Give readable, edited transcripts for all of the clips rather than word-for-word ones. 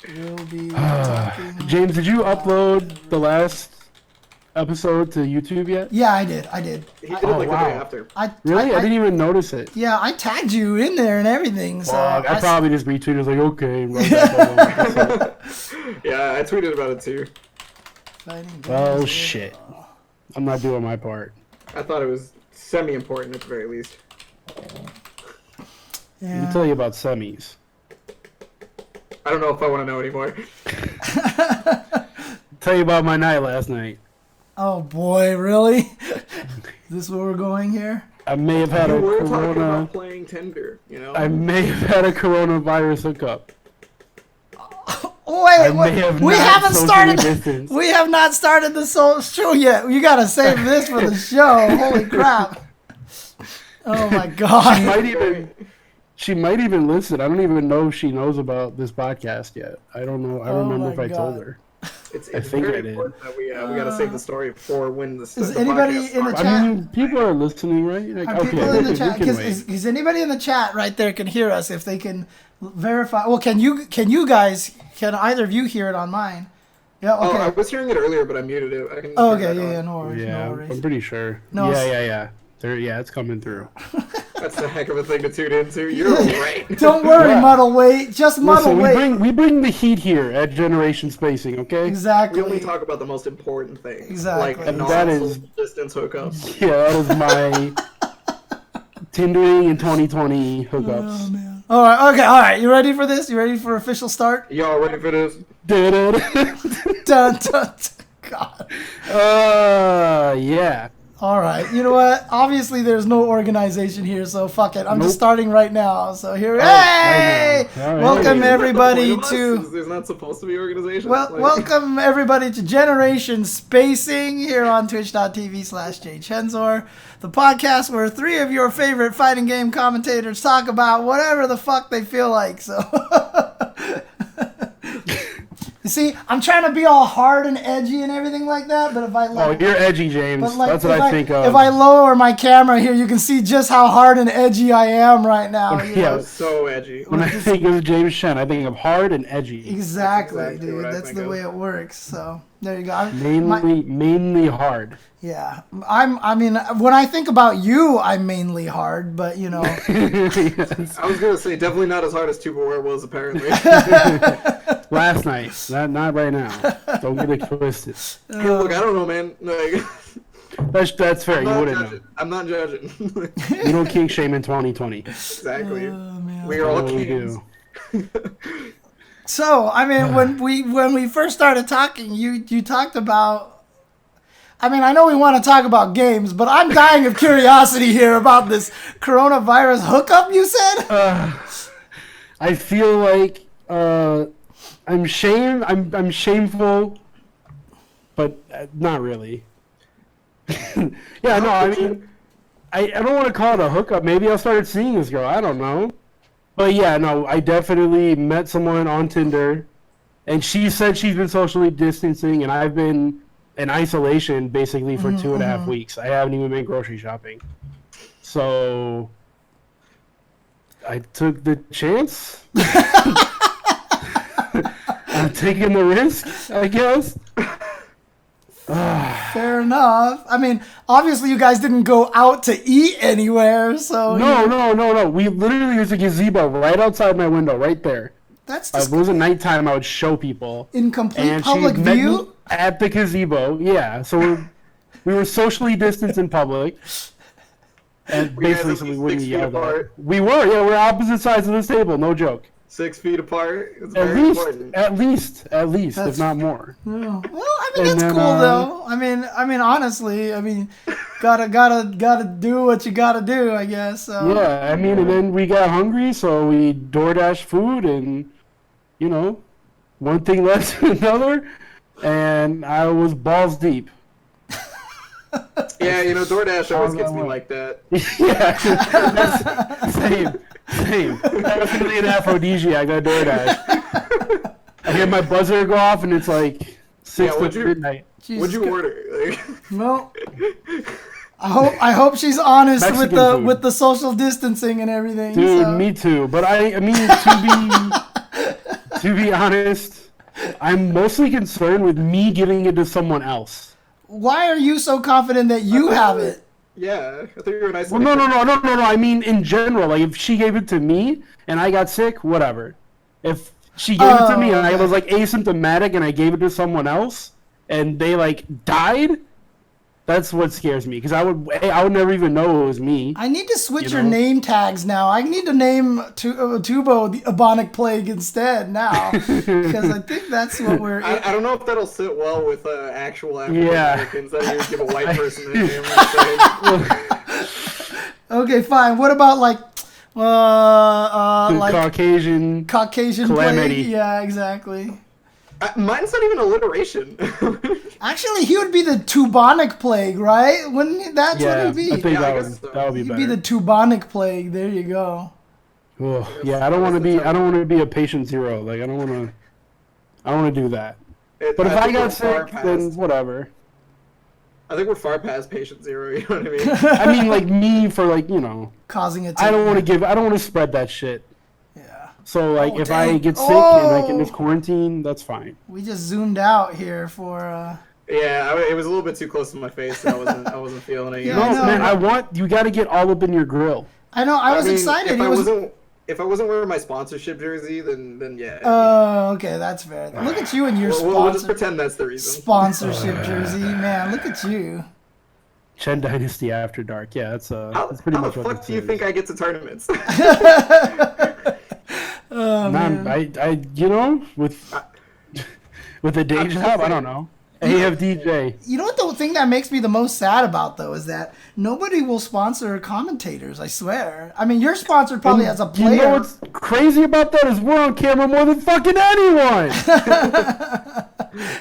We'll be talking. James, did you upload the last episode to YouTube yet? Yeah, I did. He did it like the day after. Really? I didn't even notice it. Yeah, I tagged you in there and everything. So I probably just retweeted like, okay. Yeah, I tweeted about it too. Well, shit. I'm not doing my part. I thought it was semi-important at the very least. Yeah. Let me tell you about semis. I don't know if I want to know anymore. Tell you about my night last night. Oh boy, really? Is this where we're going here? I may have had a talking corona. about playing Tinder, you know. I may have had a coronavirus hookup. Wait, we haven't started. We have not started the show yet. You gotta save this for the show. Holy crap! Oh my god. She might even listen. I don't even know if she knows about this podcast yet. I don't know. I don't remember if I told her. It's I think very I did. important that we gotta save the story for when the Is anybody in the chat? I mean, people are listening, right? Like, are people in the chat? Is anybody in the chat right there can hear us if they can verify? Well, can you guys? Can either of you hear it on mine? Yeah. Okay. Oh, I was hearing it earlier, but I muted it. I can okay. Yeah. No worries. Yeah, no worries. I'm pretty sure. No, yeah. Yeah, it's coming through. That's a heck of a thing to tune into. You're right. Don't worry, Muddle Wait. Just Muddle Wait. We bring the heat here at Generation Spacing, okay? Exactly. We only talk about the most important things. Exactly. Like non-social distance hookups. Yeah, that is my Tindering in 2020 hookups. Oh, man. All right. You ready for this? You ready for official start? Y'all ready for this? Dun, dun, dun. God. Yeah. All right. You know what? Obviously, there's no organization here, so fuck it. I'm just starting right now. So here, hey! Welcome everybody to. There's not supposed to be organization. Welcome everybody to Generation Spacing here on Twitch.tv/jchensor, the podcast where three of your favorite fighting game commentators talk about whatever the fuck they feel like. So. You see, I'm trying to be all hard and edgy and everything like that, but if I you're edgy, James. That's what I think of. If I lower my camera here, you can see just how hard and edgy I am right now. Yeah, so edgy. When I think of James Shen, I think of hard and edgy. Exactly dude. That's the way it works. So there you go. Mainly hard. Yeah, I mean, when I think about you, I'm mainly hard, but you know. Yes. I was gonna say definitely not as hard as TuboWare was apparently. Last night, not right now. Don't get it twisted. Hey, look, I don't know, man. Like, that's fair. You wouldn't know. I'm not judging. You don't kink shame in 2020. Exactly. We are all kings. So, I mean, when we first started talking, you talked about. I mean, I know we want to talk about games, but I'm dying of curiosity here about this coronavirus hookup you said. I feel like I'm shameful, but not really. Yeah, no, I mean, I don't want to call it a hookup. Maybe I started seeing this girl. I don't know. But yeah, no, I definitely met someone on Tinder, and she said she's been socially distancing, and I've been in isolation basically for 2.5 weeks. I haven't even been grocery shopping. So I took the chance. I'm taking the risk, I guess. Fair enough. I mean, obviously you guys didn't go out to eat anywhere, so... No. We literally used a gazebo right outside my window, right there. That's just... If it wasn't nighttime, I would show people. In complete public view? At the gazebo, yeah. So we were socially distanced in public. And basically, so we wouldn't yell at. We were, yeah. We're opposite sides of this table, no joke. 6 feet apart. It's very important. At least, if not more. Yeah. Well, I mean, that's cool though. I mean, honestly, gotta do what you gotta do, I guess. So. Yeah, I mean, and then we got hungry, so we DoorDash food, and one thing led to another, and I was balls deep. Yeah, DoorDash always gets me like that. Yeah, same. Definitely an aphrodisiac, that DoorDash. I hear my buzzer go off, and it's like 6 to midnight. What'd you order? Well, I hope she's honest Mexican with the social distancing and everything. Dude, me too. But I mean, To be honest, I'm mostly concerned with me giving it to someone else. Why are you so confident that you have it? Yeah, I think you're a nice. Well, no. I mean, in general, like if she gave it to me and I got sick, whatever. If she gave it to me and I was like asymptomatic and I gave it to someone else and they like died, that's what scares me because I would never even know it was me. I need to switch your name tags now. I need to name Tubo the EbonicPlague instead now because I think that's what we're. I don't know if that'll sit well with actual African Americans that you would give a white person a name. Okay, fine. What about like Caucasian plague? calamity. Yeah, exactly. Mine's not even alliteration. Actually, he would be the TubonicPlague, right? Wouldn't he? That's what he'd be. I think that would be He'd better. be the TubonicPlague. There you go. Oh, yeah, I don't want to be a patient zero. Like I don't want to do that. But if I got sick, then whatever. I think we're far past patient zero. You know what I mean? I mean, like me for like causing it. I don't want to spread that shit. Yeah. So like if I get sick and I can just quarantine, that's fine. We just zoomed out here for. Yeah, it was a little bit too close to my face. So I wasn't feeling it. Yeah, No, man, you got to get all up in your grill. I know. I was excited. If I wasn't wearing my sponsorship jersey, then yeah. Oh, okay, that's fair. Look at you and your we'll just pretend that's the reason. Sponsorship jersey, man. Look at you. Chensor Dynasty After Dark. Yeah, that's pretty much what How the fuck do you think I get to tournaments? Man, I with a day job, I don't know. AFDJ. You know what the thing that makes me the most sad about though is that nobody will sponsor commentators. I swear. I mean, you're sponsored probably as a player. You know what's crazy about that is we're on camera more than fucking anyone.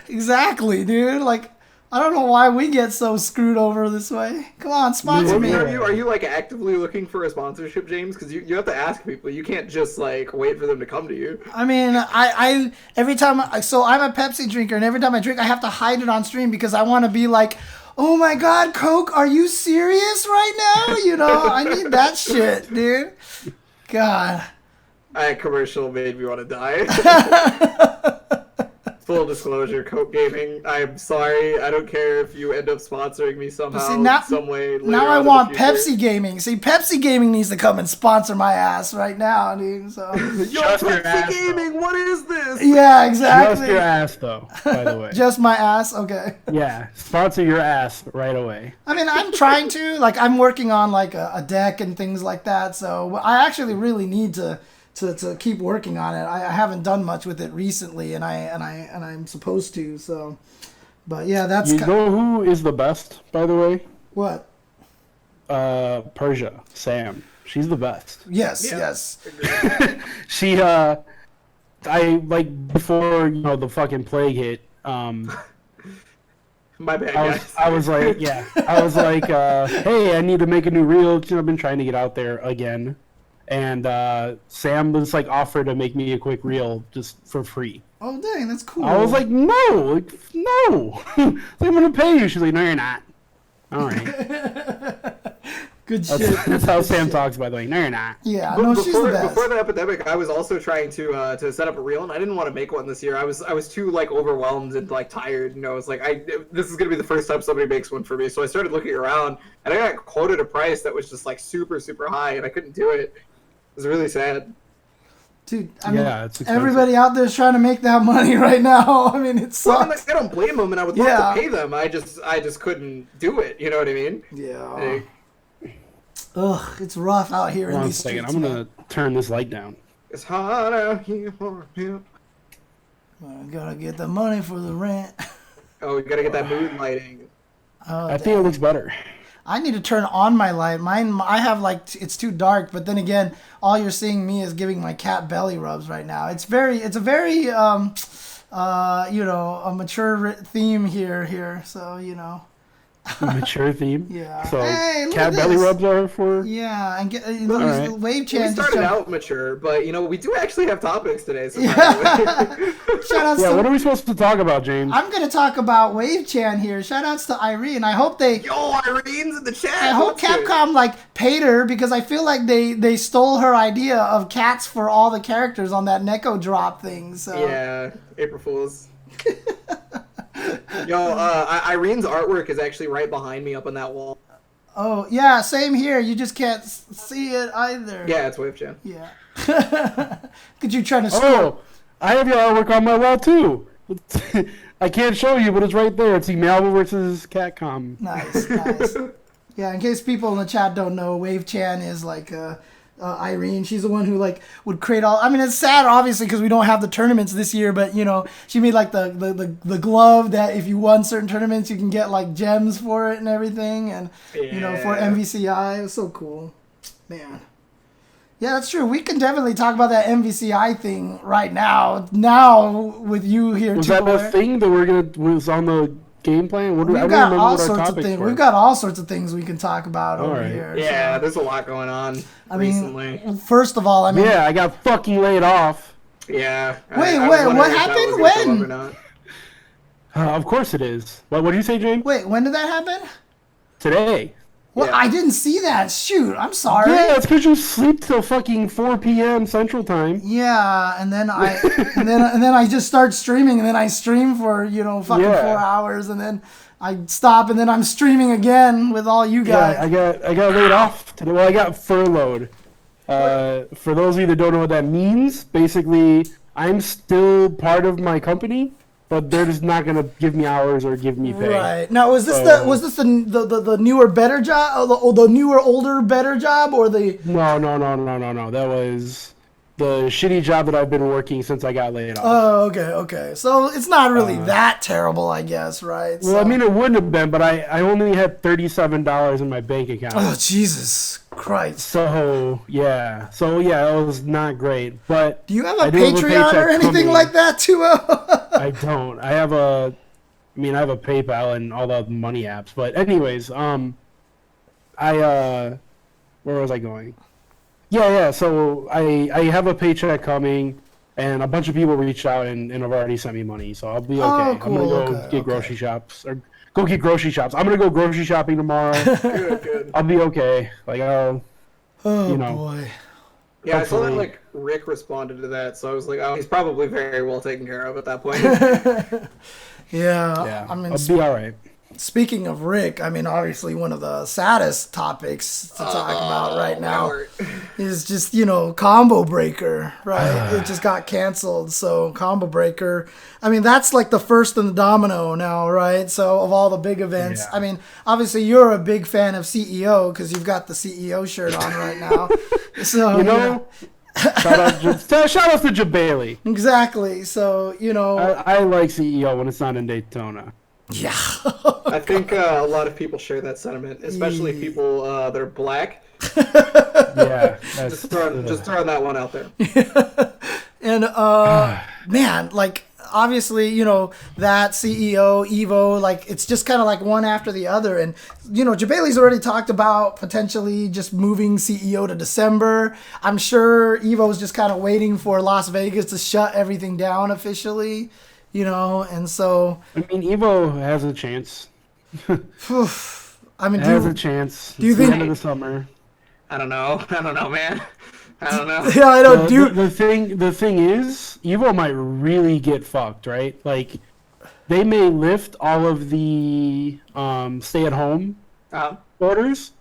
Exactly, dude. Like, I don't know why we get so screwed over this way. Come on, sponsor me. Are you like actively looking for a sponsorship, James? Because you have to ask people. You can't just like wait for them to come to you. I mean, I every time. So I'm a Pepsi drinker, and every time I drink, I have to hide it on stream because I want to be like, oh my God, Coke, are you serious right now? You know, I need that shit, dude. God. That commercial made me want to die. Full disclosure, Coke Gaming, I'm sorry. I don't care if you end up sponsoring me somehow, some way. Now I want Pepsi Gaming. See, Pepsi Gaming needs to come and sponsor my ass right now, dude. So. Yo, Pepsi Gaming, what is this? Yeah, exactly. Just your ass, though, by the way. Just my ass? Okay. Yeah, sponsor your ass right away. I mean, I'm trying to. Like, I'm working on, like, a deck and things like that, so I actually really need to keep working on it. I haven't done much with it recently, and I'm supposed to. So, but yeah, that's. You know who is the best, by the way? What? Persia, Sam. She's the best. Yes, yes. She I like before the fucking plague hit. My bad, guys. I was like, hey, I need to make a new reel. I've been trying to get out there again. And Sam was like offered to make me a quick reel just for free. Oh dang, that's cool. I was like, no. I'm gonna pay you. She's like, no, you're not. All right. Good shit. That's how Sam talks, by the way. No, you're not. Yeah, no, she's the best. Before the epidemic, I was also trying to set up a reel, and I didn't want to make one this year. I was too like overwhelmed and like tired. I was like, this is gonna be the first time somebody makes one for me. So I started looking around, and I got quoted a price that was just like super super high, and I couldn't do it. It was really sad. Dude, I mean, it's everybody out there is trying to make that money right now. I mean, it sucks. I don't blame them, and I would love to pay them. I just couldn't do it. You know what I mean? Yeah. Ugh, it's rough out here in these streets. I'm gonna turn this light down. It's hot out here for him. I gotta get the money for the rent. Oh, we gotta get that mood lighting. I think it looks better. I need to turn on my light. Mine, I have like it's too dark. But then again, all you're seeing me is giving my cat belly rubs right now. It's a very a mature theme here. So Mature theme. Yeah. So Hey, look cat at belly this. rubs are for. Yeah, and right. Wave We Chan just started jumped. out mature, but we do actually have topics today. So Yeah. Shout outs Yeah, to what are we supposed to talk about, James? I'm gonna talk about Wave Chan here. Shout outs to Irene. I hope Yo, Irene's in the chat. I hope Capcom paid her, because I feel like they stole her idea of cats for all the characters on that Neko drop thing. So Yeah, April Fools. Yo, Irene's artwork is actually right behind me up on that wall. Oh yeah, same here. You just can't see it either. Yeah, it's Wave Chan. Yeah. Could you try to score? Oh, I have your artwork on my wall too. I can't show you, but it's right there. It's Malvo versus Capcom. Nice, nice. Yeah, in case people in the chat don't know, Wave Chan is Irene. She's the one who would create all. I mean, it's sad obviously because we don't have the tournaments this year, but she made the glove that if you won certain tournaments you can get gems for it and everything, and for MvCI. It was so cool, man. Yeah, that's true. We can definitely talk about that MvCI thing right now. Now with you here, was that the thing that was on the game plan? We've got all sorts of things. We've got all sorts of things we can talk about over here. Yeah, there's a lot going on recently. First of all, yeah, I got fucking laid off. Yeah. Wait, what happened? When? Of course it is. What did you say, James? Wait, when did that happen? Today. Well, Yeah. I didn't see that. Shoot, I'm sorry. Yeah, it's because you sleep till fucking 4 p.m. Central Time. Yeah, and then and then I just start streaming, and then I stream for 4 hours, and then I stop, and then I'm streaming again with all you guys. Yeah, I got laid off today. Well, I got furloughed. For those of you that don't know what that means, basically, I'm still part of my company, but they're just not gonna give me hours or give me pay. Right. Now, was this the newer, better job, or the newer, older, better job, or the? No. That was the shitty job that I've been working since I got laid off. Oh, okay. So it's not really that terrible, I guess, right? Well, I mean, it wouldn't have been, but I only had $37 in my bank account. Oh, Jesus Christ. So yeah, it was not great. But do you have a Patreon or anything like that, too? I don't. I have a PayPal and all the money apps. But anyways, where was I going? Yeah. So I have a paycheck coming, and a bunch of people reached out and have already sent me money. So I'll be okay. Cool. I'm gonna go get grocery shops or go get grocery shops. I'm gonna go grocery shopping tomorrow. Good. I'll be okay. Oh boy. Yeah, I saw that Rick responded to that, so I was like, oh, he's probably very well taken care of at that point. Yeah. I mean, I'll be all right. Speaking of Rick, I mean, obviously one of the saddest topics to talk about right now is just, Combo Breaker, right? It just got canceled. So Combo Breaker, I mean, that's the first in the domino now, right? So of all the big events, Yeah. I mean, obviously you're a big fan of CEO because you've got the CEO shirt on right now. So, shout out to Jabali. Exactly. So, I like CEO when it's not in Daytona. Yeah. I think a lot of people share that sentiment, especially people that are black. Yeah. Just throwing that one out there. And man, obviously, that CEO, Evo, it's just kind of one after the other. And, Jabali's already talked about potentially just moving CEO to December. I'm sure Evo's just kind of waiting for Las Vegas to shut everything down officially, and so. I mean, Evo has a chance. I mean, has a chance. Do you it's think? The end of the summer. I don't know, man. I don't know. Yeah, I don't The thing is, Evo might really get fucked, right? They may lift all of the stay-at-home orders,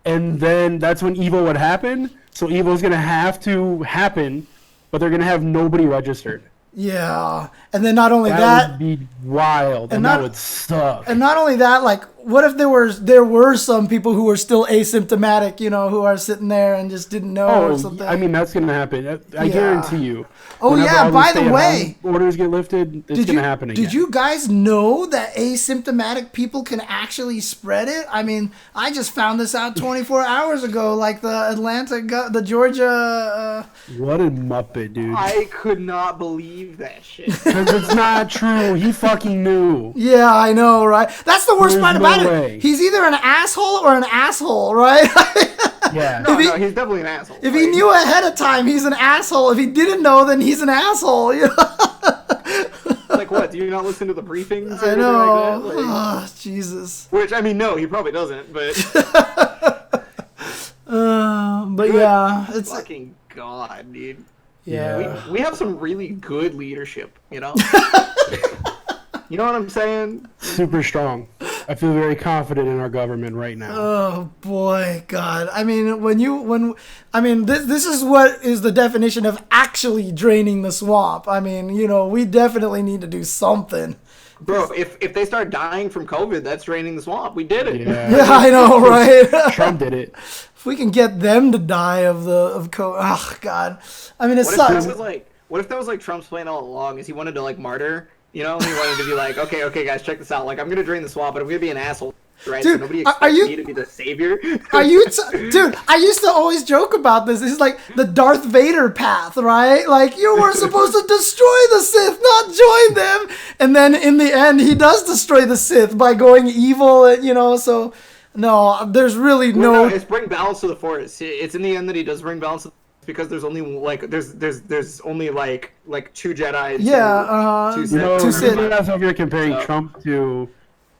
and then that's when Evo would happen. So Evo's gonna have to happen, but they're gonna have nobody registered. Yeah, and then not only that would be wild, and that would suck. And not only that, what if there were some people who were still asymptomatic, who are sitting there and just didn't know or something? I mean, that's gonna happen. I guarantee you. Oh yeah, by the way, orders get lifted, it's gonna happen again. Did you guys know that asymptomatic people can actually spread it? I mean, I just found this out 24 hours ago, the Georgia. What a muppet, dude! I could not believe that shit. Because it's not true. He fucking knew. Yeah, I know, right? That's the worst part about way. He's either an asshole or an asshole, right? Yeah. No, he's definitely an asshole. If he knew ahead of time, he's an asshole. If he didn't know, then he's an asshole. You know? Like what? Do you not listen to the briefings? Or I know. Like that? Oh, Jesus. Which, I mean, no, he probably doesn't, but... But yeah, it's fucking God, dude. yeah. We have some really good leadership, you know? You know what I'm saying? Super strong. I feel very confident in our government right now. Oh boy, God. I mean, this is what is the definition of actually draining the swamp. I mean, you know, we definitely need to do something. Bro, if they start dying from COVID, that's draining the swamp. We did it. Yeah, I know, right? Trump did it. If we can get them to die of COVID, oh God. I mean, it sucks. What if that was like Trump's plan all along? Is he wanted to like martyr? You know, he wanted to be like, okay, guys, check this out. Like, I'm gonna drain the swamp, but I'm gonna be an asshole, right? Dude, so nobody expects me to be the savior. Dude, I used to always joke about this. This is like the Darth Vader path, right? Like, you were supposed to destroy the Sith, not join them. And then in the end, he does destroy the Sith by going evil, you know, so no, there's really no... It's bring balance to the Force. It's in the end that he does bring balance to the Force because there's only like there's only like two Jedi. Two Sith. No, two Sith. that's how you're comparing Trump to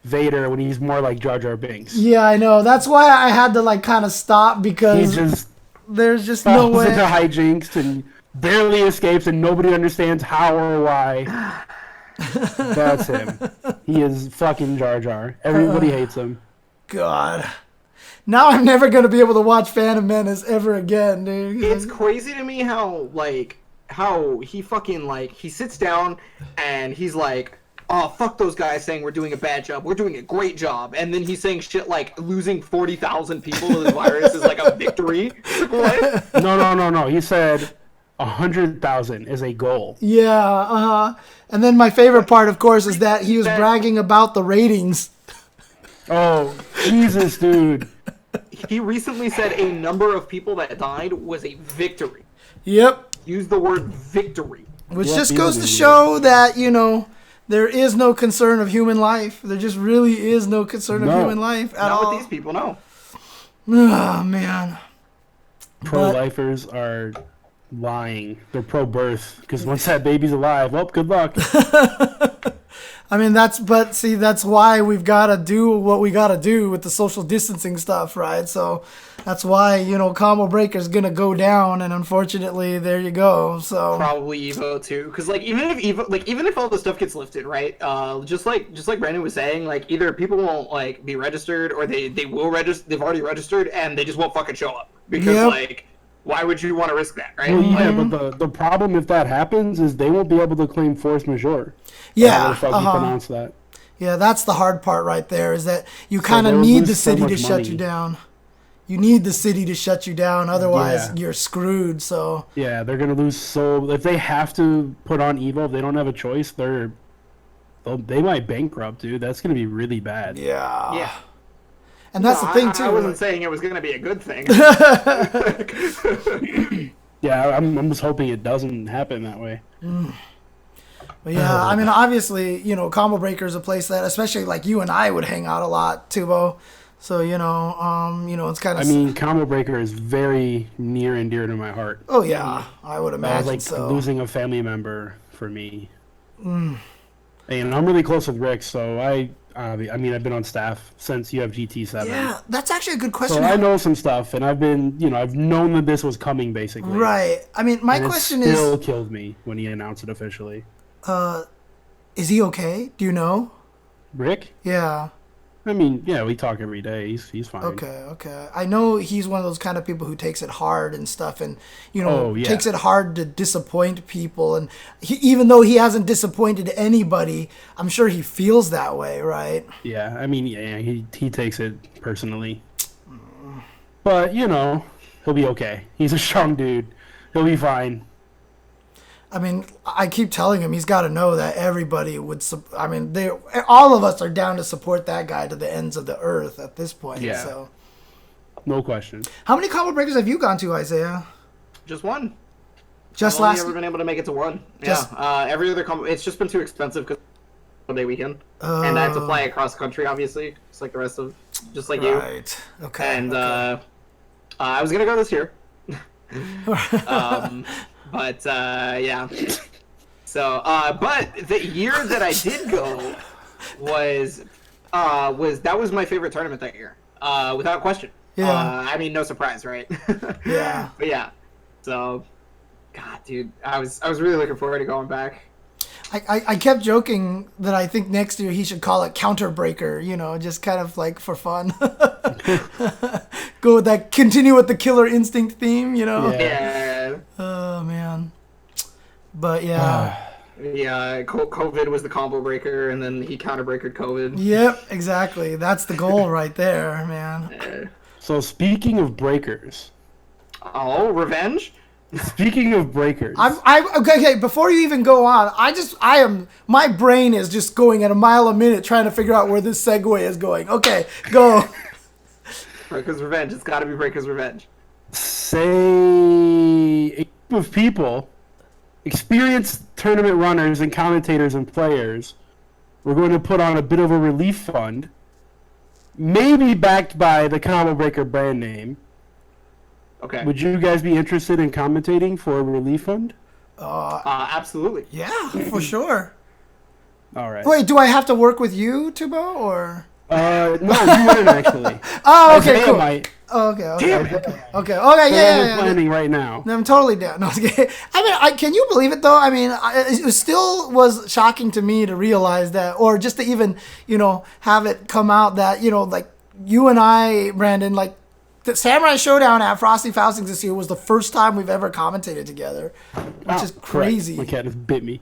Vader when he's more like Jar Jar Binks. Yeah, I know. That's why I had to like kind of stop because there's just no way. Into hijinks and barely escapes and nobody understands how or why. That's him. He is fucking Jar Jar. Everybody hates him. God. Now I'm never going to be able to watch Phantom Menace ever again, dude. It's crazy to me how he fucking like he sits down and he's like, oh, fuck those guys saying we're doing a bad job. We're doing a great job. And then he's saying shit like losing 40,000 people to this virus is like a victory. What? No. He said 100,000 is a goal. Yeah, And then my favorite part, of course, is that he was bragging about the ratings. Oh, Jesus, dude. He recently said a number of people that died was a victory. Yep. Use the word victory. Which just goes to show that, you know, there is no concern of human life. There just really is no concern of human life at all. Not what these people know. Oh, man. Pro-lifers are lying. They're pro-birth. Because once that baby's alive, well, good luck. I mean, that's why we've got to do what we got to do with the social distancing stuff, right? So that's why, you know, Combo Breaker's going to go down, and unfortunately, there you go. So probably Evo too, because like even if all the stuff gets lifted, right? Just like Brandon was saying, like either people won't like be registered, or they will register. They've already registered, and they just won't fucking show up because like. Why would you want to risk that, right? Well, yeah, but the problem if that happens is they won't be able to claim force majeure. Yeah, pronounce that. Yeah, that's the hard part right there, is that you kind of need the city to shut you down. You need the city to shut you down, otherwise you're screwed. So yeah, they're gonna lose. So if they have to put on Evo, if they don't have a choice, they might bankrupt, dude. That's gonna be really bad. Yeah. And that's the thing too. I wasn't saying it was going to be a good thing. Yeah, I'm just hoping it doesn't happen that way. But yeah, I mean, obviously, you know, Combo Breaker is a place that, especially like you and I, would hang out a lot, Tubo. So you know, it's kind of. I mean, Combo Breaker is very near and dear to my heart. Oh yeah, I would imagine like so. Losing a family member for me. And I'm really close with Rick, so I mean, I've been on staff since UFGT 7. Yeah, that's actually a good question. So I know some stuff, and I've known that this was coming, basically. Right. I mean, my question is... It still killed me when he announced it officially. Is he okay? Do you know? Rick? Yeah. I mean, yeah, we talk every day. He's fine. Okay. I know he's one of those kind of people who takes it hard and stuff, and takes it hard to disappoint people. And even though he hasn't disappointed anybody, I'm sure he feels that way, right? Yeah, I mean, yeah, he takes it personally. But you know, he'll be okay. He's a strong dude. He'll be fine. I mean, I keep telling him he's got to know that everybody would. I mean, all of us are down to support that guy to the ends of the earth at this point. Yeah. So, no question. How many Combo Breakers have you gone to, Isaiah? Just one. I've only ever been able to make it to one. Yeah. Every other combo, it's just been too expensive because Day weekend, and I have to fly across country, obviously, just like the rest of, you. Right. Okay. And I was gonna go this year, but yeah. So, but the year that I did go was that was my favorite tournament that year, without question. Yeah. I mean, no surprise, right? Yeah. But yeah. So, God, dude, I was really looking forward to going back. I kept joking that I think next year he should call it Counterbreaker, you know, just kind of like for fun. Go with that, continue with the Killer Instinct theme, you know? Yeah. Oh, man. But yeah. Yeah, COVID was the combo breaker, and then he counterbreakered COVID. Yep, exactly. That's the goal right there, man. So speaking of breakers. Oh, revenge? Speaking of breakers. Okay, before you even go on, my brain is just going at a mile a minute trying to figure out where this segue is going. Okay, go. Breaker's revenge. It's got to be Breaker's revenge. Say a group of people, experienced tournament runners and commentators and players, we're going to put on a bit of a relief fund, maybe backed by the Combo Breaker brand name. Okay. Would you guys be interested in commentating for a relief fund? Absolutely. Yeah, for sure. All right. Wait, do I have to work with you, Tubo, or? No, you wouldn't actually. Oh, okay, Isaiah cool. might. Oh, okay, Damn okay, it. okay, So yeah. I'm planning right now. No, I'm totally down. No, okay. I mean, can you believe it though? I mean, it still was shocking to me to realize that, or just to even, you know, have it come out that, you know, like you and I, Brandon, like the Samurai Shodown at Frosty Faustings this year was the first time we've ever commentated together, which is crazy. My cat just bit me.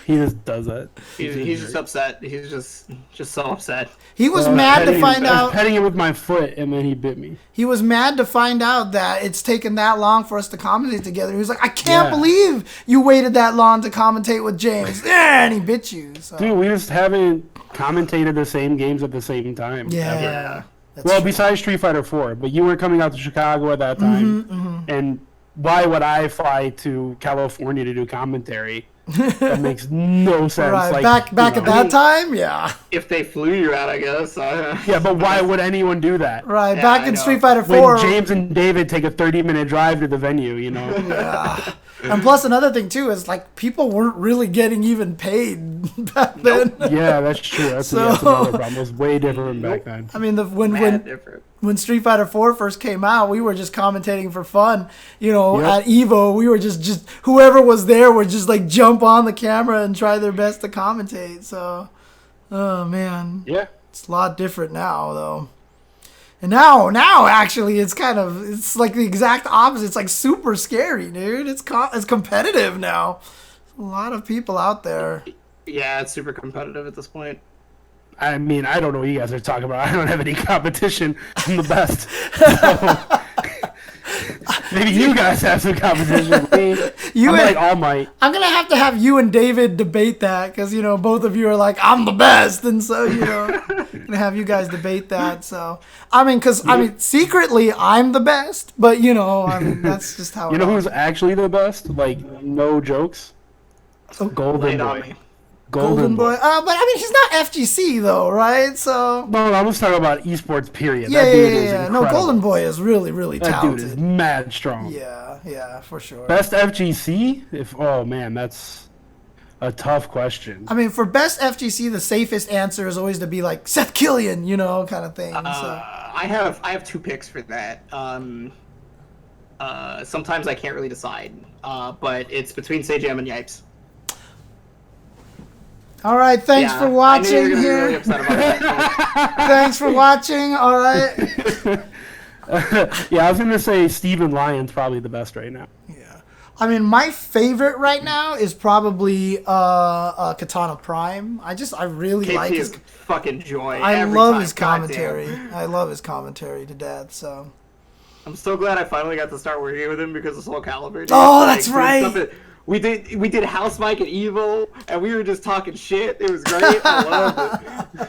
He just does that. He's just upset. He's just so upset. He was mad to find I out. was petting him with my foot, and then he bit me. He was mad to find out that it's taken that long for us to commentate together. He was like, I can't believe you waited that long to commentate with James. And he bit you. So. Dude, we just haven't commentated the same games at the same time. Yeah. Well, besides Street Fighter 4, but you were coming out to Chicago at that time. And why would I fly to California to do commentary? That makes no sense. Right, like, back at that time, yeah. If they flew you out, I guess. Yeah, but why would anyone do that? Right, Yeah, back I in know. Street Fighter 4. When James and David take a 30-minute drive to the venue, you know? Yeah. And plus another thing too is like people weren't really getting even paid back then. Yeah, that's true. That's another problem. It was way different back then. I mean, Different. when Street Fighter 4 first came out, we were just commentating for fun. You know, Yep. at Evo, we were just whoever was there would just like jump on the camera and try their best to commentate. So, oh man, Yeah. it's a lot different now though. And now actually it's like the exact opposite. It's like super scary, dude. It's competitive now. There's a lot of people out there. Yeah, it's super competitive at this point. I mean, I don't know what you guys are talking about. I don't have any competition. I'm the best. So, maybe you guys have some competition. I'm like All Might. I'm gonna have you and David debate that because you know both of you are like I'm the best, and so you know gonna have you guys debate that. So I mean, secretly I'm the best, but you know, I mean that's just how. You know who's actually the best? Like, no jokes. Golden Lay it on Boy. me. Golden Boy. But I mean, he's not FGC though, right? So. No, I'm just talking about esports. Period. Yeah, that dude is yeah. incredible. No, Golden Boy is really That talented. dude is mad strong. Yeah, for sure. Best FGC? Oh man, that's a tough question. I mean, for best FGC, the safest answer is always to be like Seth Killian, you know, kind of thing. So. I have two picks for that. Sometimes I can't really decide, but it's between Sejam and Yipes. All right, thanks for watching I knew you were gonna be here. really upset about that. Thanks for watching. All right. Yeah, I was gonna say Steven Lyon's probably the best right now. Yeah. I mean, my favorite right now is probably Katana Prime. I really KP like is his. fucking joy. I every love time. his commentary. I love his commentary to death. So. I'm so glad I finally got to start working with him because of Soul Calibur. Dude. Oh, that's right. We did House Mike at Evo, and we were just talking shit. It was great. I loved it.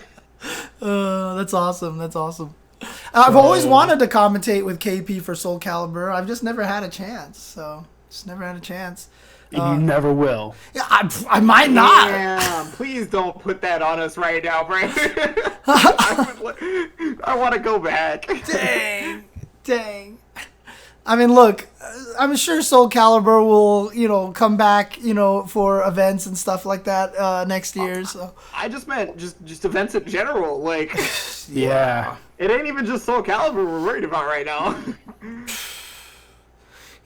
That's awesome. That's awesome. I've always wanted to commentate with KP for Soul Calibur. I've just never had a chance. So, just never had a chance. and you never will. Yeah, I might not. Damn, please don't put that on us right now, Brandon. I want to go back. Dang. I mean, look, I'm sure Soul Calibur will, come back, for events and stuff like that next year. So I just meant just events in general. Like, Yeah. it ain't even just Soul Calibur we're worried about right now.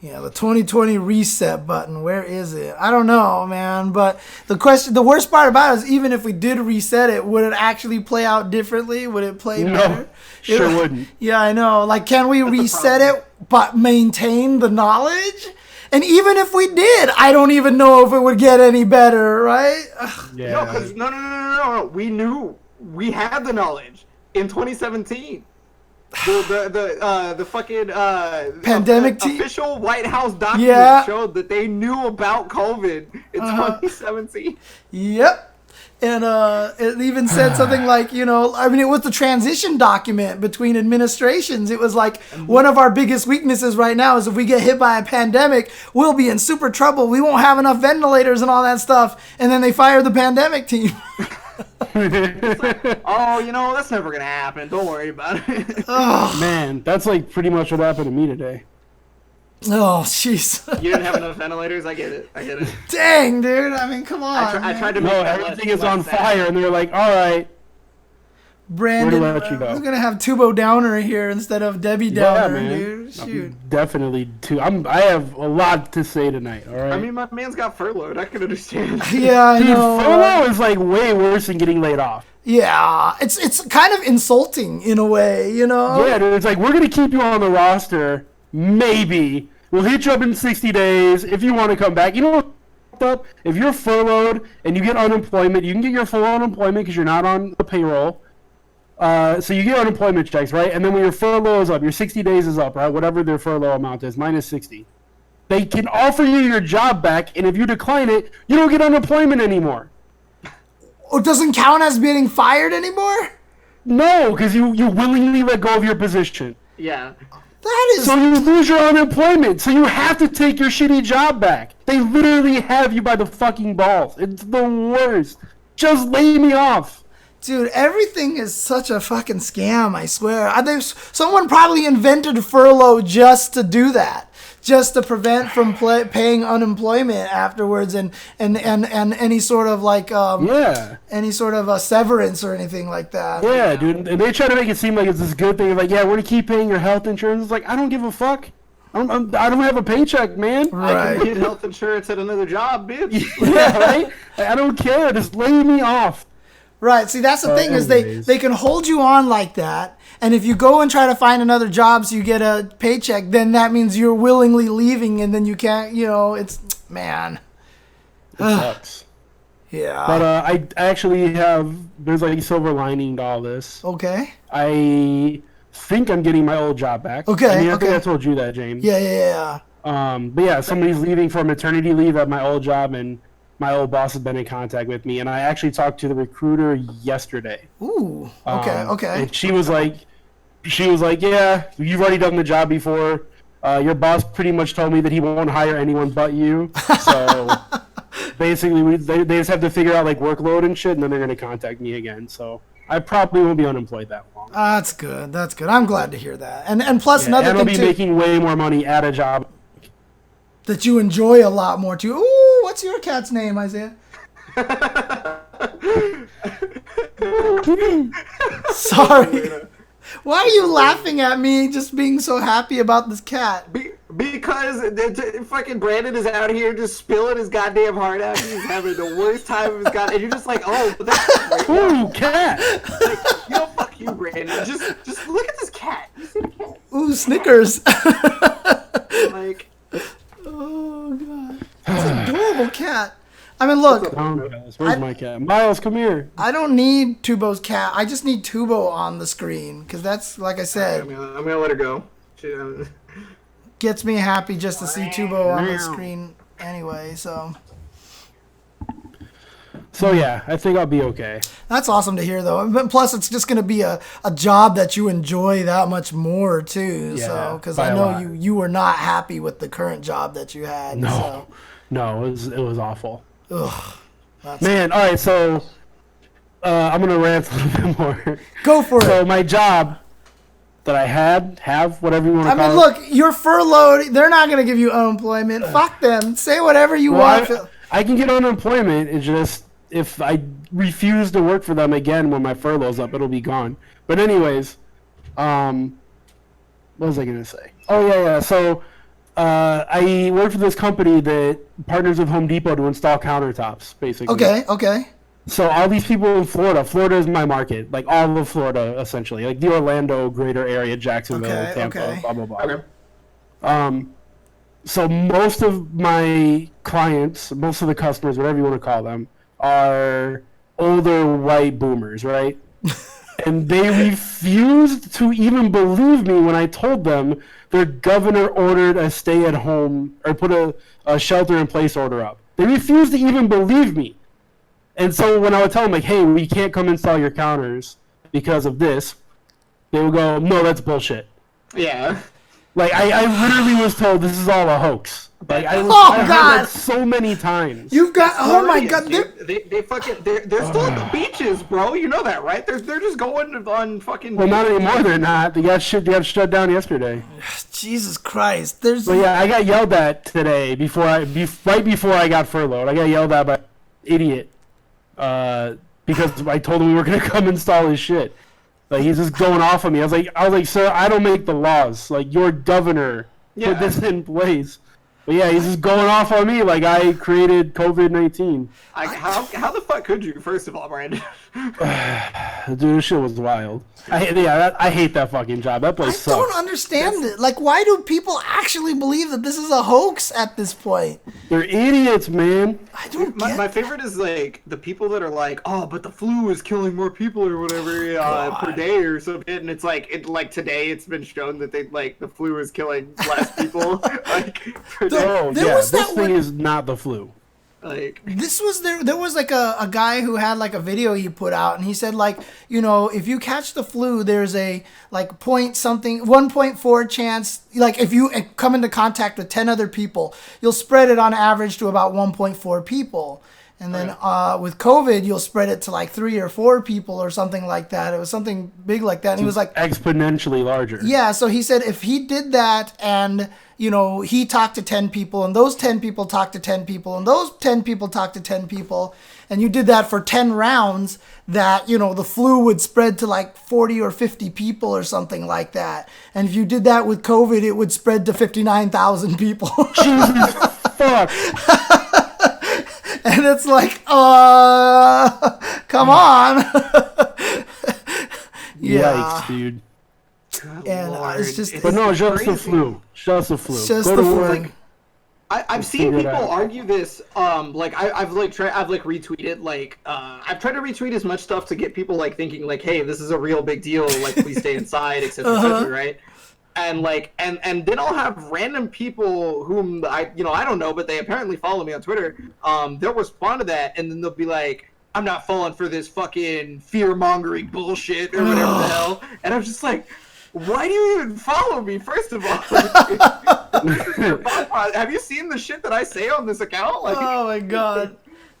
Yeah, the 2020 reset button, where is it? I don't know, man. But the worst part about it is even if we did reset it, would it actually play out differently? Would it play better? Sure wouldn't. Yeah, I know. Like, can we reset it but maintain the knowledge? And even if we did, I don't even know if it would get any better, right? Yeah. No, because no. We knew we had the knowledge in 2017. The fucking pandemic official White House document showed that they knew about COVID in 2017. Yep. And it even said something like, it was the transition document between administrations. It was like, one of our biggest weaknesses right now is if we get hit by a pandemic, we'll be in super trouble. We won't have enough ventilators and all that stuff. And then they fired the pandemic team. Oh, that's never gonna happen. Don't worry about it. Man, that's like pretty much what happened to me today. Oh, jeez. You didn't have enough ventilators. I get it. Dang, dude. I mean, come on. I tried to No, make that everything less is on sad. fire, and they're like, all right. Brandon, Where to let you go? I was gonna have Tubo Downer here instead of Debbie Downer, dude. Shoot. Definitely too. I have a lot to say tonight. All right. I mean, my man's got furloughed. I can understand. Yeah, I Dude, know. furlough is like way worse than getting laid off. Yeah, it's kind of insulting in a way, Yeah, dude, it's like, we're gonna keep you on the roster. Maybe we'll hit you up in 60 days if you want to come back. You know what's up? If you're furloughed and you get unemployment, you can get your full unemployment because you're not on the payroll. So you get unemployment checks, right? And then when your furlough is up, your 60 days is up, right? Whatever their furlough amount is, minus 60. They can offer you your job back, and if you decline it, you don't get unemployment anymore. Oh, it doesn't count as being fired anymore? No, because you willingly let go of your position. Yeah. That is... So you lose your unemployment. So you have to take your shitty job back. They literally have you by the fucking balls. It's the worst. Just lay me off. Dude, everything is such a fucking scam, I swear. Someone probably invented furlough just to do that. Just to prevent from paying unemployment afterwards and any sort of like any sort of a severance or anything like that. Yeah, dude, and they try to make it seem like it's this good thing. Like, yeah, we're gonna keep paying your health insurance. It's like, I don't give a fuck. I don't have a paycheck, man. I can get health insurance at another job, bitch. Yeah, right? I don't care. Just lay me off. Right. See, that's the thing is they can hold you on like that, and if you go and try to find another job so you get a paycheck, then that means you're willingly leaving, and then you can't. It's man. It sucks. Yeah. But I actually there's like a silver lining to all this. Okay. I think I'm getting my old job back. Okay. I mean, I think I told you that, James. Yeah. But yeah, somebody's leaving for maternity leave at my old job, and my old boss has been in contact with me, and I actually talked to the recruiter yesterday. Ooh. Okay. And she was like, yeah, you've already done the job before. Your boss pretty much told me that he won't hire anyone but you. So basically, they just have to figure out like workload and shit, and then they're gonna contact me again. So I probably won't be unemployed that long. That's good. I'm glad to hear that. And plus another and thing I'll be too, making way more money at a job that you enjoy a lot more too. Ooh, what's your cat's name, Isaiah? Sorry. Why are you laughing at me just being so happy about this cat? Because fucking Brandon is out here just spilling his goddamn heart out. He's having the worst time of his goddamn... And you're just like, oh, but that's great. Ooh, cat! Like, fuck you, Brandon. Just look at this cat. You see the cat? Ooh, Snickers. Like... Oh, God. It's an adorable cat. I mean, look. Where's my cat? Miles, come here. I don't need Tubo's cat. I just need Tubo on the screen. Because that's, like I said... I'm gonna let her go. Gets me happy just to see Tubo on the screen anyway, so... So yeah, I think I'll be okay. That's awesome to hear, though. But plus, it's just going to be a job that you enjoy that much more, too. Yeah, So, because I know you were not happy with the current job that you had. No. So. No, it was awful. Ugh. Man, all right, so I'm gonna rant a little bit more. Go for it. So my job that I have, whatever you want to call it. I mean, look, you're furloughed. They're not gonna give you unemployment. Fuck them. Say whatever you want. I can get unemployment. It's just if I refuse to work for them again when my furlough's up, it'll be gone. But anyways, what was I gonna say? Oh yeah. So I work for this company that partners with Home Depot to install countertops, basically. Okay. So all these people in Florida is my market, like all of Florida, essentially, like the Orlando greater area, Jacksonville, Tampa, blah, blah, blah. Okay. So most of my clients, most of the customers, whatever you want to call them, are older white boomers, right? And they refused to even believe me when I told them their governor ordered a stay-at-home, or put a shelter-in-place order up. They refused to even believe me. And so when I would tell them, like, hey, we can't come install your counters because of this, they would go, no, that's bullshit. Yeah. Like, I literally was told this is all a hoax. Like, I heard that so many times. You've got, oh my God. They're still at the beaches, bro. You know that, right? They're just going on fucking... Well, not anymore, they're not. They got shut down yesterday. Jesus Christ. But yeah, I got yelled at today right before I got furloughed. I got yelled at by an idiot. Because I told him we were gonna come install his shit. Like, he's just going off on me. I was like, sir, I don't make the laws. Like, your governor put this in place. But yeah, he's just going off on me like I created COVID-19. How the fuck could you, first of all, Brandon? Dude, this shit was wild. I hate that fucking job. That place sucks. I don't understand it. Like, why do people actually believe that this is a hoax at this point? They're idiots, man. I don't get my favorite is, like, the people that are like, oh, but the flu is killing more people or whatever per day or something. And it's like, today it's been shown that the flu is killing less people. Like, per day. Oh, yeah, this thing is not the flu. Like, there was like a guy who had like a video he put out, and he said, like, you know, if you catch the flu, there's a like 1.4 chance, like if you come into contact with 10 other people, you'll spread it on average to about 1.4 people. And then with COVID, you'll spread it to like 3 or 4 people or something like that. It was something big like that. And he was like exponentially larger. Yeah, so he said if he did that and, you know, he talked to 10 people and those 10 people talked to 10 people and those 10 people talked to 10 people, and you did that for 10 rounds, that, you know, the flu would spread to like 40 or 50 people or something like that. And if you did that with COVID, it would spread to 59,000 people. Jesus fuck. And it's like, come on. Yikes, dude. And it's just... But no, just the flu. Just the flu. Just the flu. I've seen people argue this. Like I've retweeted. Like I've tried to retweet as much stuff to get people like thinking like, hey, this is a real big deal. Like, please stay inside, etc., etc. Right? And like, and then I'll have random people whom I don't know, but they apparently follow me on Twitter. They'll respond to that, and then they'll be like, I'm not falling for this fucking fear-mongering bullshit or whatever the hell. And I'm just like, why do you even follow me, first of all? Have you seen the shit that I say on this account? Like, oh my God.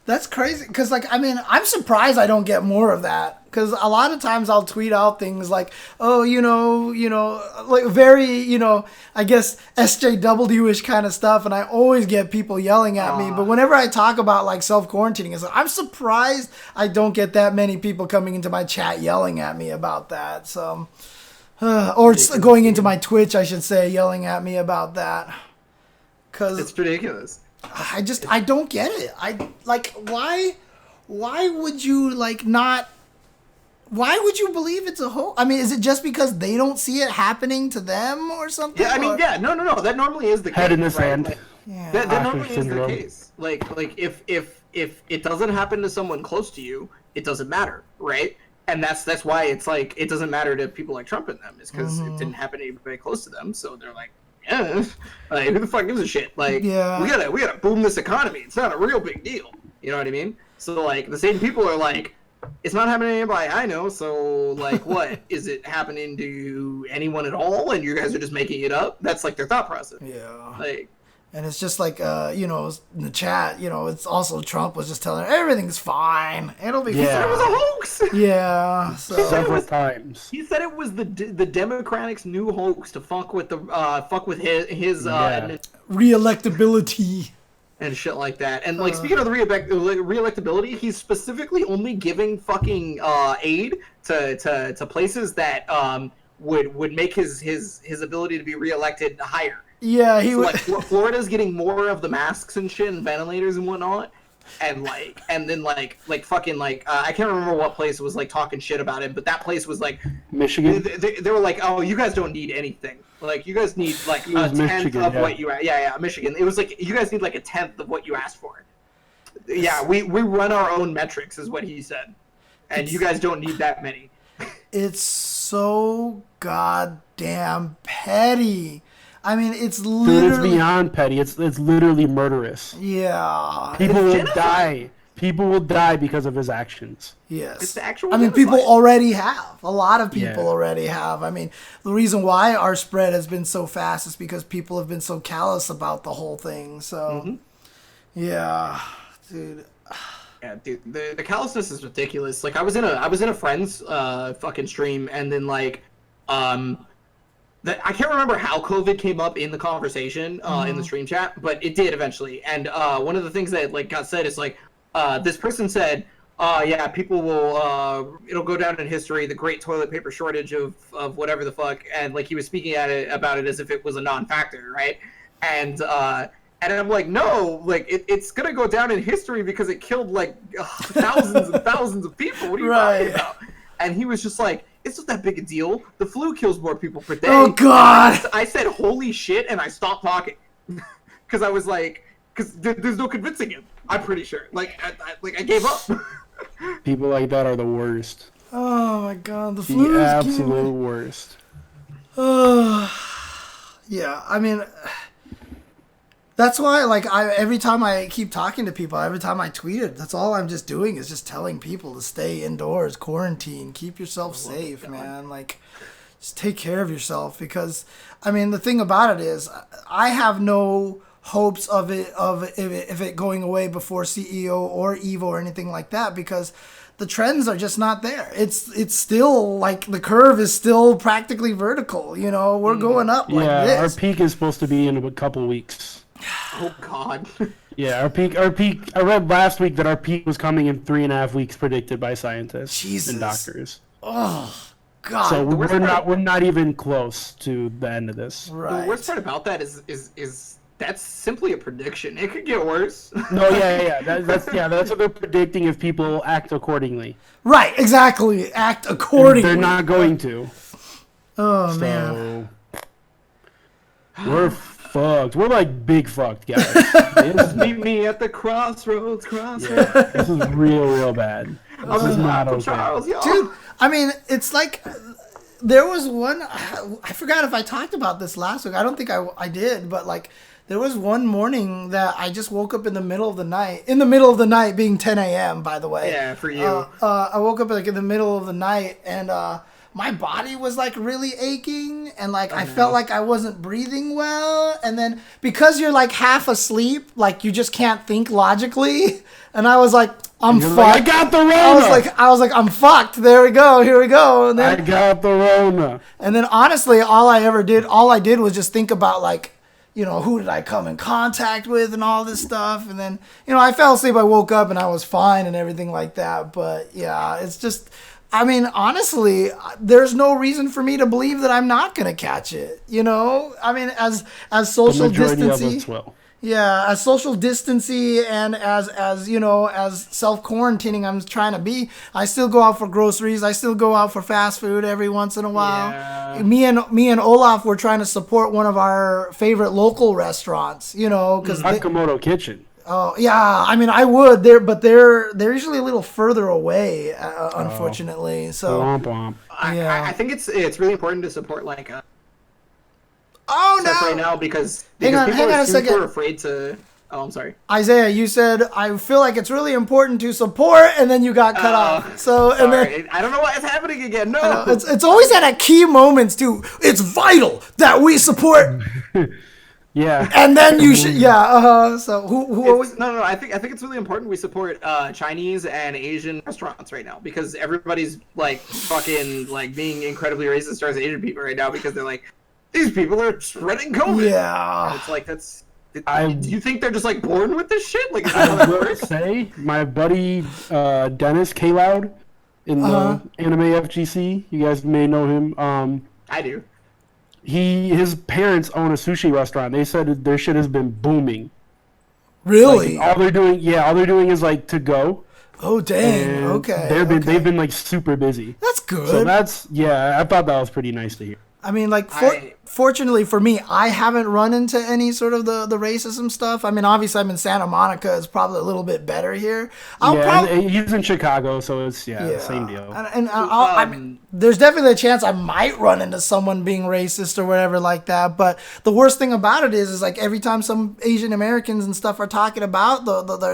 That's crazy. Because, like, I mean, I'm surprised I don't get more of that. Because a lot of times I'll tweet out things like, oh, you know, like very, I guess SJW-ish kind of stuff. And I always get people yelling at me. But whenever I talk about, like, self-quarantining, it's like, I'm surprised I don't get that many people coming into my chat yelling at me about that. So, or going into my Twitch, I should say, yelling at me about that. Cause it's ridiculous. I don't get it. Why would you why would you believe it's a hoax? I mean, is it just because they don't see it happening to them or something? Yeah, I mean, no. That normally is the case. Head in the sand. Like, that normally is the case. Like if it doesn't happen to someone close to you, it doesn't matter, right? And that's why it's like it doesn't matter to people like Trump and them, is because it didn't happen to anybody close to them, so they're like, yeah, like, who the fuck gives a shit? Like, we gotta boom this economy. It's not a real big deal. You know what I mean? So like the same people are like, it's not happening to anybody I know. So like, what is it happening to anyone at all? And you guys are just making it up. That's like their thought process. Yeah. Like, And it's just like, you know, in the chat, you know, it's also Trump was just telling her, everything's fine. It'll be fine. It was a hoax. Yeah. So. Several times. He said it was the Democrats' new hoax to fuck with his re-electability and shit like that. And like speaking of the re-electability, he's specifically only giving fucking aid to places that would make his ability to be re-elected higher. Yeah, he so, was. Like Florida's getting more of the masks and shit and ventilators and whatnot, and then I can't remember what place was like talking shit about it, but that place was like Michigan. They were like, oh, you guys don't need anything. Like you guys need like a tenth of what you Michigan. It was like you guys need like a tenth of what you asked for. Yeah, we run our own metrics, is what he said, and you guys don't need that many. It's so goddamn petty. I mean, it's literally... Dude, it's beyond petty. It's literally murderous. Yeah. People will die. People will die because of his actions. Yes. It's the actual people already have. A lot of people already have. I mean, the reason why our spread has been so fast is because people have been so callous about the whole thing. So, yeah. Dude. Yeah, dude, the callousness is ridiculous. Like, I was in a friend's fucking stream, and then like, I can't remember how COVID came up in the conversation in the stream chat, but it did eventually. And one of the things that like got said is like, this person said, yeah, people will it'll go down in history, the great toilet paper shortage of whatever the fuck, and like he was speaking about it as if it was a non-factor, right? And I'm like, no, like it's gonna go down in history because it killed like thousands and thousands of people. What are you talking about? And he was just like, it's not that big a deal. The flu kills more people per day. Oh God! I said, holy shit, and I stopped talking because I was like, because there's no convincing him. I'm pretty sure. Like, I gave up. People like that are the worst. Oh my God, the flu The is absolute worst. Yeah, I mean, that's why, like, every time I keep talking to people, every time I tweet it, that's all I'm just doing is just telling people to stay indoors, quarantine, keep yourself safe, man. Like, just take care of yourself because, I mean, the thing about it is, I have no hopes of it going away before CEO or Evo or anything like that because the trends are just not there. It's still like the curve is still practically vertical. You know, we're going up like this. Yeah, our peak is supposed to be in a couple weeks. Oh God. Yeah, our peak. I read last week that our peak was coming in 3.5 weeks, predicted by scientists and doctors. Oh God. So we're not even close to the end of this. Right. The worst part about that is that's simply a prediction. It could get worse. No, that's what they're predicting if people act accordingly. Right. Exactly. Act accordingly. They're not going to. Oh man. We're fucked. We're like big fucked, guys. Meet me at the crossroads. Yeah, this is real bad. This is not okay. Charles, Dude, I mean, it's like there was one. I forgot if I talked about this last week. I don't think I did, but like there was one morning that I just woke up in the middle of the night. In the middle of the night, being 10 a.m. by the way. Yeah, for you. I woke up like in the middle of the night and my body was like really aching and like I felt like I wasn't breathing well, and then because you're like half asleep, like you just can't think logically, and I was like, I'm fucked. Like, I got the Rona. I was like, I'm fucked. There we go. Here we go. And then I got the Rona. And then honestly, all I did was just think about like, you know, who did I come in contact with and all this stuff, and then you know I fell asleep. I woke up and I was fine and everything like that. But yeah, it's just. I mean, honestly, there's no reason for me to believe that I'm not going to catch it. You know, I mean, as social distancing, as social distancing and as you know, as self quarantining, I'm trying to be. I still go out for groceries. I still go out for fast food every once in a while. Yeah. Me and Olaf were trying to support one of our favorite local restaurants. You know, because Komodo Kitchen. Oh yeah, I mean I would but they're usually a little further away, unfortunately. So I think it's really important to support like right now because hang on a second. People are afraid to. Oh, I'm sorry. Isaiah, you said I feel like it's really important to support, and then you got cut off. So and then I don't know what is happening again. No, it's always at key moments too. It's vital that we support. Yeah. And then you should, so who are we? No. I think it's really important we support Chinese and Asian restaurants right now because everybody's like fucking like being incredibly racist towards Asian people right now because they're like, these people are spreading COVID. Yeah. And it's like do you think they're just like born with this shit? Like, I will say, my buddy Dennis K. Loud in the Anime FGC, you guys may know him. I do. His parents own a sushi restaurant. They said their shit has been booming. Really? Like, all they're doing is like to go. Oh dang! And Okay. They've been like super busy. That's good. So I thought that was pretty nice to hear. I mean, like, fortunately for me, I haven't run into any sort of the racism stuff. I mean, obviously, I'm in Santa Monica. It's probably a little bit better here. And he's in Chicago, so it's same deal. I mean, there's definitely a chance I might run into someone being racist or whatever like that. But the worst thing about it is like every time some Asian Americans and stuff are talking about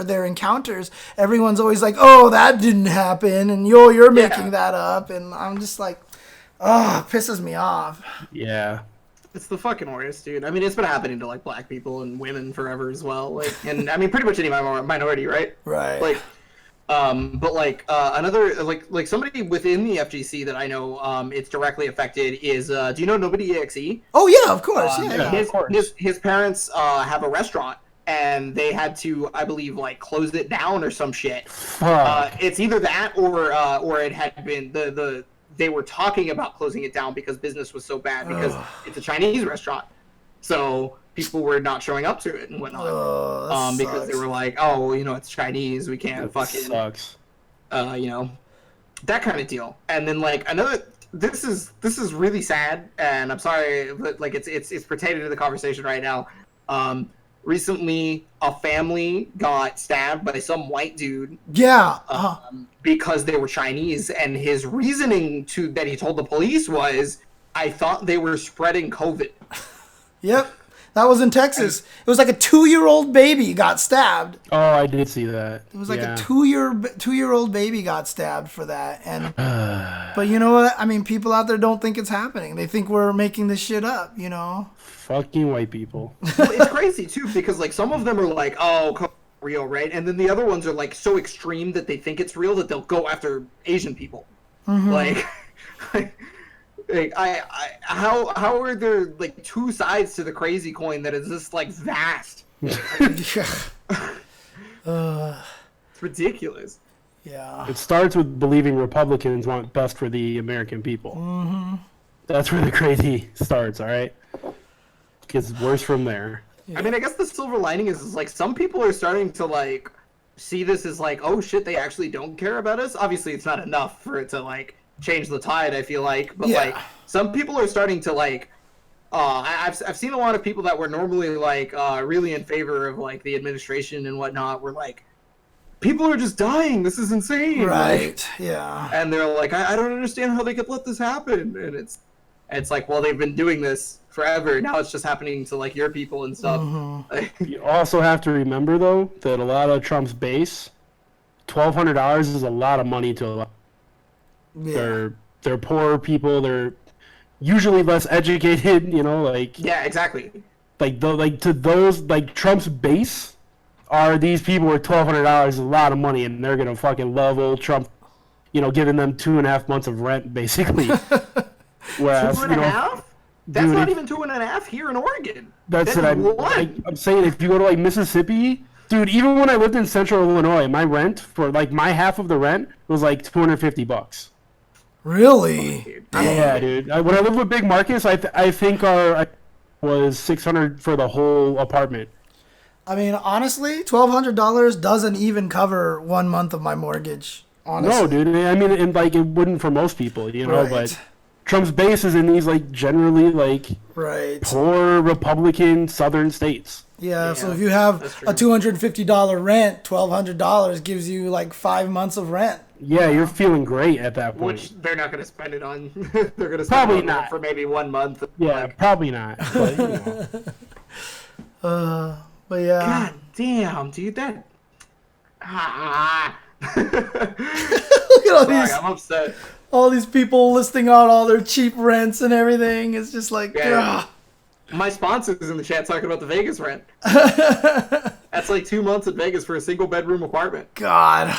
their encounters, everyone's always like, "Oh, that didn't happen," and you're making that up, and I'm just like. Oh, it pisses me off. Yeah. It's the fucking worst, dude. I mean, it's been happening to, like, black people and women forever as well. Like, and, I mean, pretty much any minority, right? Right. Like, but, like, another, like, somebody within the FGC that I know it's directly affected is, do you know Nobody EXE? Oh, yeah, of course. Of course. His parents have a restaurant, and they had to, I believe, like, close it down or some shit. It's either that or it had been they were talking about closing it down because business was so bad because it's a Chinese restaurant. So people were not showing up to it and whatnot. Because they were like, oh, it's Chinese. We can't fucking, sucks. That kind of deal. And then like this is really sad. And I'm sorry, but like it's pertaining to the conversation right now. Recently, a family got stabbed by some white dude. Yeah. Because they were Chinese, and his reasoning that he told the police was, "I thought they were spreading COVID." Yep, that was in Texas. It was like a 2-year-old baby got stabbed. Oh, I did see that. It was like a 2-year-old baby got stabbed for that, and but you know what? I mean, people out there don't think it's happening. They think we're making this shit up. Fucking white people. Well, it's crazy too because like some of them are like, "Oh, real," right? And then the other ones are like so extreme that they think it's real that they'll go after Asian people. Mm-hmm. How are there like two sides to the crazy coin that is just like vast? It's ridiculous. Yeah. It starts with believing Republicans want best for the American people. Mm-hmm. That's where the crazy starts. All right. Gets worse from there. I mean, I guess the silver lining is like some people are starting to like see this as like, oh shit, they actually don't care about us. Obviously, it's not enough for it to like change the tide. I feel like, but like some people are starting to like. I've seen a lot of people that were normally like really in favor of like the administration and whatnot. Were like, people are just dying. This is insane. Right. Like, yeah. And they're like, I don't understand how they could let this happen. And it's like, well, they've been doing this forever. Now it's just happening to like your people and stuff. Mm-hmm. You also have to remember though that a lot of Trump's base, $1,200 is a lot of money to a lot. Yeah. They're poor people. They're usually less educated. Like Yeah, exactly. To those Trump's base are these people where $1,200 is a lot of money, and they're gonna fucking love old Trump. Giving them 2.5 months of rent basically. Whereas, 2.5? That's dude, not even 2.5 here in Oregon. That's what I'm saying. If you go to like Mississippi, dude, even when I lived in Central Illinois, my rent for like my half of the rent was like $250. Really? Yeah, dude. When I lived with Big Marcus, I think our was $600 for the whole apartment. I mean, honestly, $1,200 doesn't even cover 1 month of my mortgage. Honestly. No, dude. I mean, and like it wouldn't for most people, Right. But Trump's base is in these like generally like poor Republican Southern states. Yeah, so if you have a $250 rent, $1,200 gives you like 5 months of rent. Yeah, you're feeling great at that point. Which they're not going to spend it on. They're going to spend probably it on not for maybe 1 month. Yeah, probably not. But, But yeah. God damn, dude, that. Look at all these. I'm upset. All these people listing out all their cheap rents and everything. It's just like, My sponsors in the chat talking about the Vegas rent. That's like 2 months in Vegas for a single bedroom apartment. God.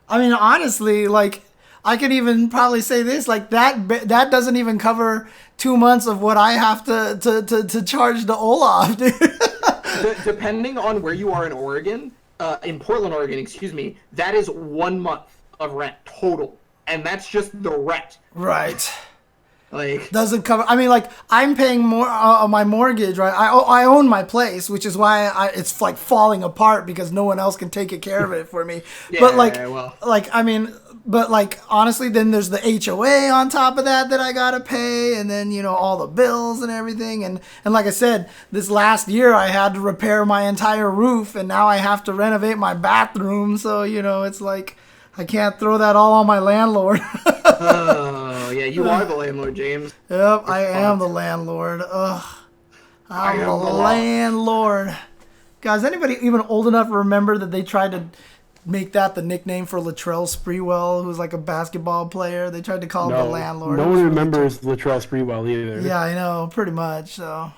I mean, honestly, like, I could even probably say this, like, that doesn't even cover 2 months of what I have to charge the Olaf, dude. Depending on where you are in Oregon, in Portland, Oregon, excuse me, that is 1 month of rent total. And that's just the rent. Right. Like, doesn't cover. I mean, like, I'm paying more on my mortgage, right? I own my place, which is why it's like falling apart because no one else can take care of it for me. Yeah, but like, well. I mean, but like, honestly, then there's the HOA on top of that I gotta pay, and then, you know, all the bills and everything, and like I said, this last year I had to repair my entire roof, and now I have to renovate my bathroom. So, you know, it's like, I can't throw that all on my landlord. Oh, yeah, you are the landlord, James. Yep, I am the landlord. Ugh. I'm the landlord. Guys, anybody even old enough to remember that they tried to make that the nickname for Latrell Sprewell, who's like a basketball player? They tried to call him the landlord. No one remembers Latrell Sprewell either. Yeah, I know, pretty much. So,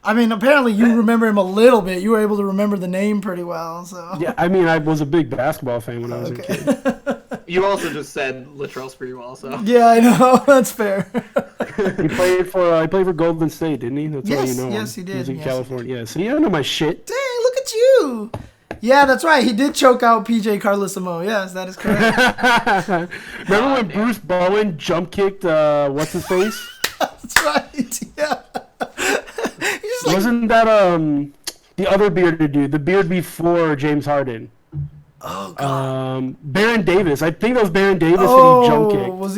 I mean, apparently you remember him a little bit. You were able to remember the name pretty well. So yeah, I mean, I was a big basketball fan when I was a kid. You also just said Latrell Sprewell, so. Yeah, I know. That's fair. He played for Golden State, didn't he? That's Yes, all you know. yes, he did. He was in Yes, California. Yeah, see, I know my shit. Dang, look at you. Yeah, that's right. He did choke out PJ Carlissimo. Yes, that is correct. Remember when Bruce Bowen jump kicked what's his face? That's right. Yeah. He's like, Wasn't that the other bearded dude, the beard before James Harden? oh god. Baron Davis. I think that was Baron Davis that he jump kicked. Was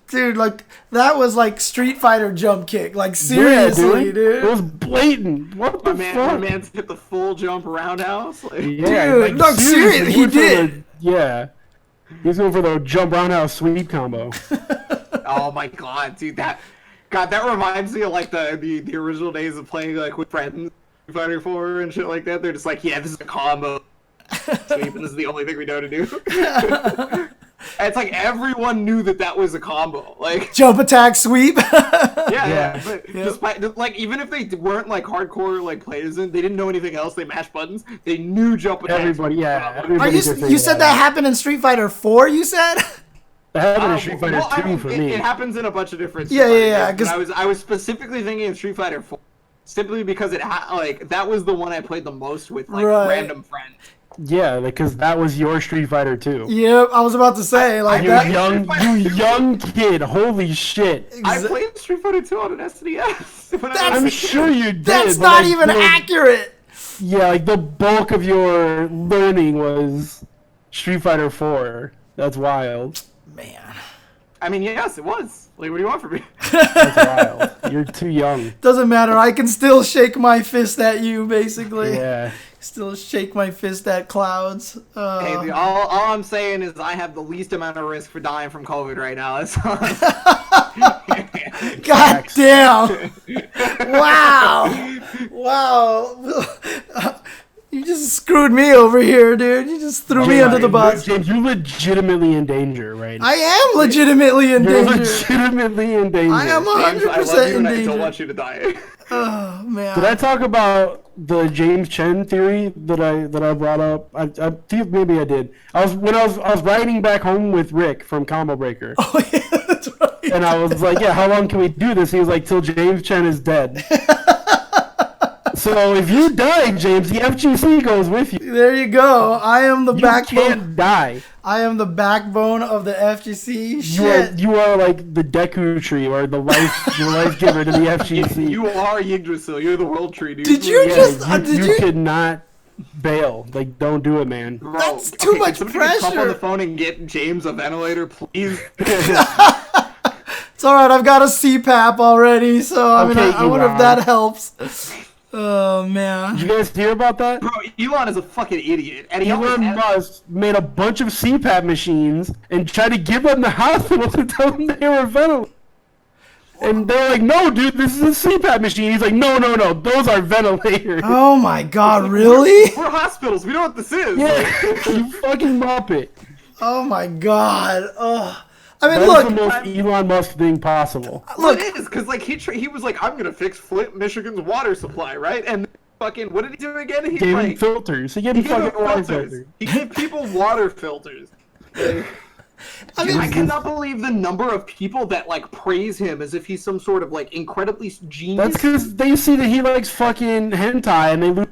dude, like, that was like Street Fighter jump kick. Like, seriously, yeah, dude. It was blatant. What the fuck? My man's hit the full jump roundhouse. Like, Yeah, Dude, no, seriously, he did. Yeah. He's going for the jump roundhouse sweep combo. oh my god, dude, that reminds me of like the original days of playing like with friends, Fighter 4 and shit like that. They're just like, yeah, this is a combo. Sweep, and this is the only thing we know to do. And it's like everyone knew that was a combo. Like Jump attack sweep. yeah. But despite, like, even if they weren't like hardcore like players, and they didn't know anything else, they mashed buttons. They knew jump attack. Everybody, yeah. Are Everybody you said that happened in Street Fighter 4, you said? That happened in Street Fighter well, 2 for me. It happens in a bunch of different. Yeah. Because I was specifically thinking of Street Fighter 4, simply because like that was the one I played the most with like random friends. Yeah, because that was your Street Fighter 2. Yep, I was about to say, like, You young kid, holy shit. I played Street Fighter 2 on an SNES. I'm sure you did. That's not even accurate. Yeah, like the bulk of your learning was Street Fighter 4. That's wild. Man. I mean, yes, it was. Like, what do you want from me? That's wild. You're too young. Doesn't matter. I can still shake my fist at you, basically. Yeah. Still shake my fist at clouds. Hey, all I'm saying is I have the least amount of risk for dying from COVID right now. That's all. God damn! Wow! You just screwed me over here, dude. You just threw me under the bus. James, you're legitimately in danger right now. I am legitimately in You're danger. legitimately in danger. I am 100% I love you in and I danger. don't want you to die. Oh man! Did I talk about the James Chen theory that I brought up? I think maybe I did. I was riding back home with Rick from Combo Breaker. Oh yeah, that's right. And I was like, yeah, how long can we do this? He was like, till James Chen is dead. So if you die, James, the FGC goes with you. There you go. I am the backbone. You can't die. I am the backbone of the FGC. Shit. You are like the Deku tree or the life giver to the FGC. You are Yggdrasil. You're the world tree, dude. Did you you could not bail. Like, don't do it, man. Bro, That's too much can somebody Jump on pressure. the phone and get James a ventilator, please. It's all right. I've got a CPAP already, so I mean, I wonder if that helps. Oh man! Did you guys hear about that? Bro, Elon is a fucking idiot. And Elon Musk made a bunch of CPAP machines and tried to give them to hospitals and tell them they were ventilators. And they're like, no, dude, this is a CPAP machine. He's like, no, those are ventilators. Oh my god, really? We're hospitals. We know what this is. Yeah, you fucking muppet. Oh my god. Ugh. I mean, That look. is the most Elon Musk thing possible. Look, it is because like he was like, I'm gonna fix Flint, Michigan's water supply, right? And fucking, what did he do again? He Gave him like filters. He gave him fucking water filters. He gave people water filters. I mean, I cannot believe the number of people that like praise him as if he's some sort of like incredibly genius. That's because they see that he likes fucking hentai and they lose.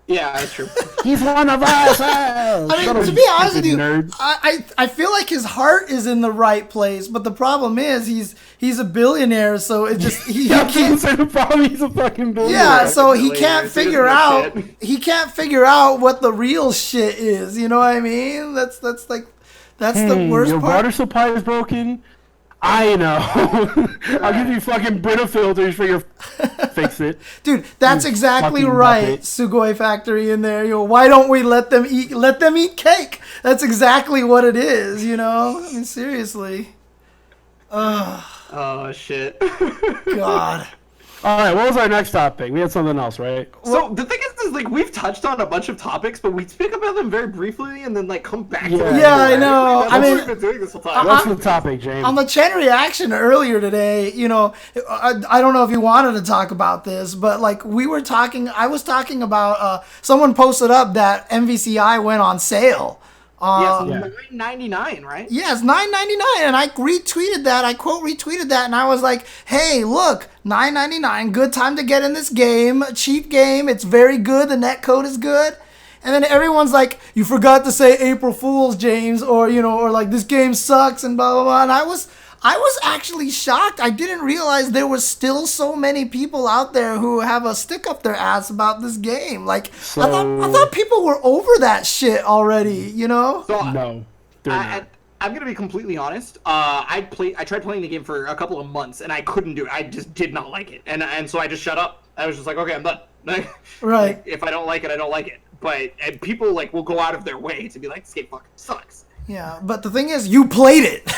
Yeah, that's true. He's one of us. I mean, to be honest with you, I feel like his heart is in the right place, but the problem is he's a billionaire, so it just he can't. The problem, he's a fucking billionaire. Yeah, so he can't So he figure doesn't know out shit. what the real shit is. You know what I mean? That's the worst Your part. water supply is broken. I know. I'll give you fucking Brita filters for your fix it. Dude, that's exactly fucking right. Muppet. Sugoi Factory in there. Why don't we let them eat cake? That's exactly what it is, I mean, seriously. Oh shit. God. All right, what was our next topic? We had something else, right? So the thing is like we've touched on a bunch of topics, but we speak about them very briefly and then like come back to them. Yeah, I know. That's I what mean, we've been doing this whole time. What's the topic, James? On the Chen reaction earlier today, I don't know if you wanted to talk about this, but like I was talking about someone posted up that MvCI went on sale. Yeah, it's $9.99, right? Yeah, it's $9.99, and I retweeted that. I quote retweeted that, and I was like, "Hey, look, $9.99, good time to get in this game, cheap game. It's very good. The netcode is good." And then everyone's like, "You forgot to say April Fools, James," or like this game sucks and blah blah blah. And I was actually shocked. I didn't realize there was still so many people out there who have a stick up their ass about this game. Like, I thought people were over that shit already, So, No, they're not. I'm gonna be completely honest. I tried playing the game for a couple of months and I couldn't do it. I just did not like it, and so I just shut up. I was just like, okay, I'm done. Right. If I don't like it, I don't like it. But people like will go out of their way to be like, this game fucking sucks. Yeah, but the thing is, you played it.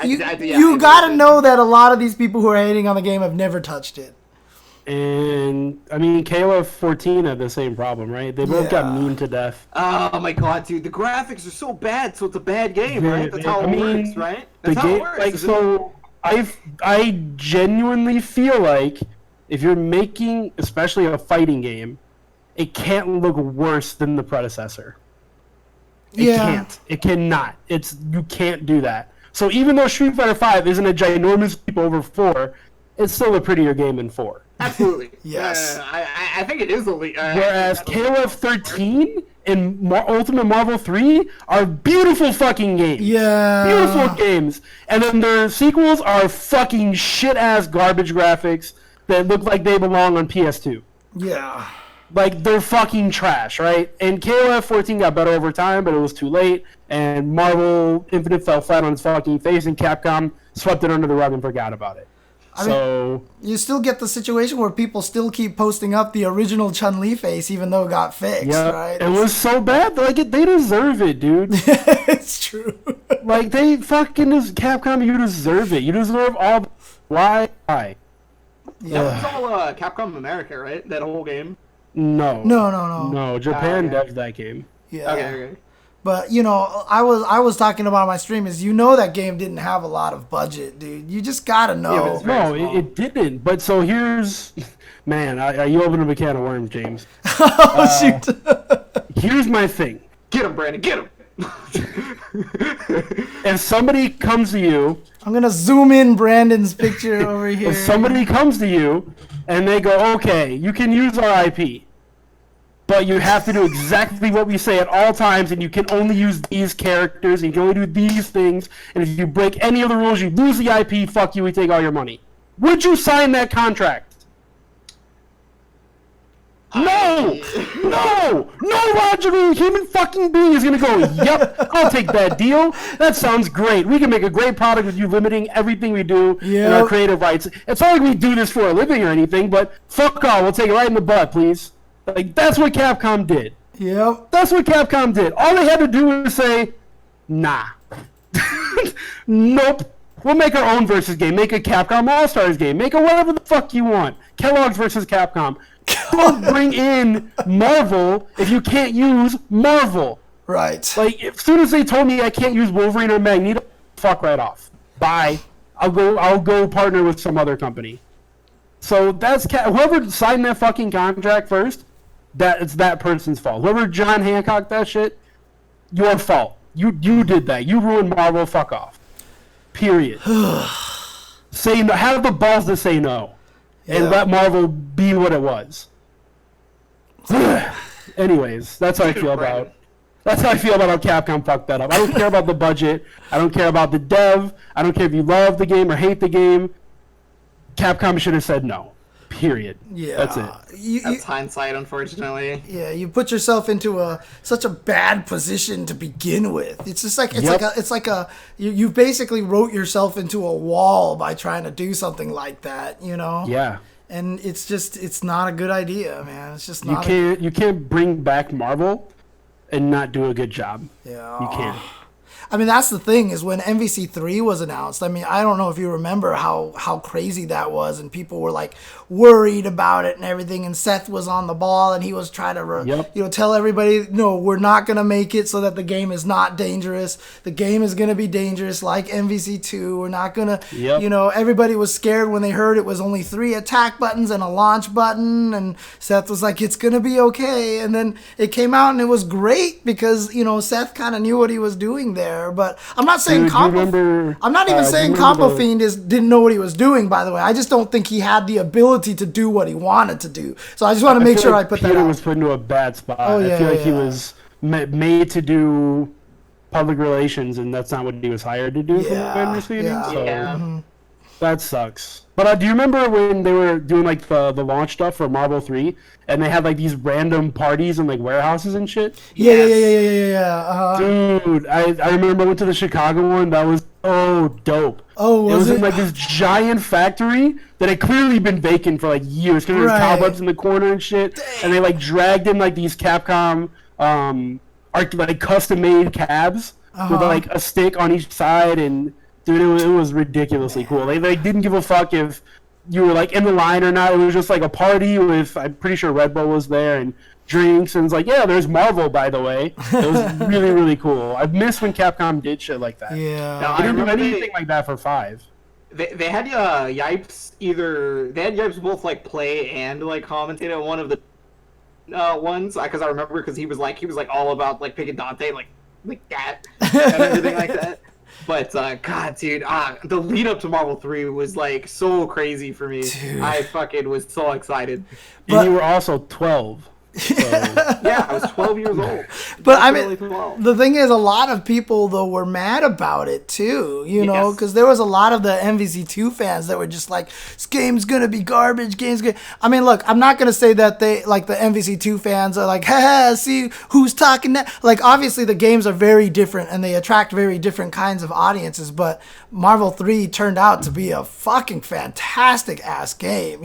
You I gotta know that a lot of these people who are hating on the game have never touched it. And I mean, Kayla 14 had the same problem, right? They both got memed to death. Oh my god, dude! The graphics are so bad, so it's a bad game, right? That's how it works, right? The That's how game, it works. like, so I genuinely feel like if you're making, especially a fighting game, it can't look worse than the predecessor. It can't. It cannot. You can't do that. So even though Street Fighter V isn't a ginormous leap over 4, it's still a prettier game than 4. Absolutely. Yes. I think it is a leap. Whereas KOF 13 and Ultimate Marvel 3 are beautiful fucking games. Yeah. Beautiful games. And then their sequels are fucking shit-ass garbage graphics that look like they belong on PS2. Yeah. Like, they're fucking trash, right? And KOF 14 got better over time, but it was too late. And Marvel Infinite fell flat on its fucking face, and Capcom swept it under the rug and forgot about it. I mean, you still get the situation where people still keep posting up the original Chun-Li face, even though it got fixed, right? It was so bad. Like, they deserve it, dude. It's true. Like, they fucking Capcom, you deserve it. You deserve all. Why? Yeah, it's all Capcom America, right? That whole game. No. No. Japan devs that game. Yeah. Okay. But I was talking about my stream is that game didn't have a lot of budget, dude. You just gotta know. No, it didn't. But so here's, man, are you opening a can of worms, James? Shoot. Here's my thing. Get him, Brandon. Get him. If somebody comes to you, I'm gonna zoom in Brandon's picture over here. if somebody comes to you and they go, okay, you can use our IP, but you have to do exactly what we say at all times, and you can only use these characters, and you can only do these things, and if you break any of the rules, you lose the IP, fuck you, we take all your money. Would you sign that contract? No logical human fucking being is gonna go, yep, I'll take that deal. That sounds great. We can make a great product with you limiting everything we do in our creative rights. It's not like we do this for a living or anything, but fuck all, we'll take it right in the butt, please. Like, that's what Capcom did. Yep. That's what Capcom did. All they had to do was say, nah. Nope. We'll make our own versus game. Make a Capcom All-Stars game. Make a whatever the fuck you want. Kellogg's versus Capcom. Don't bring in Marvel if you can't use Marvel. Right. Like, as soon as they told me I can't use Wolverine or Magneto, fuck right off. Bye. I'll go partner with some other company. So that's whoever signed that fucking contract first. It's that person's fault. Whoever John Hancock that shit, your fault. You did that. You ruined Marvel. Fuck off. Period. Say no. Have the balls to say no, and let Marvel be what it was. Anyways, that's how I feel about. That's how I feel about how Capcom fucked that up. I don't care about the budget. I don't care about the dev. I don't care if you love the game or hate the game. Capcom should have said no. Period. Yeah, that's it. That's hindsight, unfortunately. Yeah, you put yourself into such a bad position to begin with. It's just like you basically wrote yourself into a wall by trying to do something like that. You know. Yeah. And it's not a good idea, man. It's just not. You can't bring back Marvel and not do a good job. Yeah. You can't. I mean, that's the thing is when MvC3 was announced, I mean, I don't know if you remember how crazy that was, and people were like worried about it and everything, and Seth was on the ball and he was trying to tell everybody, no, we're not going to make it so that the game is not dangerous. The game is going to be dangerous like MvC2. We're not going to, everybody was scared when they heard it was only 3 attack buttons and a launch button, and Seth was like, it's going to be okay. And then it came out and it was great because, Seth kind of knew what he was doing there. But I'm not saying I'm not even saying Compo Fiend didn't know what he was doing, by the way. I just don't think he had the ability to do what he wanted to do. So I just want to make sure I put that out. Peter was put into a bad spot. I feel like he was made to do public relations, and that's not what he was hired to do. That sucks. But do you remember when they were doing like the launch stuff for Marvel 3, and they had like these random parties in like warehouses and shit? Yeah. Dude, I remember I went to the Chicago one. That was so dope. Oh, was it? It was in like this giant factory that had clearly been vacant for like years because there was cobwebs in the corner and shit. Dang. And they like dragged in like these Capcom like custom made cabs with like a stick on each side, and dude, it was ridiculously cool. They didn't give a fuck if you were like in the line or not. It was just like a party with, I'm pretty sure Red Bull was there and drinks, and it's like, yeah, there's Marvel, by the way. It was really, really cool. I miss when Capcom did shit like that. Yeah. Now, I didn't do anything like that for 5. They had Yipes both like play and like commentate on one of the ones, because I remember because he was like all about like picking Dante like that and everything like that. But God, dude, the lead up to Marvel 3 was like so crazy for me. Dude. I fucking was so excited. And you were also 12. So. Yeah, I was 12 years old. But I mean, the thing is, a lot of people though were mad about it too. Know, because there was a lot of the MvC2 fans that were just like, "This game's gonna be garbage. I mean, look, I'm not gonna say that they like the MvC2 fans are like, "Ha, see who's talking that." Like, obviously, the games are very different and they attract very different kinds of audiences. But Marvel 3 turned out to be a fucking fantastic ass game.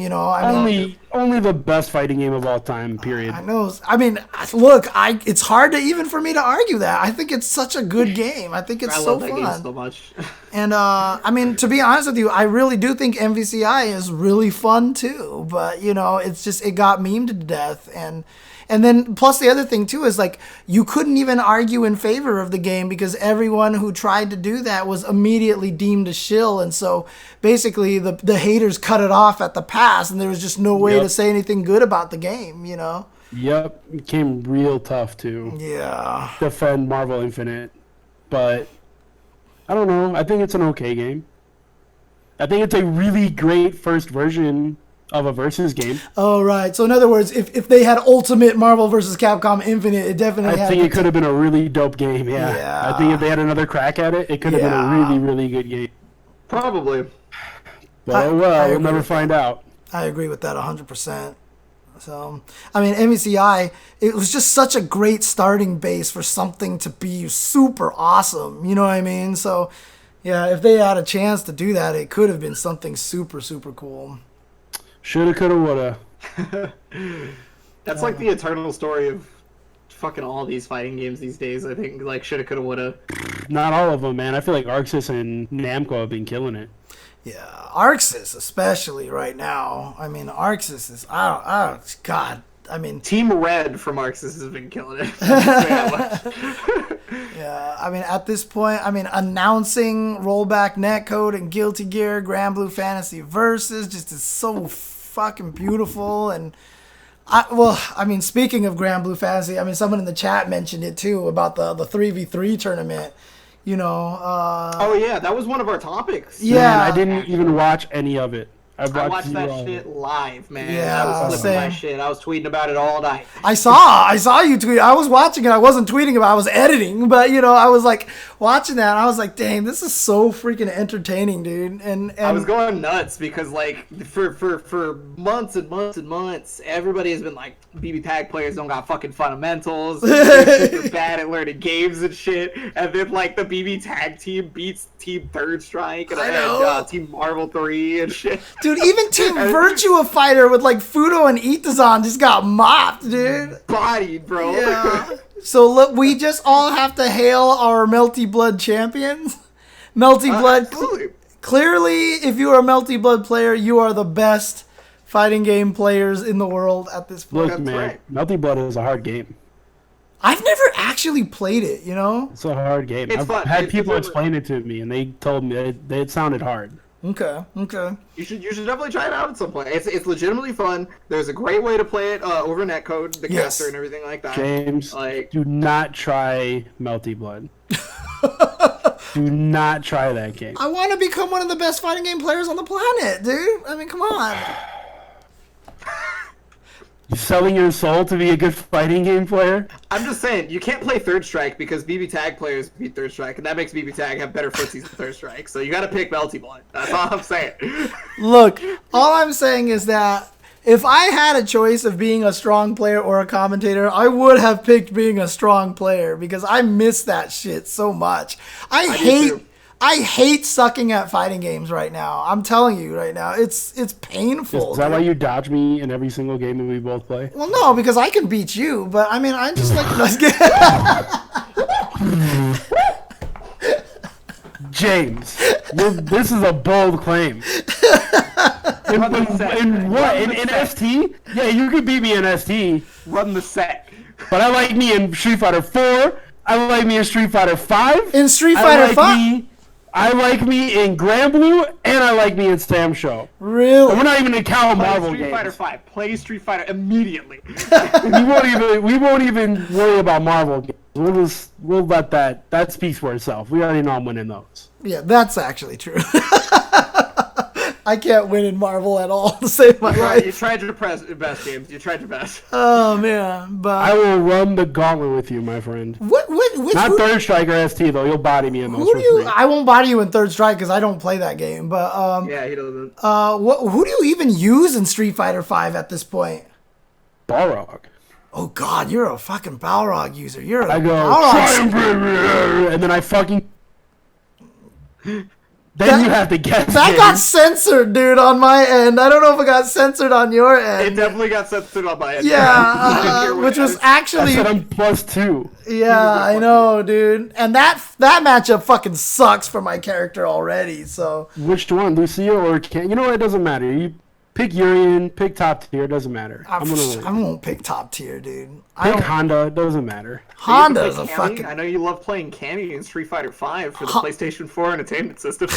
Only the best fighting game of all time. Period. I know. I mean, look, it's hard for me to argue that. I think it's such a good game. I think it's so fun. I love that game so much. And I mean, to be honest with you, I really do think MvCI is really fun too. But it's just it got memed to death, and then plus the other thing too is like you couldn't even argue in favor of the game because everyone who tried to do that was immediately deemed a shill, and so basically the haters cut it off at the pass, and there was just no way to say anything good about the game. Yep, it became real tough to defend Marvel Infinite, but I don't know. I think it's an okay game. I think it's a really great first version of a versus game. Oh, right. So in other words, if they had Ultimate Marvel vs. Capcom Infinite, it definitely I think it could have been a really dope game, yeah. I think if they had another crack at it, it could have been a really, really good game. Probably. But we'll never find out. I agree with that 100%. So, I mean, MvCI, it was just such a great starting base for something to be super awesome. You know what I mean? So, yeah, if they had a chance to do that, it could have been something super, super cool. Shoulda, coulda, woulda. That's like the eternal story of fucking all these fighting games these days. I think, like, shoulda, coulda, woulda. Not all of them, man. I feel like Arxis and Namco have been killing it. Yeah, Arxis especially right now. I mean, Arxis is God. I mean, Team Red for Marxist has been killing it. yeah, I mean, at this point, I mean, announcing Rollback, Netcode, and Guilty Gear, Granblue Fantasy Versus just is so fucking beautiful. And I mean, speaking of Granblue Fantasy, I mean, someone in the chat mentioned it too about the 3v3 tournament. You know. Oh yeah, that was one of our topics. Yeah, Man, I didn't even watch any of it. I watched that shit live, man. Yeah, I was flipping my shit. I was tweeting about it all night. I saw you tweet. I was watching it. I wasn't tweeting about it. I was editing, but you know, I was like watching that. And I was like, dang, this is so freaking entertaining, dude. And I was going nuts because like for months and months and months, everybody has been like, BB Tag players don't got fucking fundamentals. They're bad at learning games and shit. And then like the BB Tag team beats Team Third Strike and Team Marvel 3 and shit. Dude, even Team Virtua Fighter with like Fudo and Itazan just got mopped, dude. Bodied, bro. Yeah. So look, we just all have to hail our Melty Blood champions. Melty Blood. Clearly, if you are a Melty Blood player, you are the best fighting game players in the world at this point. Look, man, right. Melty Blood is a hard game. I've never actually played it, you know? It's a hard game. I've had people explain it to me, and they told me it sounded hard. Okay. You should definitely try it out at some point. It's legitimately fun. There's a great way to play it over netcode, the caster and everything like that. James, do not try Melty Blood. Do not try that game. I want to become one of the best fighting game players on the planet, dude. I mean, come on. You selling your soul to be a good fighting game player? I'm just saying, you can't play Third Strike because BB Tag players beat Third Strike, and that makes BB Tag have better footsies than Third Strike. So you gotta pick Melty Blood. That's all I'm saying. Look, all I'm saying is that if I had a choice of being a strong player or a commentator, I would have picked being a strong player because I miss that shit so much. I hate sucking at fighting games right now. I'm telling you right now, it's painful. Is that why you dodge me in every single game that we both play? Well, no, because I can beat you, but I mean, I just like let's get. James, this is a bold claim. In ST? Yeah, you could beat me in ST. Run the set. But I like me in Street Fighter 4. I like me in Street Fighter 5. In Street Fighter 5? I like me in Granblue, and I like me in Sam Show. Really? And we're not even in Cal Marvel Street games. Fighter 5. Play Street Fighter immediately. we won't even worry about Marvel games. We'll let that speaks for itself. We already know I'm winning those. Yeah, that's actually true. I can't win in Marvel at all to save my life. You tried your best, James. You tried your best. Oh man, but I will run the gauntlet with you, my friend. Not Third Strike or ST though. You'll body me in those. I won't body you in Third Strike because I don't play that game. But yeah, he doesn't. Who do you even use in Street Fighter 5 at this point? Balrog. Oh God, you're a fucking Balrog user. I go Balrog, and then I fucking. Then you have to guess. That got censored, dude, on my end. I don't know if it got censored on your end. It definitely got censored on my end. Yeah, which was actually. I said I'm +2. Yeah, I know, dude. And that matchup fucking sucks for my character already. So. Which one, Lucia or Ken? You know what? It doesn't matter. You pick Urian, pick top tier. It doesn't matter. I'm gonna win. I won't pick top tier, dude. Pick Honda. It doesn't matter. Honda's a fucking. I know you love playing Cammy in Street Fighter 5 for the PlayStation 4 Entertainment System.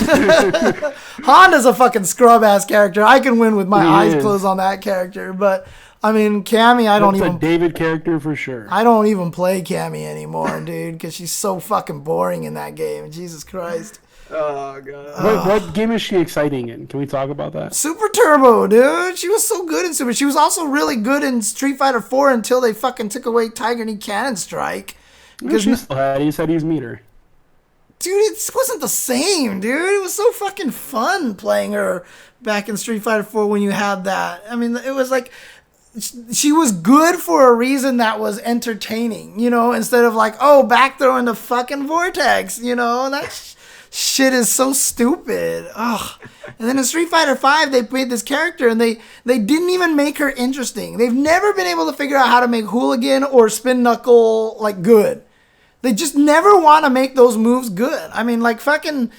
Honda's a fucking scrub ass character. I can win with my eyes closed on that character, but I mean, Cammy, I don't even. That's a David character for sure. I don't even play Cammy anymore, dude, because she's so fucking boring in that game. Jesus Christ. Oh god. What game is she exciting in? Can we talk about that? Super Turbo, dude. She was so good in Super. She was also really good in Street Fighter 4 until they fucking took away Tiger Knee Cannon Strike. Because she still had. He said he's meter. Dude, it wasn't the same, dude. It was so fucking fun playing her back in Street Fighter 4 when you had that. I mean, it was like she was good for a reason that was entertaining, you know, instead of like, oh, back throw in the fucking vortex, you know, that's. Shit is so stupid. Ugh. And then in Street Fighter 5, they played this character and they didn't even make her interesting. They've never been able to figure out how to make Hooligan or Spin Knuckle like good. They just never want to make those moves good. I mean, like fucking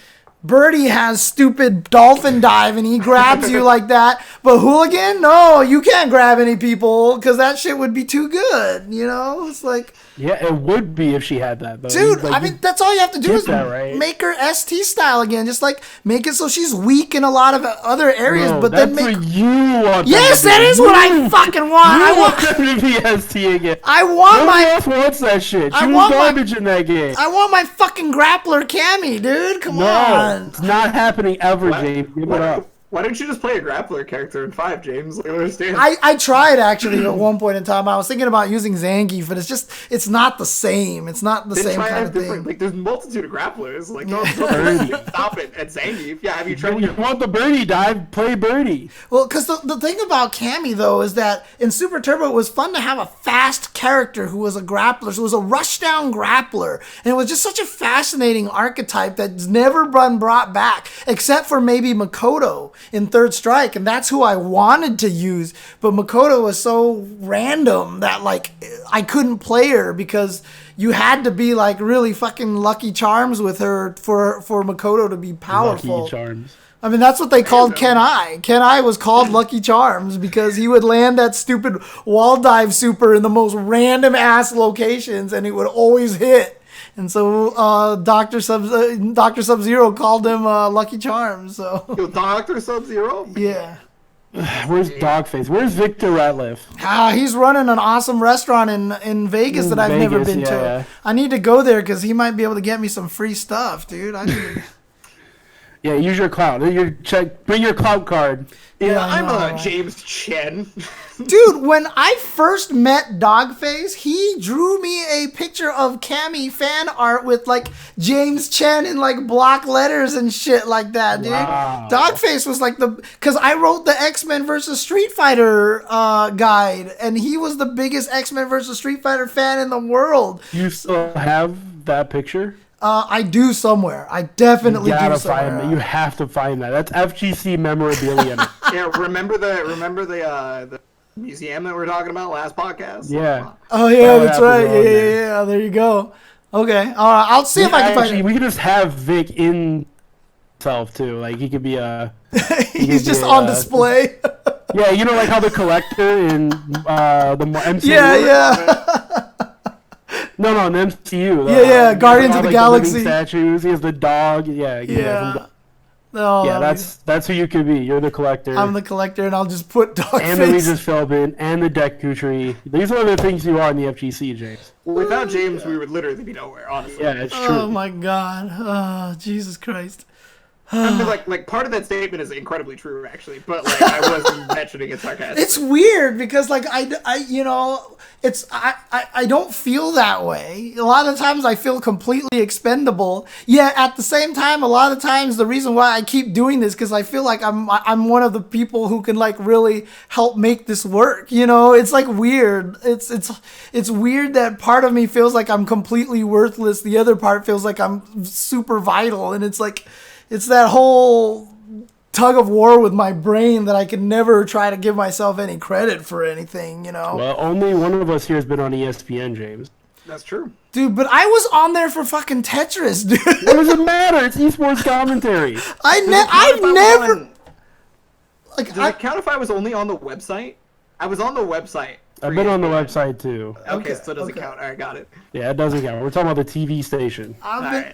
Birdie has stupid dolphin dive and he grabs you like that. But Hooligan, no, you can't grab any people because that shit would be too good. You know, it's like. Yeah, it would be if she had that, though. Dude, like, I mean, that's all you have to do is right? make her ST style again. Just like make it so she's weak in a lot of other areas, no, but then make. What you want. Yes, that is what I fucking want. I want her to be ST again. I want Nobody else wants that shit. She was garbage in that game. I want my fucking grappler Cammy, dude. Come on. It's not happening ever, James. Give it up. Why don't you just play a grappler character in 5, James? Like, I don't understand. I tried actually at one point in time. I was thinking about using Zangief, but it's not the same. It's not the same kind of thing. Like, there's a multitude of grapplers. Like, don't stop it at Zangief. Yeah, have you tried? You want the birdie dive? Play birdie. Well, because the thing about Cammy though is that in Super Turbo it was fun to have a fast character who was a grappler, so it was a rushdown grappler, and it was just such a fascinating archetype that's never been brought back, except for maybe Makoto in Third Strike, and that's who I wanted to use, but Makoto was so random that like I couldn't play her because you had to be like really fucking Lucky Charms with her for Makoto to be powerful. Lucky Charms. I mean, that's what they called Kenai. Kenai was called Lucky Charms because he would land that stupid wall dive super in the most random ass locations and it would always hit. And so Dr. Sub-Zero called him Lucky Charms. So. Yo, Dr. Sub-Zero? Yeah. Where's Dogface? Where's Victor Ratliff? He's running an awesome restaurant in Vegas that I've never been to. Yeah. I need to go there because he might be able to get me some free stuff, dude. Yeah, use your clout. Bring your clout card. Yeah, I'm James Chen. Dude, when I first met Dogface, he drew me a picture of Cammy fan art with like James Chen in like block letters and shit like that, dude. Wow. Dogface was like because I wrote the X-Men versus Street Fighter guide, and he was the biggest X-Men versus Street Fighter fan in the world. You still have that picture? I do somewhere. I definitely do somewhere. You have to find that. That's FGC memorabilia. Yeah, remember the museum that we were talking about last podcast? Yeah. Oh yeah, that's right. Yeah. There you go. Okay. All right. I'll see if I can find it. We could just have Vic in himself too. Like he could be a. He's just on display. Yeah, you know, like how the collector in the MCU. Yeah. No, in MCU. Yeah, Guardians of the Galaxy. The statues. He has the dog. Yeah. That's who you could be. You're the collector. I'm the collector, and I'll just put Dogface. And the Regis Philbin, and the Deku Tree. These are the things you are in the FGC, James. Without James, we would literally be nowhere, honestly. Yeah, it's true. Oh my God. Oh, Jesus Christ. I mean, like part of that statement is incredibly true, actually, but like I wasn't mentioning it sarcastically. It's weird because like I don't feel that way. A lot of times I feel completely expendable. Yeah, at the same time, a lot of times the reason why I keep doing this because I feel like I'm one of the people who can like really help make this work. You know, it's like weird. It's weird that part of me feels like I'm completely worthless. The other part feels like I'm super vital, and it's like. It's that whole tug of war with my brain that I can never try to give myself any credit for anything, you know? Well, only one of us here has been on ESPN, James. That's true. Dude, but I was on there for fucking Tetris, dude. What does it matter? It's esports commentary. I've never... Does it count if I was only on the website? I was on the website. I've been on the website too. Okay, so it doesn't count. All right, got it. Yeah, it doesn't count. We're talking about the TV station. I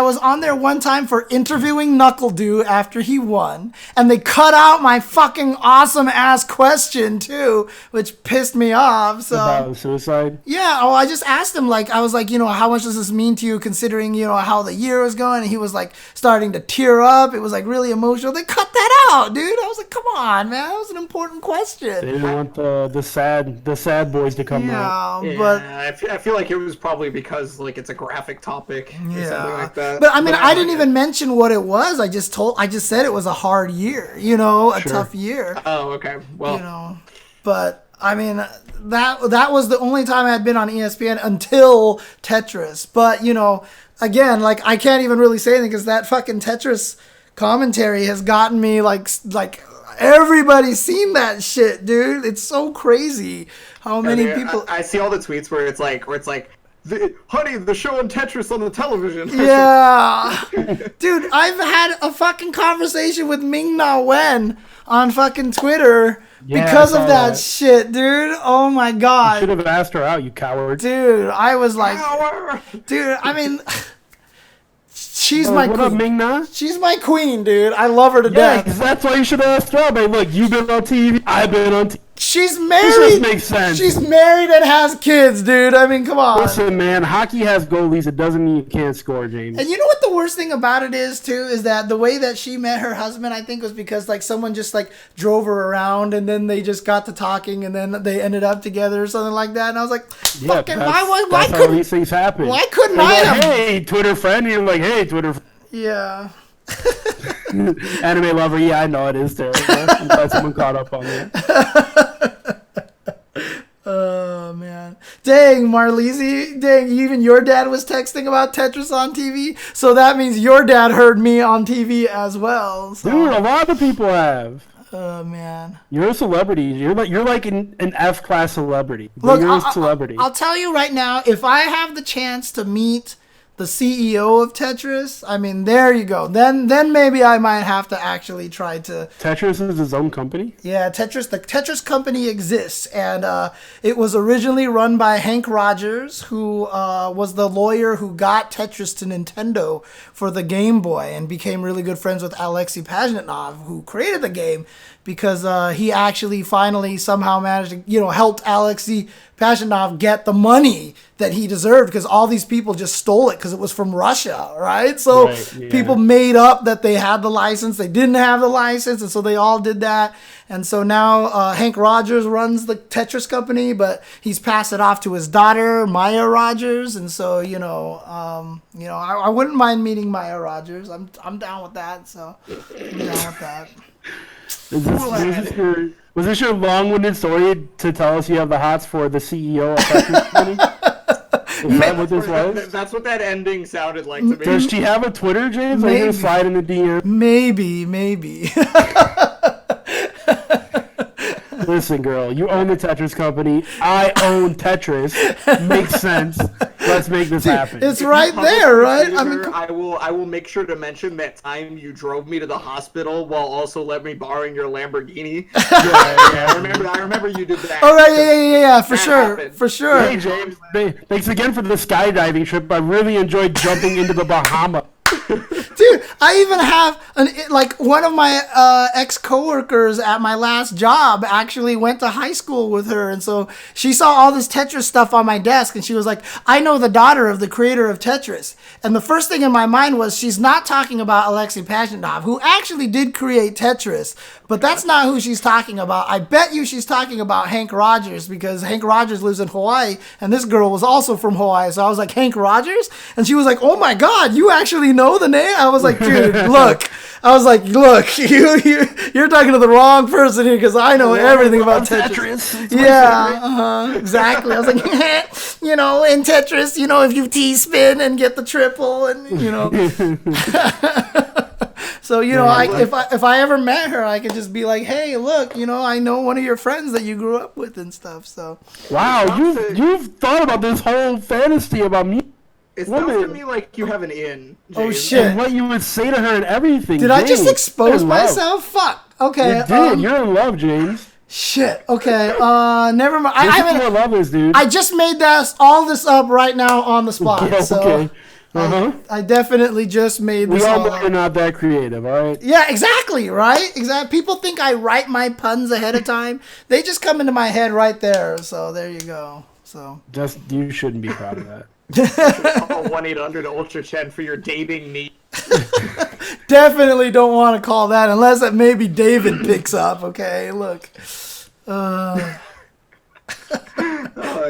was on there one time for interviewing NuckleDu after he won, and they cut out my fucking awesome ass question too, which pissed me off. So about suicide? Yeah, I just asked him, like, I was like, how much does this mean to you considering, how the year was going? And he was like starting to tear up. It was like really emotional. They cut that out, dude. I was like, come on, man. That was an important question. They didn't want the sad boys to come out. Yeah, but I feel like it was probably because like it's a graphic topic or something like that. But I mean, I didn't even mention what it was. I just said it was a hard year, a tough year. Oh, okay. Well, but I mean, that was the only time I had been on ESPN until Tetris. But again, like I can't even really say anything because that fucking Tetris commentary has gotten me like. Everybody's seen that shit, dude. It's so crazy how many people. I see all the tweets where it's like honey, the show on Tetris on the television. Yeah. Dude, I've had a fucking conversation with Ming Na Wen on fucking Twitter because of that shit, dude. Oh my god. You should have asked her out, you coward. Dude, I was like, dude, I mean, she's my what queen. up, Ming Na? She's my queen, dude. I love her to Yeah, death. that's why you should have asked her out, man. Look, you've been on TV, I've been on TV. She's married. This just makes sense. She's married and has kids, dude. I mean, come on. Listen, man, hockey has goalies. It doesn't mean you can't score, James. And you know what the worst thing about it is, too, is that the way that she met her husband, I think, was because, like, someone just, like, drove her around, and then they just got to talking, and then they ended up together or something like that. And I was like, fucking, why couldn't how these things happen? Why couldn't They're I like, have... hey, Twitter friend. And you're like, hey, Twitter friend. Yeah. Anime lover, yeah, I know it is terrible. I'm glad someone caught up on that. Oh, man. Dang, Marlise. Dang, even your dad was texting about Tetris on TV? So that means your dad heard me on TV as well. So. Dude, a lot of people have. Oh, man. You're a celebrity. You're like an F-class celebrity. Look, you're a celebrity. I'll tell you right now, if I have the chance to meet the CEO of Tetris, I mean, there you go. Then maybe I might have to actually try to... Tetris is his own company? Yeah, the Tetris company exists, and it was originally run by Hank Rogers, who was the lawyer who got Tetris to Nintendo for the Game Boy and became really good friends with Alexei Pajitnov, who created the game, because he actually finally somehow managed to, helped Alexei Pajitnov get the money that he deserved, because all these people just stole it because it was from Russia, right? So people made up that they had the license, they didn't have the license, and so they all did that. And so now Hank Rogers runs the Tetris company, but he's passed it off to his daughter, Maya Rogers. And so, I wouldn't mind meeting Maya Rogers. I'm down with that. So I'm down with that. Was this your long-winded story to tell us you have the hots for the CEO of Tetris company? Is that what this was? That's what that ending sounded like to me. Does she have a Twitter, James? Are you gonna slide in the DM? Maybe. Listen, girl, you own the Tetris company. I own Tetris. Makes sense. Let's make this happen. It's right there, right? I will make sure to mention that time you drove me to the hospital while also let me borrowing your Lamborghini. I remember you did that. Oh, right, yeah, for sure. Hey, James, thanks again for the skydiving trip. I really enjoyed jumping into the Bahamas. Dude, I even have one of my ex-coworkers at my last job actually went to high school with her, and so she saw all this Tetris stuff on my desk, and she was like, I know the daughter of the creator of Tetris. And the first thing in my mind was, she's not talking about Alexei Pajitnov, who actually did create Tetris, but that's not who she's talking about. I bet you she's talking about Hank Rogers, because Hank Rogers lives in Hawaii, and this girl was also from Hawaii. So I was like, Hank Rogers? And she was like, oh my God, you actually know the name? I was like, dude, look. You're talking to the wrong person here, because I know everything about Tetris. Yeah, exactly. I was like, in Tetris, if you T-spin and get the triple, and, So, if I ever met her, I could just be like, hey, look, I know one of your friends that you grew up with and stuff, so. Wow, you've thought about this whole fantasy about me. It sounds to me like you have an in, James. Oh, shit. And what you would say to her and everything, Did James, I just expose myself? Fuck. Okay. You did. You're in love, James. Shit. Okay. Never mind. This is what love is, dude. I just made all this up right now on the spot. Okay. So I definitely just made this We all all know up. you're not that creative, all right? Yeah, exactly, right? Exactly. People think I write my puns ahead of time. They just come into my head right there. So there you go. So You shouldn't be proud of that. Call 1-800-UltraChen for your dating needs. Definitely don't want to call that unless that maybe David picks up. Okay, look. Oh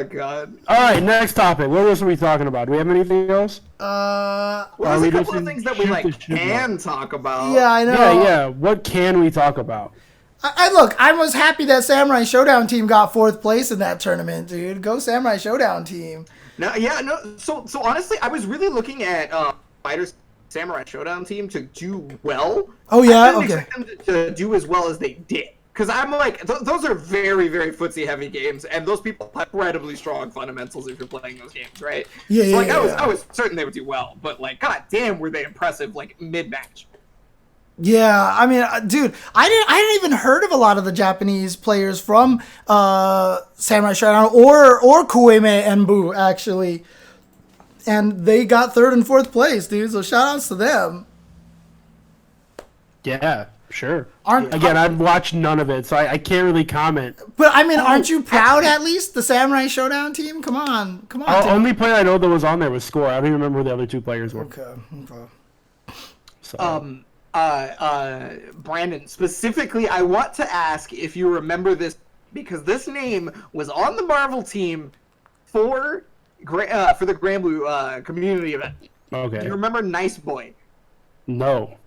God. All right, next topic. What else are we talking about? Do we have anything else? Well, there's a couple of things that we can talk about. Yeah, I know. Yeah. What can we talk about? I was happy that Samurai Shodown team got 4th place in that tournament, dude. Go Samurai Shodown team. So honestly, I was really looking at FighterZ Samurai Shodown team to do well. Oh yeah, I didn't expect them to do as well as they did. Because I'm like, those are very, very footsie heavy games, and those people have incredibly strong fundamentals if you're playing those games, right? Yeah, so, yeah, like, yeah. I was certain they would do well, but like, god damn, were they impressive like mid-match. Yeah, I mean, dude, I didn't even heard of a lot of the Japanese players from Samurai Shodown or Koeme Enbu actually, and they got 3rd and 4th place, dude. So shoutouts to them. Yeah, sure. Again, I've watched none of it, so I can't really comment. But I mean, aren't you proud at least the Samurai Shodown team? Come on. The only player I know that was on there was Score. I don't even remember who the other 2 players were. Okay. So. Brandon, specifically, I want to ask if you remember this, because this name was on the Marvel team for the Granblue community event. Okay. Do you remember Nice Boy? No.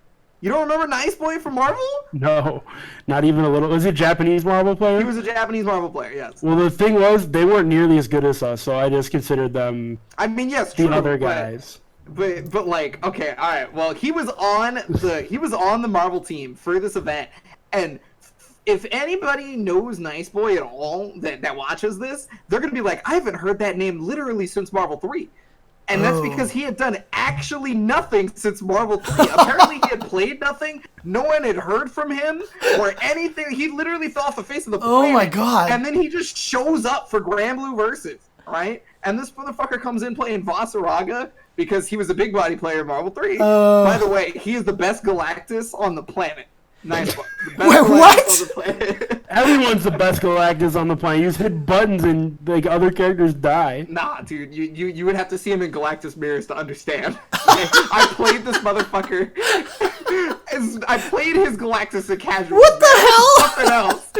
You don't remember Nice Boy from Marvel? No, not even a little. Was he a Japanese Marvel player? He was a Japanese Marvel player, yes. Well, the thing was, they weren't nearly as good as us, so I just considered them. I mean, yes, the true, other guys. But like, okay, all right. Well, he was on the Marvel team for this event, and if anybody knows Nice Boy at all that watches this, they're gonna be like, I haven't heard that name literally since Marvel 3. And that's because he had done actually nothing since Marvel 3. Apparently he had played nothing. No one had heard from him or anything. He literally fell off the face of the planet. Oh my god. And then he just shows up for Granblue Versus, right? And this motherfucker comes in playing Vasaraga because he was a big body player in Marvel 3. By the way, he is the best Galactus on the planet. Nice one. Wait, what? Everyone's the best Galactus on the planet. You just hit buttons and like other characters die. Nah, dude, you would have to see him in Galactus mirrors to understand. I played this motherfucker. I played his Galactus in casual. What the hell? Something else.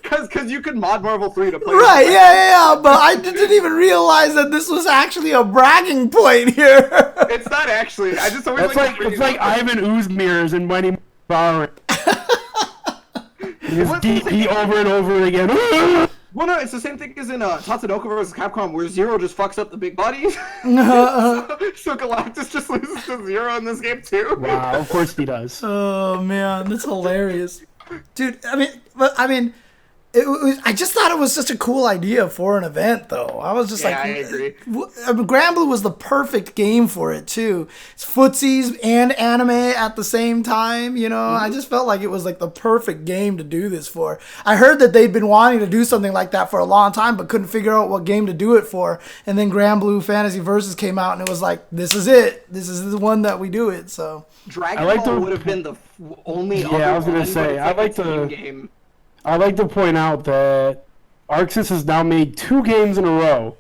Because you could mod Marvel 3 to play. Right, yeah. But I didn't even realize that this was actually a bragging point here. It's not actually. I just always it's like Ivan Ooze mirrors and Mighty Power. Just DP over and over again. Well, no, it's the same thing as in Tatsunoko vs. Capcom, where Zero just fucks up the big bodies. So Galactus just loses to Zero in this game too. Wow, of course he does. Oh man, that's hilarious, dude. I mean, I just thought it was such a cool idea for an event, though. I was just I agree. Granblue was the perfect game for it too. It's footsies and anime at the same time. You know, I just felt like it was like the perfect game to do this for. I heard that they'd been wanting to do something like that for a long time, but couldn't figure out what game to do it for. And then Granblue Fantasy Versus came out, and it was like, this is it. This is the one that we do it. So Dragon Ball would have been the only. Yeah, I was gonna say I like to. Game. I'd like to point out that Arxis has now made 2 games in a row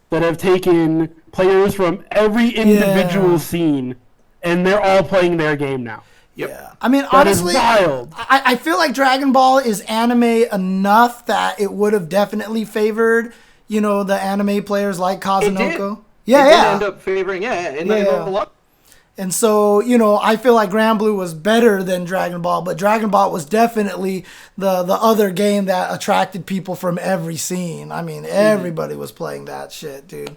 that have taken players from every individual scene, and they're all playing their game now. Yep. Yeah. I mean, That honestly, is wild. I feel like Dragon Ball is anime enough that it would have definitely favored, you know, the anime players like Kazunoko. It did end up favoring, a lot. And so, you know, I feel like Granblue was better than Dragon Ball, but Dragon Ball was definitely the other game that attracted people from every scene. I mean, everybody was playing that shit, dude.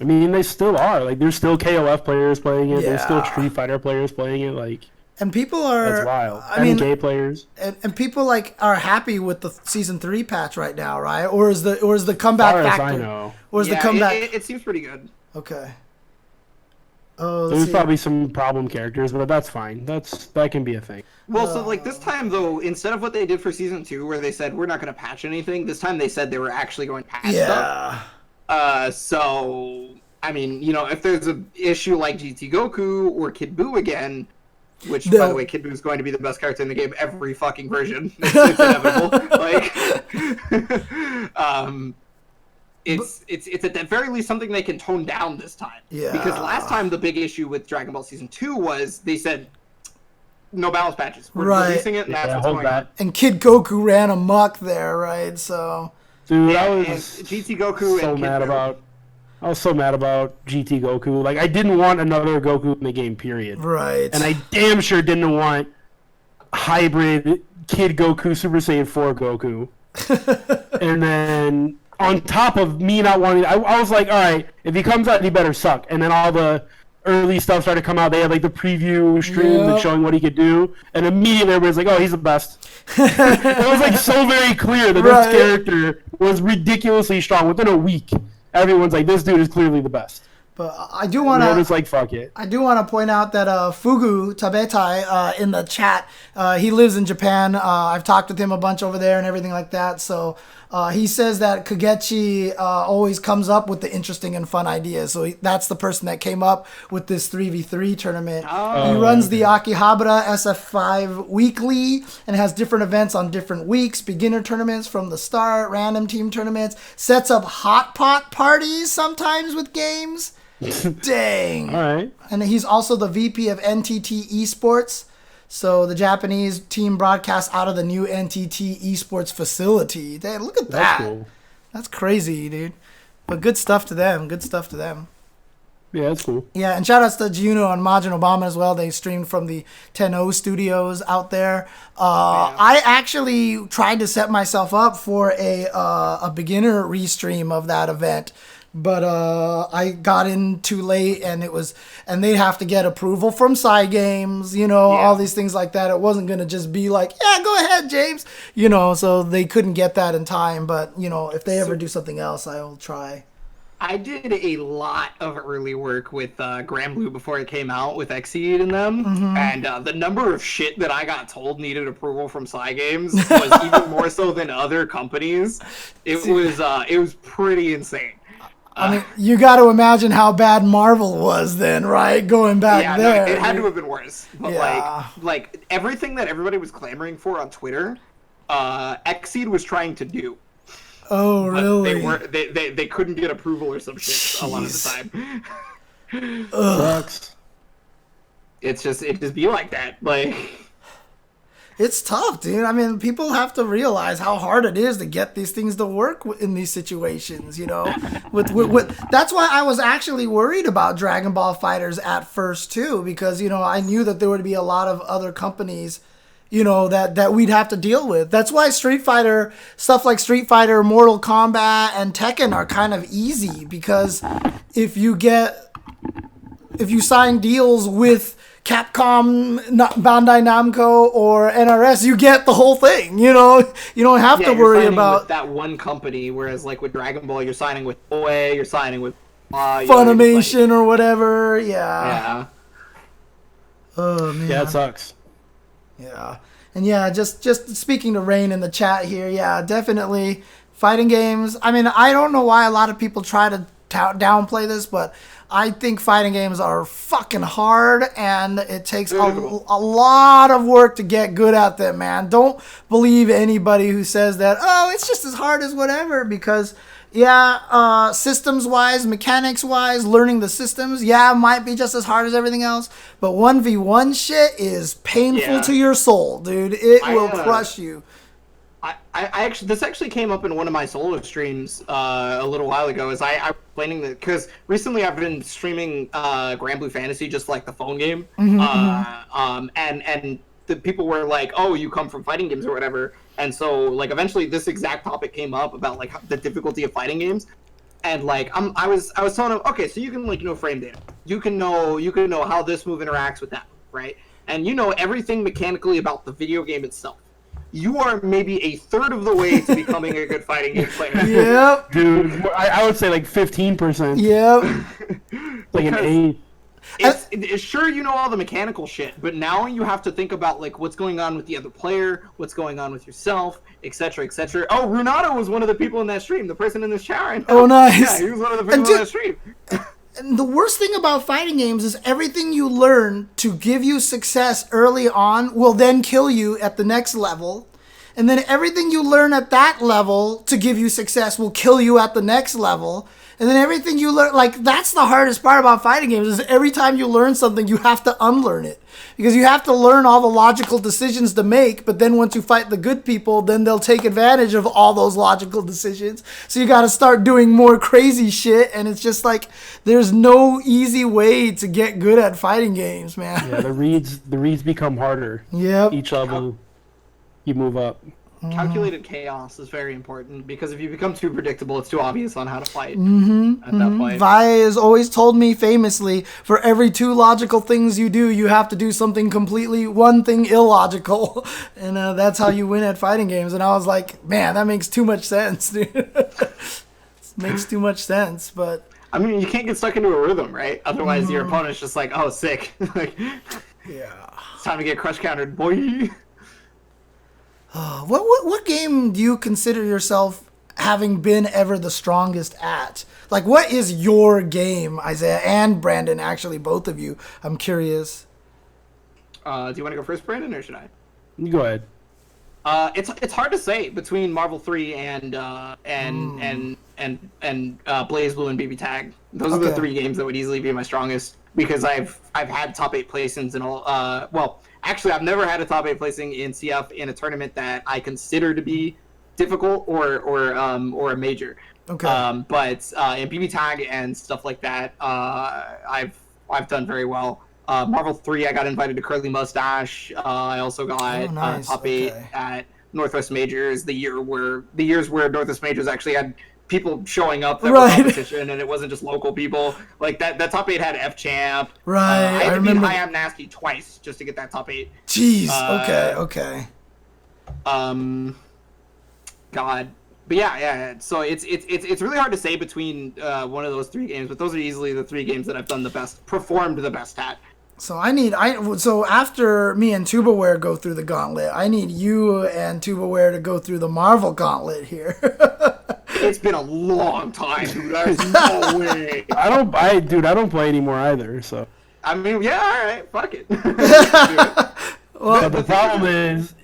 I mean, they still are. Like, there's still KOF players playing it. Yeah. There's still Street Fighter players playing it. Like, and people are... that's wild. I mean, gay players. And people, like, are happy with the Season 3 patch right now, right? Or is the comeback As far as factor? I know. Or is the comeback... It seems pretty good. Okay. Oh, There's probably some problem characters, but that's fine. That can be a thing. Well, so like this time though, instead of what they did for season 2, where they said we're not going to patch anything, this time they said they were actually going to patch stuff. So I mean, you know, if there's an issue like GT Goku or Kid Buu again, which by the way, Kid Buu is going to be the best character in the game every fucking version. It's inevitable. Like, it's at the very least something they can tone down this time. Yeah. Because last time the big issue with Dragon Ball Season 2 was they said no balance patches. We're releasing it, and that's what's going on. And Kid Goku ran amok there, right? So, dude, yeah, I was GT Goku so and mad about. I was so mad about GT Goku. Like, I didn't want another Goku in the game, period. Right. And I damn sure didn't want hybrid Kid Goku Super Saiyan 4 Goku. And then on top of me not wanting, I was like, all right, if he comes out, he better suck. And then all the early stuff started to come out, they had like the preview streams and showing what he could do, and immediately everybody's like, "Oh, he's the best." It was like so very clear that this character was ridiculously strong. Within a week, everyone's like, "This dude is clearly the best." But I do want to. Just like fuck it. I do want to point out that Fugu Tabetai in the chat, he lives in Japan. I've talked with him a bunch over there and everything like that. So he says that Kagechi always comes up with the interesting and fun ideas. So that's the person that came up with this 3v3 tournament. He runs the Akihabara SF5 weekly and has different events on different weeks. Beginner tournaments from the start, random team tournaments, sets up hot pot parties sometimes with games. Dang. All right. And he's also the VP of NTT Esports. So the Japanese team broadcasts out of the new NTT Esports facility. Dang, look at that. That's cool. That's crazy, dude. But good stuff to them. Good stuff to them. Yeah, that's cool. Yeah, and shout outs to Juno and Majin Obama as well. They streamed from the 10-0 studios out there. I actually tried to set myself up for a beginner restream of that event. But I got in too late, and they'd have to get approval from Cygames, all these things like that. It wasn't gonna just be like, yeah, go ahead, James, so they couldn't get that in time. But if they ever do something else, I'll try. I did a lot of early work with Granblue before it came out with Exceed in them, and the number of shit that I got told needed approval from Cygames was even more so than other companies. It was pretty insane. I mean, you got to imagine how bad Marvel was then, right? Going back there. No, it had to have been worse. But like everything that everybody was clamoring for on Twitter, Exceed was trying to do. Oh, but really? They couldn't get approval or some shit a lot of the time. Sucks. It just be like that. Like, it's tough, dude. I mean, people have to realize how hard it is to get these things to work in these situations, That's why I was actually worried about Dragon Ball FighterZ at first, too, because, I knew that there would be a lot of other companies, that we'd have to deal with. That's why Street Fighter, stuff like Street Fighter, Mortal Kombat, and Tekken are kind of easy, because if you sign deals with Capcom, Bandai Namco, or NRS, you get the whole thing. You don't have to worry about with that one company. Whereas, like with Dragon Ball, you're signing with Toei, you're signing with Funimation or whatever. Yeah. Oh man. Yeah, it sucks. Yeah, and just speaking to Rain in the chat here. Yeah, definitely fighting games. I mean, I don't know why a lot of people try to downplay this, but I think fighting games are fucking hard, and it takes a lot of work to get good at them, man. Don't believe anybody who says that, it's just as hard as whatever, because, systems-wise, mechanics-wise, learning the systems, might be just as hard as everything else, but 1v1 shit is painful to your soul, dude. It will crush you. This actually came up in one of my solo streams a little while ago. Is I was explaining that because recently I've been streaming Granblue Fantasy, just like the phone game, and the people were like, "Oh, you come from fighting games or whatever," and so like eventually this exact topic came up about like the difficulty of fighting games, and like I was telling them, okay, so you can frame data, you can know how this move interacts with that, right, and everything mechanically about the video game itself. You are maybe a third of the way to becoming a good fighting game player. Yep. Dude, I would say like 15%. Yep. Like an 8. It's sure all the mechanical shit, but now you have to think about like what's going on with the other player, what's going on with yourself, etc., etc. Oh, Runato was one of the people in that stream, the person in this chat right now. Oh, nice. Yeah, he was one of the people in that stream. And the worst thing about fighting games is everything you learn to give you success early on will then kill you at the next level. And then everything you learn at that level to give you success will kill you at the next level. And then everything you learn, like, that's the hardest part about fighting games, is every time you learn something, you have to unlearn it. Because you have to learn all the logical decisions to make, but then once you fight the good people, then they'll take advantage of all those logical decisions. So you got to start doing more crazy shit, and it's just like, there's no easy way to get good at fighting games, man. Yeah, the reads become harder. Yep. Each level, you move up. calculated chaos is very important, because if you become too predictable, it's too obvious on how to fight at that point. Vi has always told me famously, for every 2 logical things you do, you have to do something completely, one thing illogical. And that's how you win at fighting games. And I was like, man, that makes too much sense, dude. Makes too much sense, but... I mean, you can't get stuck into a rhythm, right? Otherwise, your opponent's just like, oh, sick. Like, yeah. It's time to get crush countered, boy. What game do you consider yourself having been ever the strongest at? Like, what is your game, Isaiah and Brandon, actually, both of you? I'm curious. Do you want to go first, Brandon, or should I? You go ahead. It's hard to say between Marvel 3 and BlazBlue and BB Tag. Those are the 3 games that would easily be my strongest, because I've had top 8 placings in all. Well, actually, I've never had a top 8 placing in CF in a tournament that I consider to be difficult or a major. Okay. But in BB Tag and stuff like that, I've done very well. Marvel 3, I got invited to Curly Mustache. I also got top 8 at Northwest Majors, the years where Northwest Majors actually had people showing up that were competition, and it wasn't just local people. Like that top 8 had F Champ. Right. I had to beat I Am Nasty twice just to get that top 8. Jeez. Okay. God. But yeah. So it's really hard to say between one of those 3 games, but those are easily the 3 games that I've done the best, performed the best at. So so after me and TuboWare go through the gauntlet, I need you and TuboWare to go through the Marvel gauntlet here. It's been a long time, dude. There's no way. I don't play anymore either, so. I mean, yeah, all right, fuck it. Well, the problem is,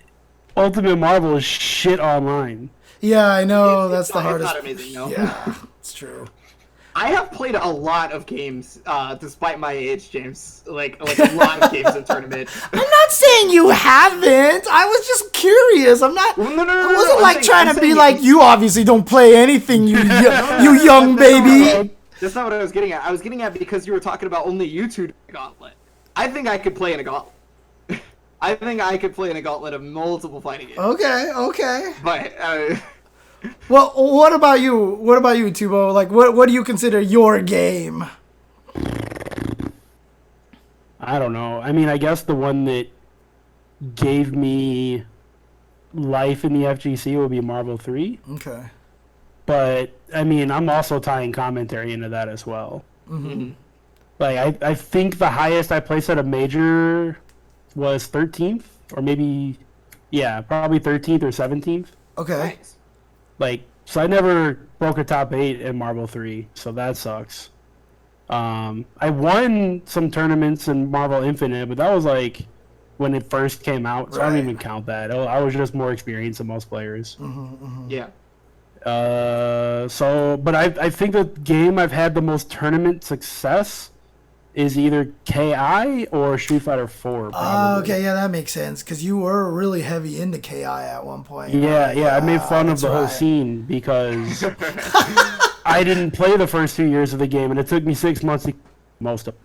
Ultimate Marvel is shit online. Yeah, I know. That's the hardest. It's not amazing, no. Yeah, it's true. I have played a lot of games, despite my age, James. Like a lot of games in tournament. I'm not saying you haven't. I was just curious. I'm not. No, I wasn't like trying to be like, you obviously don't play anything, you young baby. That's not what I was getting at. I was getting at because you were talking about only you 2 gauntlet. I think I could play in a gauntlet. I think I could play in a gauntlet of multiple fighting games. Okay. But. Well, what about you? What about you, Tubo? Like, what do you consider your game? I don't know. I mean, I guess the one that gave me life in the FGC would be Marvel 3. Okay. But, I mean, I'm also tying commentary into that as well. Mm-hmm. Like, I think the highest I placed at a major was 13th, or maybe, yeah, probably 13th or 17th. Okay. Nice. Like, so I never broke a top 8 in Marvel 3, so that sucks. I won some tournaments in Marvel Infinite, but that was like when it first came out, so I don't even count that. I was just more experienced than most players. Yeah. But I think the game I've had the most tournament success is either KI or Street Fighter 4. Okay, yeah, that makes sense, because you were really heavy into KI at one point. Yeah, I made fun of the whole scene because I didn't play the first 2 years of the game, and it took me 6 months to most of it.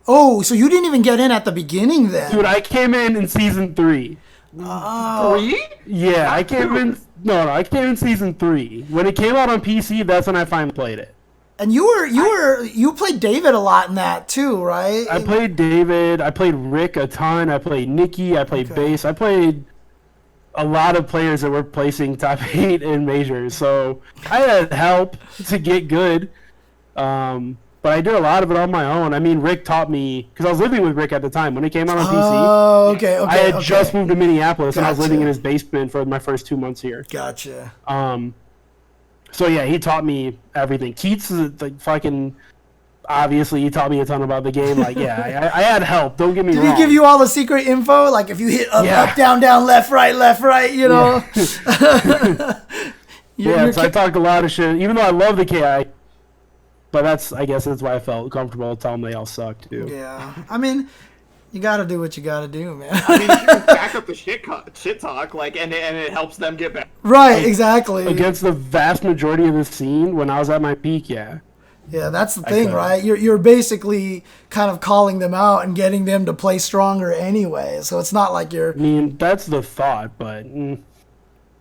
Oh, so you didn't even get in at the beginning then? Dude, I came in season 3. 3? Yeah, I came in. No, I came in season 3. When it came out on PC, that's when I finally played it. And you played David a lot in that too, right? I played David. I played Rick a ton. I played Nikki. I played Bass. I played a lot of players that were placing top 8 in majors. So I had help to get good. But I did a lot of it on my own. I mean, Rick taught me, because I was living with Rick at the time when it came out on PC. Oh, okay. I had just moved to Minneapolis, and I was living in Gotcha. his basement for my first 2 months here. Gotcha. So yeah, he taught me everything. Keats is like fucking. Obviously, he taught me a ton about the game. Like, yeah, I had help. Don't get me wrong. Did he give you all the secret info? Like, if you hit up, up, down, down, left, right, you know? Yeah, so I talked a lot of shit, even though I love the KI. But I guess that's why I felt comfortable telling them they all sucked, too. Yeah. I mean, you gotta do what you gotta do, man. I mean, you can back up the shit talk, like, and it helps them get better. Right, like, exactly. Against the vast majority of the scene, when I was at my peak, yeah. Yeah, that's the thing, right? You're basically kind of calling them out and getting them to play stronger anyway. So it's not like you're. I mean, that's the thought, but.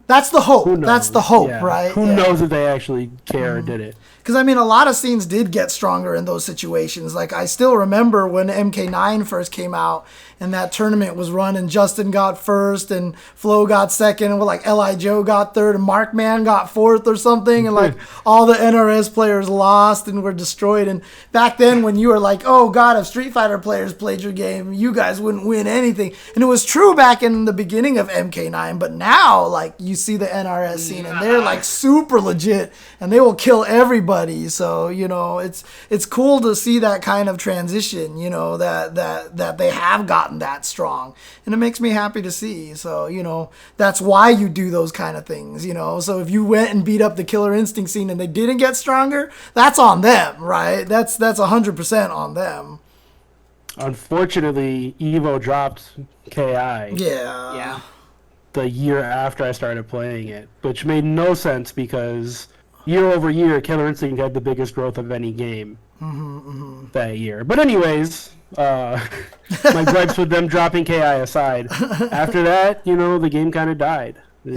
That's the hope. Who knows? That's the hope, Yeah. right? Who knows if they actually care or did it? Because, I mean, a lot of scenes did get stronger in those situations. Like, I still remember when MK9 first came out and that tournament was run and Justin got first and Flo got second and like L.I. Joe got third and Markman got fourth or something. And like all the NRS players lost and were destroyed. And back then when you were like, oh God, if Street Fighter players played your game, you guys wouldn't win anything. And it was true back in the beginning of MK9. But now, like, you see the NRS scene and they're like super legit and they will kill everybody. So, you know, it's cool to see that kind of transition, you know, that they have gotten that strong, and it makes me happy to see. So, you know, that's why you do those kind of things, you know. So if you went and beat up the Killer Instinct scene and they didn't get stronger, that's on them, right? That's 100% on them. Unfortunately, Evo dropped KI. Yeah. The year after I started playing it, which made no sense because year over year, Killer Instinct had the biggest growth of any game that year. But anyways, my gripes with them dropping KI aside, after that, you know, the game kind of died. It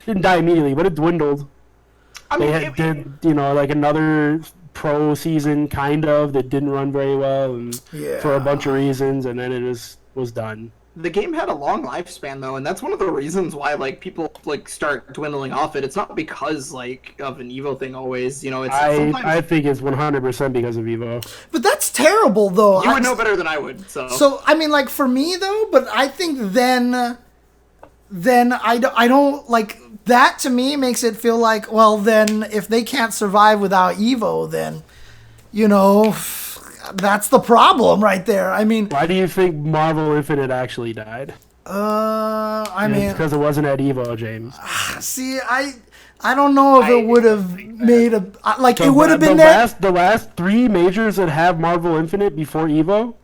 didn't die immediately, but it dwindled. I mean, did you know, like another pro season kind of that didn't run very well and for a bunch of reasons, and then it was done. The game had a long lifespan though, and that's one of the reasons why like people like start dwindling off it. It's not because like of an Evo thing always, you know. It's I think it's 100% because of Evo. But that's terrible though. You would know better than I would. So I mean, like for me though, but I think then I don't like that. To me makes it feel like, well, then if they can't survive without Evo, then you know. That's the problem right there. I mean, why do you think Marvel Infinite actually died? I mean, because it wasn't at Evo, James. See, I don't know if it would have made a like it would have been there. The last 3 majors that have Marvel Infinite before Evo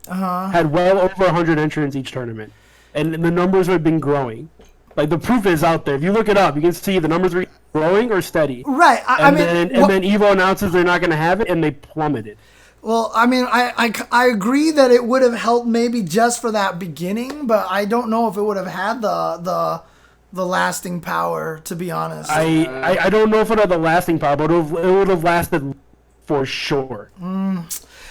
had well over 100 entrants each tournament, and the numbers have been growing. Like the proof is out there. If you look it up, you can see the numbers are growing or steady. Right. And then Evo announces they're not going to have it, and they plummeted. Well, I mean, I agree that it would have helped maybe just for that beginning, but I don't know if it would have had the lasting power, to be honest. I don't know if it had the lasting power, but it would have lasted for sure.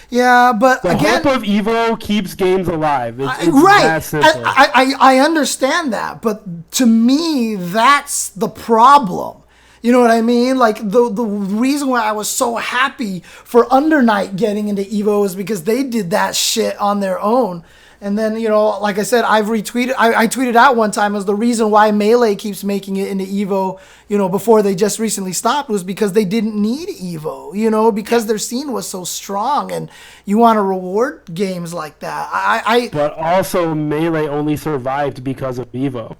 Yeah, but the again, hope of Evo keeps games alive. It's right. that simple. I understand that, but to me, that's the problem. You know what I mean? Like, the reason why I was so happy for Undernight getting into Evo is because they did that shit on their own. And then, you know, like I said, I've retweeted, I tweeted out one time as the reason why Melee keeps making it into Evo, you know, before they just recently stopped was because they didn't need Evo, you know, because their scene was so strong and you want to reward games like that. But also Melee only survived because of Evo.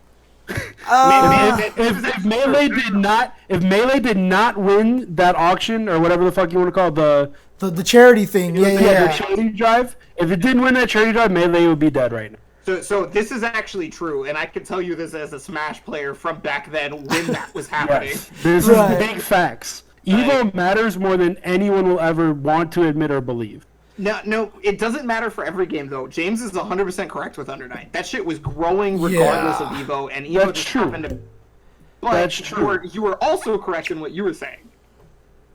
If Melee did not win that auction or whatever the fuck you want to call it, the charity thing, the charity drive. If it didn't win that charity drive, Melee would be dead right now. So this is actually true, and I can tell you this as a Smash player from back then when that was happening. Yes, this is big facts. Evo matters more than anyone will ever want to admit or believe. No, it doesn't matter for every game though. James is 100% correct with Undernight. That shit was growing regardless of Evo, and Evo just happened to. But that's true. You were also correct in what you were saying.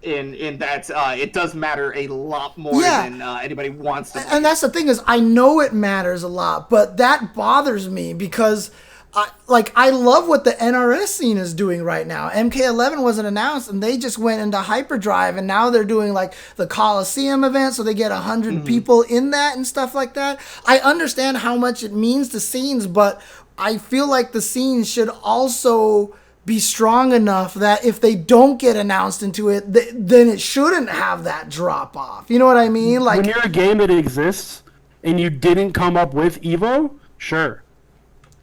In that it does matter a lot more than anybody wants to. And that's the thing is, I know it matters a lot, but that bothers me because. I love what the NRS scene is doing right now. MK11 wasn't announced, and they just went into hyperdrive, and now they're doing like the Coliseum event, so they get 100 people in that and stuff like that. I understand how much it means to scenes, but I feel like the scenes should also be strong enough that if they don't get announced into it, then it shouldn't have that drop off. You know what I mean? Like when you're a game that exists and you didn't come up with Evo, sure.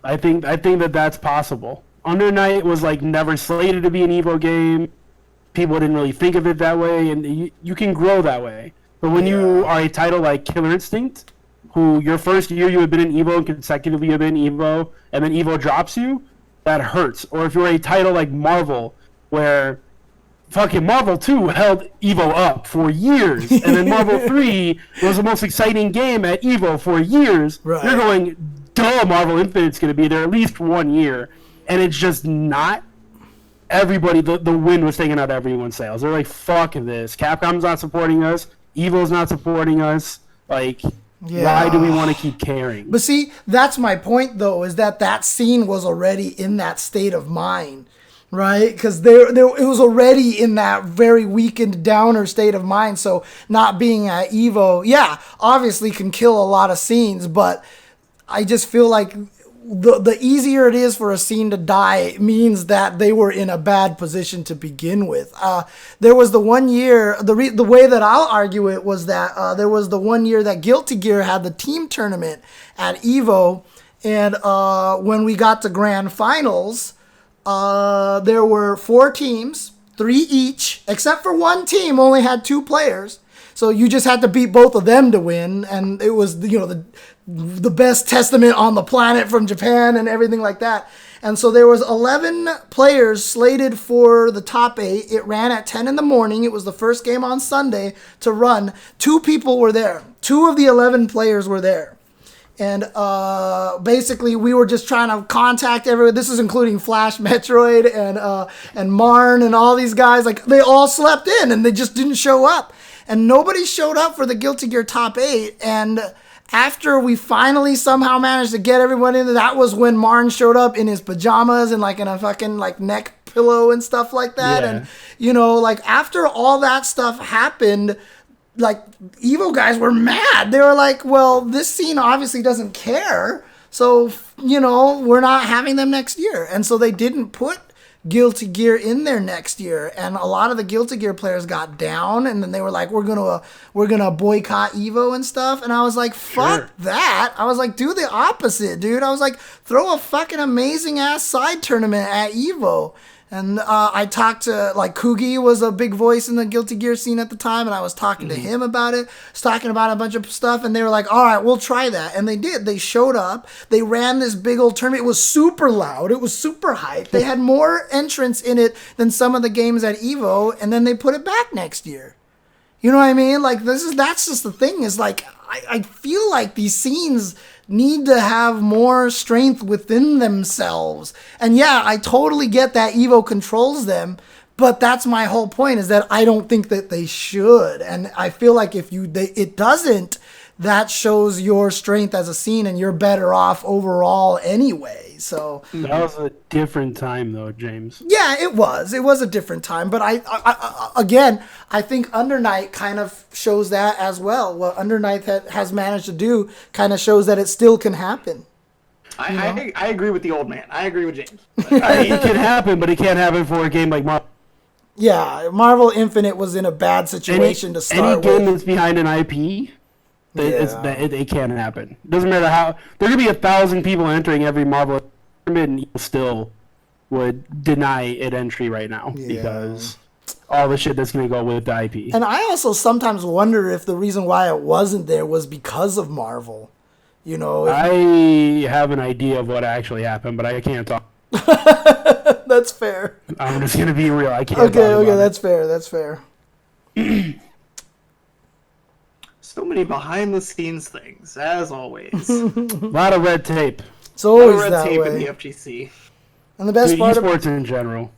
I think that that's possible. Undernight was like never slated to be an Evo game. People didn't really think of it that way, and you can grow that way. But when you are a title like Killer Instinct, who your first year you have been in Evo and consecutively you have been in Evo, and then Evo drops you, that hurts. Or if you're a title like Marvel, where fucking Marvel 2 held Evo up for years, and then Marvel 3 was the most exciting game at Evo for years, you're going, duh, Marvel Infinite's going to be there at least 1 year. and it's just not. Everybody, the wind was taking out everyone's sails. They're like, fuck this. Capcom's not supporting us. Evil's not supporting us. Like, why do we want to keep caring? But see, that's my point, though, is that scene was already in that state of mind, right? Because it was already in that very weakened, downer state of mind. So not being at Evo, yeah, obviously can kill a lot of scenes, but I just feel like the easier it is for a scene to die means that they were in a bad position to begin with. There was the one year, the way that I'll argue it was that there was the one year that Guilty Gear had the team tournament at Evo, and when we got to grand finals, there were 4 teams, 3 each, except for one team only had 2 players. So you just had to beat both of them to win, and it was the best testament on the planet from Japan and everything like that. And so there was 11 players slated for the top 8. It ran at 10 in the morning. It was the first game on Sunday to run. 2 people were there. 2 of the 11 players were there. And basically, we were just trying to contact everyone. This is including Flash Metroid and Marn and all these guys. Like, they all slept in, and they just didn't show up. And nobody showed up for the Guilty Gear top 8. And after we finally somehow managed to get everyone in, that was when Marn showed up in his pajamas and like in a fucking like neck pillow and stuff like that. Yeah. And, like after all that stuff happened, like Evo guys were mad. They were like, well, this scene obviously doesn't care. So, we're not having them next year. And so they didn't put Guilty Gear in there next year, and a lot of the Guilty Gear players got down, and then they were like, we're gonna boycott Evo and stuff. And I was like, fuck that. I was like, do the opposite, dude. I was like, throw a fucking amazing ass side tournament at Evo. And I talked to, like, Kugi was a big voice in the Guilty Gear scene at the time, and I was talking to him about it. I was talking about a bunch of stuff, and they were like, all right, we'll try that. And they did. They showed up. They ran this big old tournament. It was super loud. It was super hyped. They had more entrants in it than some of the games at Evo, and then they put it back next year. You know what I mean? Like, that's just the thing, is like, I feel like these scenes need to have more strength within themselves. And yeah, I totally get that Evo controls them, but that's my whole point, is that I don't think that they should. And I feel like if it doesn't, that shows your strength as a scene, and you're better off overall anyway. So that was a different time, though, James. Yeah, it was. It was a different time. But I think Under Night kind of shows that as well. What Under Night has managed to do kind of shows that it still can happen. I agree with the old man. I agree with James. It can happen, but it can't happen for a game like Marvel. Yeah, Marvel Infinite was in a bad situation to start with. Any game that's behind an IP, it can't happen. Doesn't matter how. There could be 1,000 people entering every Marvel tournament, and you still would deny it entry right now because all the shit that's going to go with the IP. And I also sometimes wonder if the reason why it wasn't there was because of Marvel. I have an idea of what actually happened, but I can't talk. That's fair. I'm just going to be real. I can't. Okay, that's fair. That's fair. So many behind-the-scenes things, as always. A lot of red tape. It's always red that tape way. in the FGC. And the best part esports in general.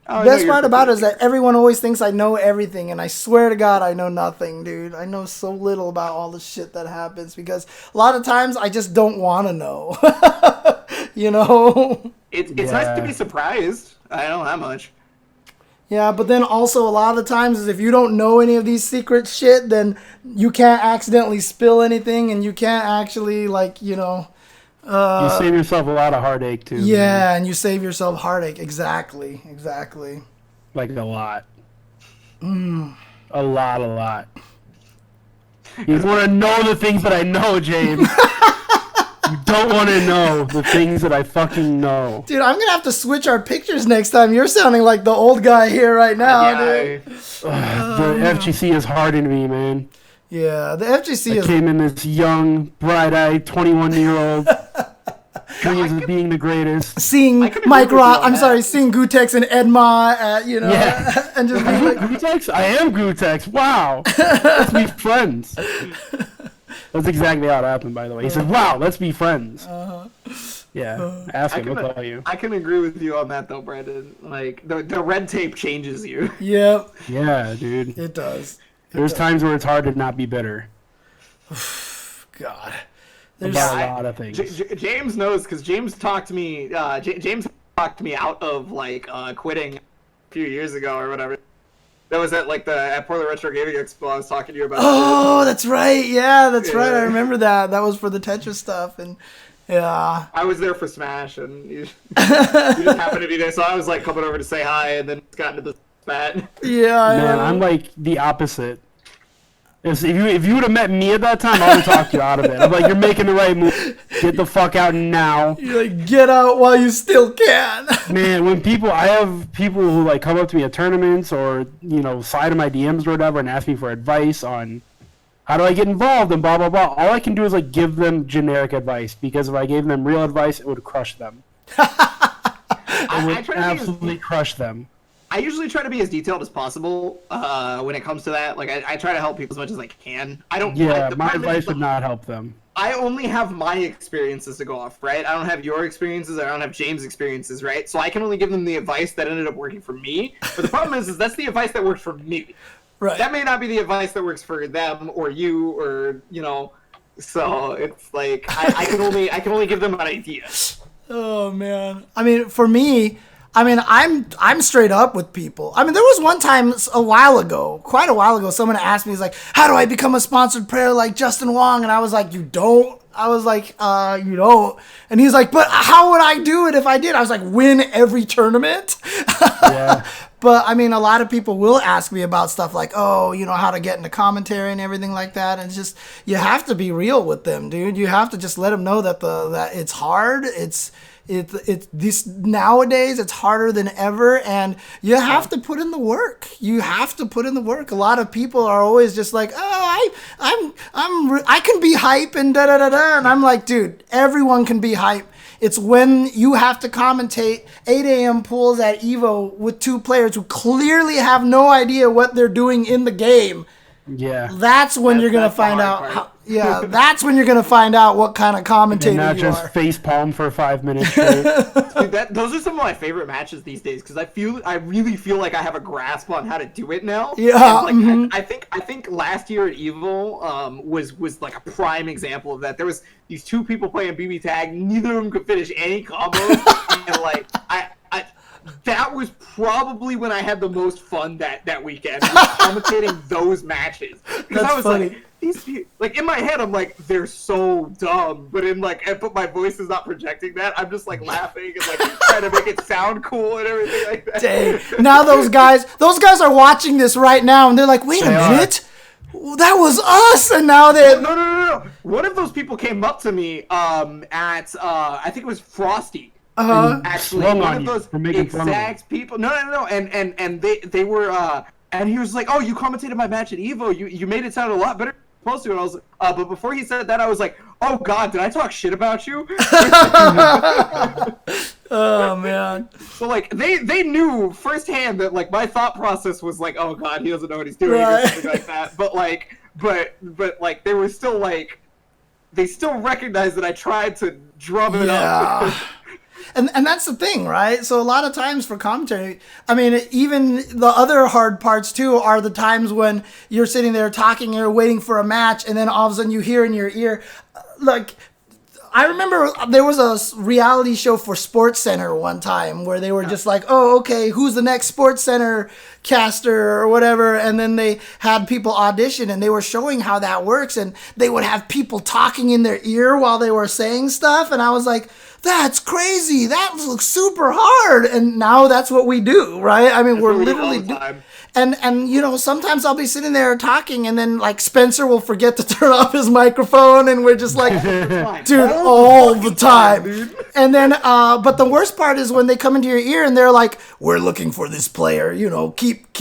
Best part about it is that everyone always thinks I know everything, and I swear to God I know nothing, dude. I know so little about all the shit that happens, because a lot of times I just don't want to know. It's nice to be surprised. I know that much. Yeah, but then also a lot of the times is if you don't know any of these secret shit, then you can't accidentally spill anything, and you can't actually, you save yourself a lot of heartache, too. Yeah, man. and you save yourself heartache. Exactly. Like a lot. A lot. You want to know the things that I know, James. You don't want to know the things that I fucking know. Dude, I'm going to have to switch our pictures next time. You're sounding like the old guy here right now, dude. The FGC is hardened me, man. Yeah, the FGC I came in this young, bright-eyed, 21-year-old, dreams of being the greatest. Seeing Mike Rock, seeing Gutex and Edma at, and just being like, Gutex? I am Gutex. Wow. Let's be friends. That's exactly how it happened, by the way. He said, wow, let's be friends. Yeah, ask him. He'll tell you. I can agree with you on that though, Brandon. Like the red tape changes you. Yep. Yeah, dude. It does. There's times where it's hard to not be bitter. God. About a lot of things. James knows because James talked me. James talked me out of like quitting a few years ago or whatever. That was at like at Portland Retro Gaming Expo. I was talking to you about. Oh, that's right. Yeah, that's right. I remember that. That was for the Tetris stuff, and yeah. I was there for Smash, and you just happened to be there, so I was like coming over to say hi, and then got into the spat. Yeah, man, I'm like the opposite. If you would have met me at that time, I would have talked you out of it. I'm like, you're making the right move. Get the fuck out now. You're like, get out while you still can. Man, I have people who like come up to me at tournaments or slide in my DMs or whatever and ask me for advice on how do I get involved and blah blah blah. All I can do is like give them generic advice because if I gave them real advice, it would crush them. It would absolutely crush them. I usually try to be as detailed as possible when it comes to that. Like, I try to help people as much as I can. I don't. Yeah, my advice would not help them. I only have my experiences to go off, right? I don't have your experiences. I don't have James' experiences, right? So I can only give them the advice that ended up working for me. But the problem is that's the advice that worked for me. Right. That may not be the advice that works for them or you or So it's like I can only give them an idea. Oh man. I mean, for me. I'm straight up with people. I mean, there was one time quite a while ago, someone asked me, he's like, how do I become a sponsored player like Justin Wong? And I was like, you don't? I was like, you don't. And he's like, but how would I do it if I did? I was like, win every tournament. Yeah. But I mean, a lot of people will ask me about stuff like, how to get into commentary and everything like that. And it's just, you have to be real with them, dude. You have to just let them know that that it's hard. It's this nowadays it's harder than ever, and you have to put in the work. You have to put in the work. A lot of people are always just like, I can be hype and da da da da, and I'm like, dude, everyone can be hype. It's when you have to commentate 8 a.m. pools at Evo with two players who clearly have no idea what they're doing in the game. Yeah, that's when you're gonna find out. That's when you're gonna find out what kind of commentator not you are. Just face palm for 5 minutes straight. Dude, those are some of my favorite matches these days because I really feel like I have a grasp on how to do it now. Yeah, I think last year at Evo was like a prime example of that. There was these two people playing BB tag. Neither of them could finish any combos, and like that was probably when I had the most fun that weekend, was commentating those matches. Because I was funny. like, these people, like in my head, I'm like, they're so dumb. But but my voice is not projecting that. I'm just like laughing and like trying to make it sound cool and everything like that. Dang. Now those guys are watching this right now and they're like, wait a minute. That was us, and now they No. One of those people came up to me at I think it was Frosty. Actually, one of those exact people. No. And they were and he was like, "Oh, you commentated my match at Evo. You made it sound a lot better than you were supposed to." And I was but before he said that, I was like, "Oh God, did I talk shit about you?" Oh man. So like they knew firsthand that like my thought process was like, "Oh God, he doesn't know what he's doing," or something like that. But like they were still like, they still recognized that I tried to drum it up. And that's the thing, right? So a lot of times for commentary, I mean, even the other hard parts too are the times when you're sitting there talking, you're waiting for a match, and then all of a sudden you hear in your ear, like, I remember there was a reality show for SportsCenter one time where they were just like, oh, okay, who's the next SportsCenter caster or whatever, and then they had people audition and they were showing how that works, and they would have people talking in their ear while they were saying stuff, and I was like, that's crazy. That looks super hard. And now that's what we do, right? I mean, we're literally doing. And sometimes I'll be sitting there talking, and then like Spencer will forget to turn off his microphone, and we're just like, dude, all the time. And then, but the worst part is when they come into your ear and they're like, "We're looking for this player. Keep."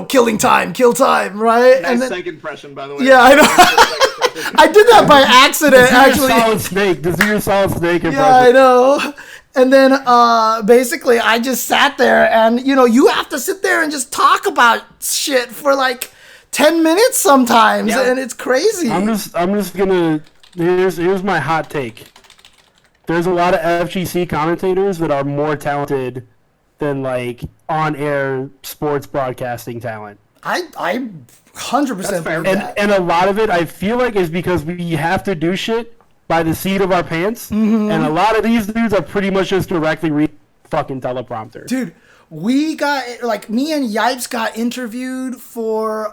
Killing time, kill time, right? Nice second impression, by the way. Yeah, I know. I did that by accident, actually. Solid Snake. This is your Solid Snake impression. Yeah, I know. And then basically I just sat there, and you have to sit there and just talk about shit for like 10 minutes sometimes, and it's crazy. I'm just gonna here's my hot take. there's a lot of FGC commentators that are more talented than like on-air sports broadcasting talent. I 100% believe that. And a lot of it, I feel like, is because we have to do shit by the seat of our pants, and a lot of these dudes are pretty much just directly reading fucking teleprompter. Dude, we got, like, me and Yipes got interviewed for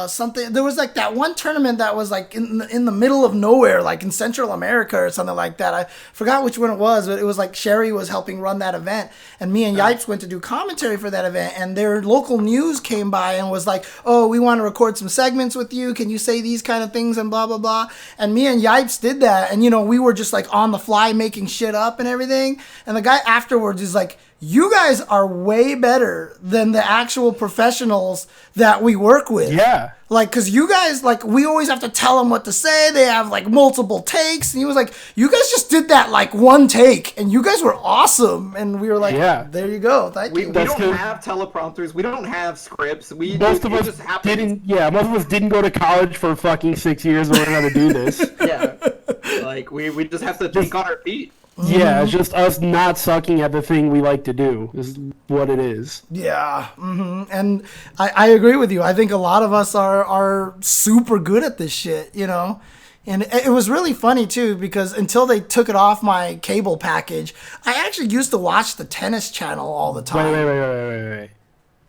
something. There was, like, that one tournament that was, like, in the middle of nowhere, like, in Central America or something like that. I forgot which one it was, but it was, like, Sherry was helping run that event. And me and Yipes went to do commentary for that event. And their local news came by and was like, oh, we want to record some segments with you. Can you say these kind of things and blah, blah, blah. And me and Yipes did that. And, you know, we were just, like, on the fly making shit up and everything. And the guy afterwards is like, you guys are way better than the actual professionals that we work with. Yeah. Like, because you guys, like, we always have to tell them what to say. They have, like, multiple takes. And he was like, you guys just did that, like, one take. And you guys were awesome. And we were like, yeah, there you go. Thank you. We don't have teleprompters. We don't have scripts. Most of us didn't go to college for fucking 6 years to learn how to do this. Yeah. Like, we just have to think on our feet. Yeah, it's just us not sucking at the thing we like to do. Is what it is. Yeah, and I agree with you. I think a lot of us are super good at this shit, you know? And it was really funny, too, because until they took it off my cable package, I actually used to watch the tennis channel all the time. Wait.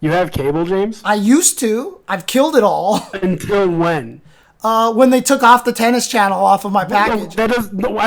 You have cable, James? I used to. I've killed it all. Until when? When they took off the tennis channel off of my package. I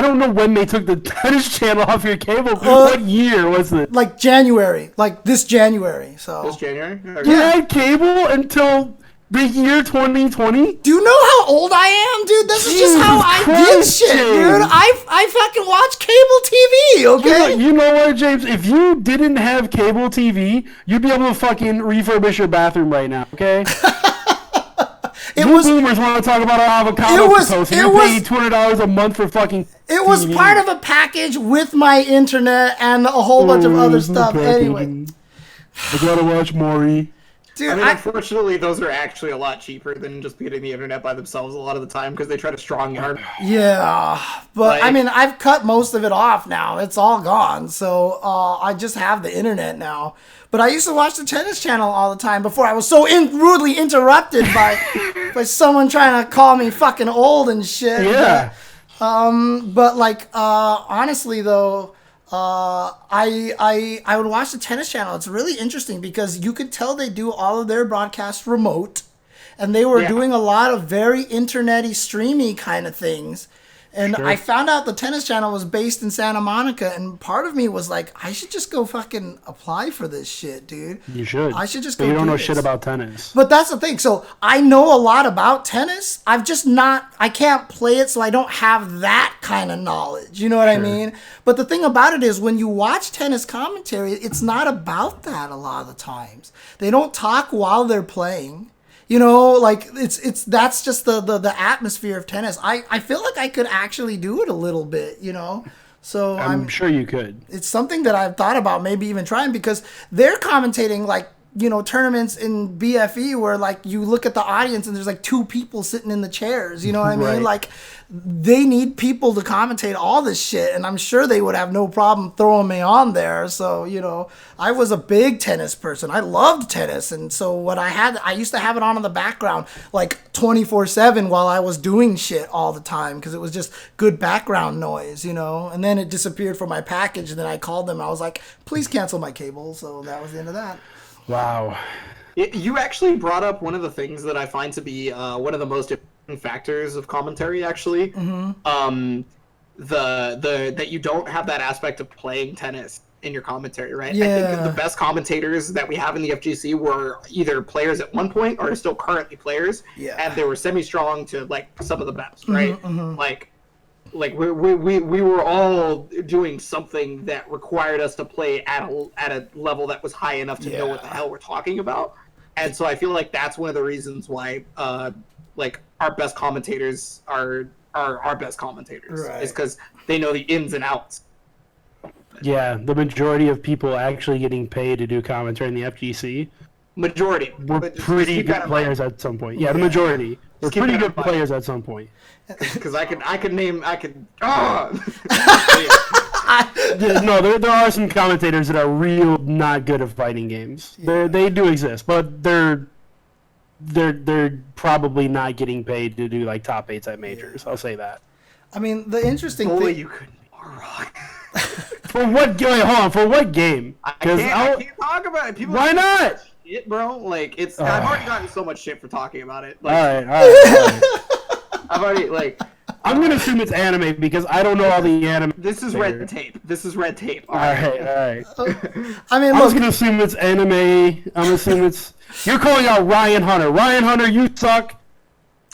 don't know when they took the tennis channel off your cable. What year was it? Like January. Like this January. So. This January? Okay. You had cable until the year 2020? Do you know how old I am, dude? This is just how I did shit, dude. I fucking watch cable TV, okay? You know what, James? If you didn't have cable TV, you'd be able to fucking refurbish your bathroom right now, okay? Boomers want to talk about our avocado toast. You're paying $200 a month for fucking It was TV. part of a package with my internet and a whole bunch of other stuff. Anyway. I gotta watch Maury. Dude, I mean, unfortunately, those are actually a lot cheaper than just getting the internet by themselves a lot of the time because they try to strong arm. Yeah, but I mean, I've cut most of it off now. It's all gone, so I just have the internet now. But I used to watch the tennis channel all the time before I was so rudely interrupted by someone trying to call me fucking old and shit. Yeah. But like honestly though, I would watch the tennis channel. It's really interesting because you could tell they do all of their broadcasts remote, and they were doing a lot of very internet-y, streamy kind of things. And I found out the tennis channel was based in Santa Monica, and part of me was like, I should just go fucking apply for this shit, dude. You should. I should just go. But you don't know this. shit about tennis. But that's the thing. So I know a lot about tennis. I've just not. I can't play it, so I don't have that kind of knowledge. You know what I mean? But the thing about it is, when you watch tennis commentary, it's not about that a lot of the times. They don't talk while they're playing. You know, like that's just the atmosphere of tennis. I feel like I could actually do it a little bit, you know. So I'm sure you could. It's something that I've thought about maybe even trying, because they're commentating like, you know, tournaments in BFE where like you look at the audience and there's like two people sitting in the chairs. You know what I mean? Right. Like they need people to commentate all this shit, and I'm sure they would have no problem throwing me on there. So, you know, I was a big tennis person. I loved tennis, and so what I used to have it on in the background like 24/7 while I was doing shit all the time, because it was just good background noise, you know. And then it disappeared from my package, and then I called them. I was like, please cancel my cable. So that was the end of that. Wow. You actually brought up one of the things that I find to be one of the most important factors of commentary, actually. That you don't have that aspect of playing tennis in your commentary, right? Yeah. I think the best commentators that we have in the FGC were either players at one point or still currently players, and they were semi-strong to like some of the best, right? Like we were all doing something that required us to play at a level that was high enough to know what the hell we're talking about. And so I feel like that's one of the reasons why like our best commentators are our best commentators, is because they know the ins and outs. Yeah, the majority of people actually getting paid to do commentary in the FGC Majority were pretty good players at some point. Yeah, the majority were pretty good players at some point. Because I could name. No, there are some commentators that are real not good at fighting games. Yeah. They do exist, but they're probably not getting paid to do like top 8s at majors. I'll say that. I mean, the interesting Only thing. you couldn't be more wrong. For what game? Hold on. For what game? I can't talk about it. People Why not? Shit, bro. Like it's. I've already gotten so much shit for talking about it. Like, All right. I've already like. I'm gonna assume it's anime because I don't know all the anime. This is red tape. All right. I mean, I look. was gonna assume it's anime. I'm assuming it's. You're calling out Ryan Hunter. Ryan Hunter, you suck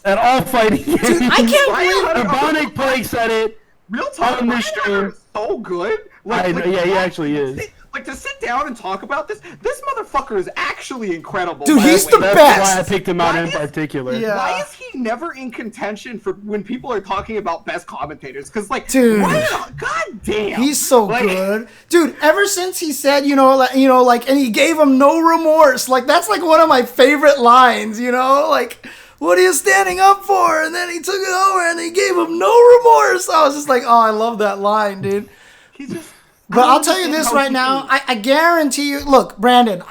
at all fighting games. Dude, I can't believe EbonicPlague said it. Real talk, on the Ryan stream. Hunter is so good. Yeah, he actually is. Like to sit down and talk about this motherfucker is actually incredible. Dude, by he's the the way. best. That's why I picked him out Why in is- particular. Yeah. Why is he never in contention for when people are talking about best commentators? Because like, Dude. god damn, He's so Like, good, dude. Ever since he said, and he gave him no remorse. Like that's like one of my favorite lines. Like, what are you standing up for? And then he took it over and he gave him no remorse. I was just like, oh, I love that line, dude. He's just. But I'll tell you this right now. I guarantee you. Look, Brandon,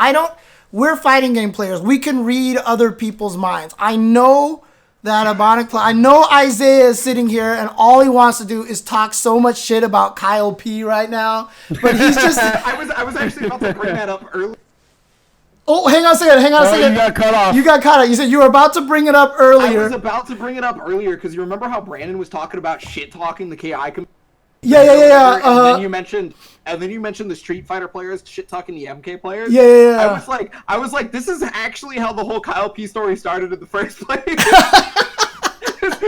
we're fighting game players. We can read other people's minds. I know that EbonicPlague. I know Isaiah is sitting here and all he wants to do is talk so much shit about Kyle P right now. But he's just. I was actually about to bring that up earlier. Oh, hang on a second. You got cut off. You got cut off. You said you were about to bring it up I earlier. was about to bring it up earlier because you remember how Brandon was talking about shit talking the KI community. Yeah. And then you mentioned the Street Fighter players shit talking the MK players. Yeah. I was like, this is actually how the whole Kyle P story started in the first place.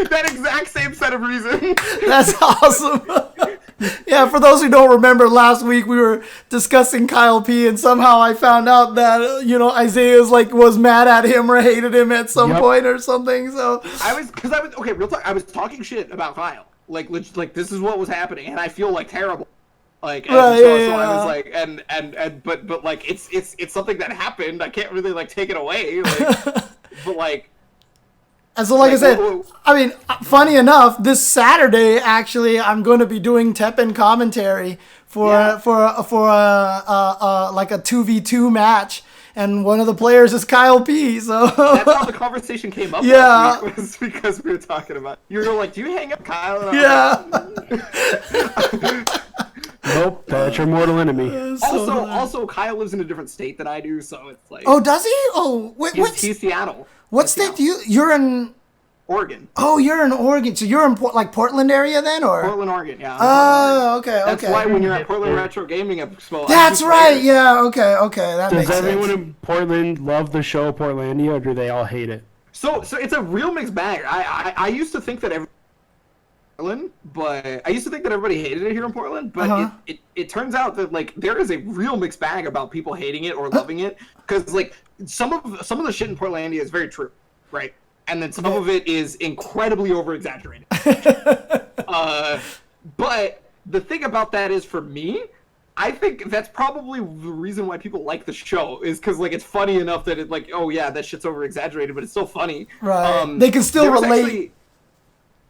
That exact same set of reasons. That's awesome. Yeah, for those who don't remember, last week we were discussing Kyle P, and somehow I found out that Isaiah's was mad at him or hated him at some point or something. So real talk. I was talking shit about Kyle. Like this is what was happening, and I feel like terrible. Like, and Right, so yeah. I was like, but like it's something that happened. I can't really like take it away. Like, but like. And so, I said, I mean, funny enough, this Saturday actually, I'm going to be doing Teppen commentary for a 2v2 match, and one of the players is Kyle P. So that's how the conversation came up. Yeah. Last week was because we were talking about. You were like, "Do you hang up Kyle?" And I was Nope, that's your mortal enemy. Also, Kyle lives in a different state than I do, so it's like. Oh, does he? Oh, wait, He's Seattle. what state do you're in? Oregon. Oh, you're in Oregon. So you're in Portland area then, or? Portland, Oregon. Yeah. Oh, okay. That's why when you're at Portland Retro Gaming Expo. That's right. Yeah. Okay. That Does makes everyone sense. in Portland love the show Portlandia, or do they all hate it? So it's a real mixed bag. I used to think that everybody hated it here in Portland, but it turns out that there is a real mixed bag about people hating it or loving it, because some of the shit in Portlandia is very true, right? And then some of it is incredibly over exaggerated. But the thing about that is, for me, I think that's probably the reason why people like the show, is because it's funny enough that oh yeah, that shit's over exaggerated, but it's still funny. Right. They can still relate.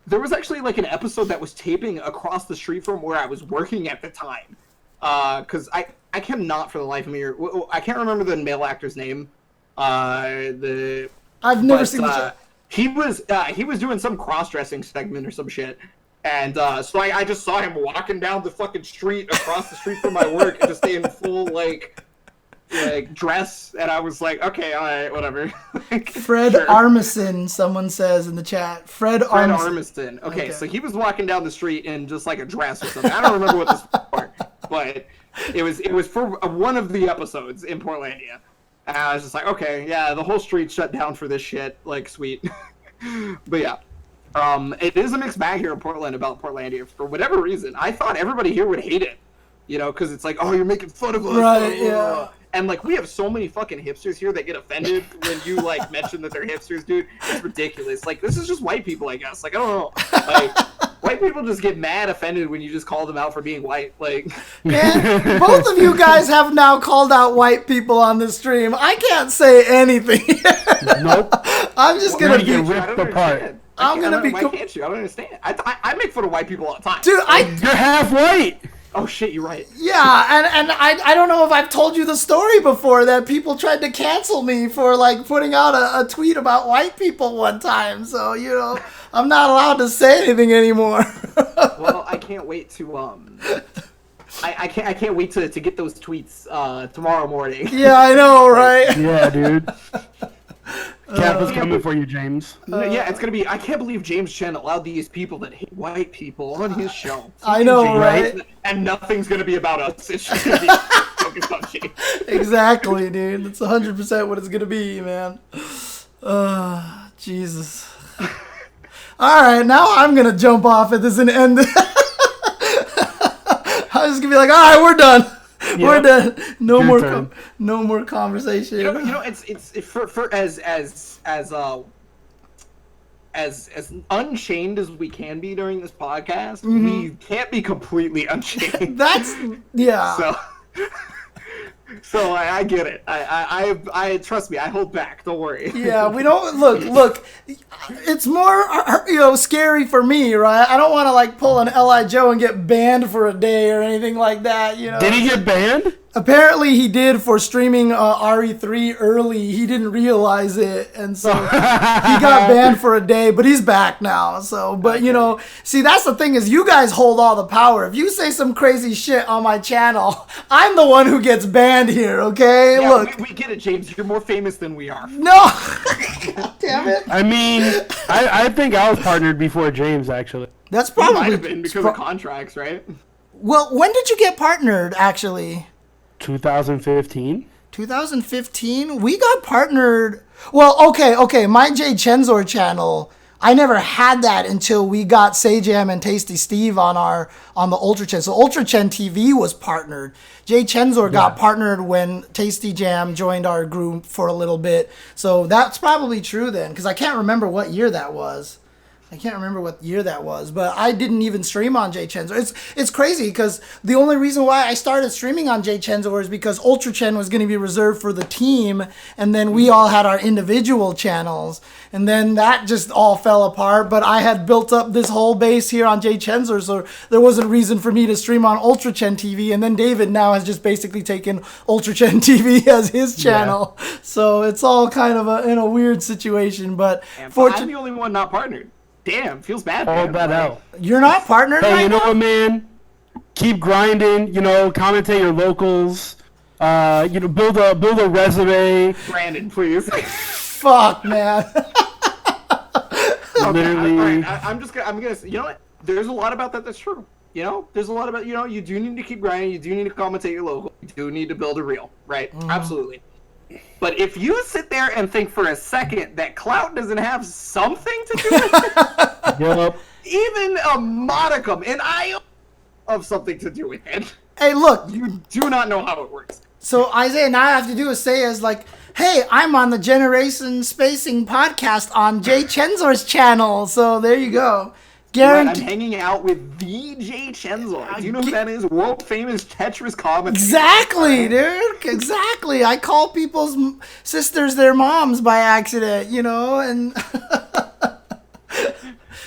There was actually an episode that was taping across the street from where I was working at the time. Because I cannot for the life of me, I can't remember the male actor's name. I've never seen the show. He was doing some cross-dressing segment or some shit. And so I just saw him walking down the fucking street across the street from my work, just in full dress, and I was like, okay, all right, whatever. Fred sure. Armisen, someone says in the chat. Fred Armisen. Okay, so he was walking down the street in just a dress or something. I don't remember what this was for, but it was for one of the episodes in Portlandia. And I was just like, okay, yeah, the whole street shut down for this shit. Sweet. But yeah. It is a mixed bag here in Portland about Portlandia for whatever reason. I thought everybody here would hate it, because it's oh, you're making fun of us. Right, yeah. And we have so many fucking hipsters here that get offended when you mention that they're hipsters, dude. It's ridiculous. This is just white people, I guess. I don't know. White people just get mad offended when you just call them out for being white. Man, both of you guys have now called out white people on the stream. I can't say anything. Nope. I'm just gonna get ripped apart. Why can't you? I don't understand. I make fun of white people all the time. Dude, You're half white. Oh shit, you're right. Yeah, and I don't know if I've told you the story before that people tried to cancel me for like putting out a tweet about white people one time. So, you know, I'm not allowed to say anything anymore. Well, I can't wait to I can't wait to get those tweets tomorrow morning. Yeah, I know, right? Yeah, dude. Kappa's coming for you, James. Yeah, it's gonna be. I can't believe James Chen allowed these people that hate white people on his show. I know, James, right? And nothing's gonna be about us. It's just gonna be focused on James. Exactly, dude. That's 100% what it's gonna be, man. Jesus. All right, now I'm gonna jump off at this and end. I'm just gonna be like, all right, we're done. Yep. We're done. No more conversation. You know, it's for as unchained as we can be during this podcast, we can't be completely unchained. That's yeah. So I get it. I trust me. I hold back. Don't worry. Yeah, we don't look. It's more scary for me, right? I don't want to like pull an L.I. Joe and get banned for a day or anything like that. You know. Did he get banned? Apparently he did for streaming RE3 early. He didn't realize it, and so he got banned for a day, but he's back now. So, but you know, see, that's the thing is you guys hold all the power. If you say some crazy shit on my channel, I'm the one who gets banned here, okay? Yeah, look. We get it, James. You're more famous than we are. No! Damn it. I mean, I think I was partnered before James, actually. That's probably... might have been because of contracts, right? Well, when did you get partnered, actually? 2015. 2015? We got partnered... Well, okay. My jchensor channel, I never had that until we got Sajam and Tasty Steve on the UltraChen. So UltraChenTV was partnered. jchensor got partnered when Tasty Jam joined our group for a little bit. So that's probably true then, because I can't remember what year that was. But I didn't even stream on jchensor. It's crazy because the only reason why I started streaming on jchensor is because UltraChen was going to be reserved for the team, and then we all had our individual channels, and then that just all fell apart. But I had built up this whole base here on jchensor, so there wasn't reason for me to stream on UltraChenTV, and then David now has just basically taken UltraChenTV as his channel. Yeah. So it's all kind of in a weird situation, but I'm the only one not partnered. Damn, feels bad. Hold that out. You're not partnered Hey, right you know now? what, man? Keep grinding. You know, commentate your locals. Build a resume. Brandon, please. Fuck, man. Literally. I'm gonna. You know what? There's a lot about that's true. You know, there's a lot about. You do need to keep grinding. You do need to commentate your local. You do need to build a reel, right? Absolutely. But if you sit there and think for a second that clout doesn't have something to do with it, Yep. even a modicum, an iota of something to do with it, Hey, look. you do not know how it works. So, Isaiah, now I have to do is say is like, hey, I'm on the Generation Spacing podcast on jchensor's channel. So there you go. Right, I'm hanging out with the jchensor. Do you know who that is? World famous Tetris commentator. Exactly, dude. Exactly. I call people's sisters their moms by accident, you know, and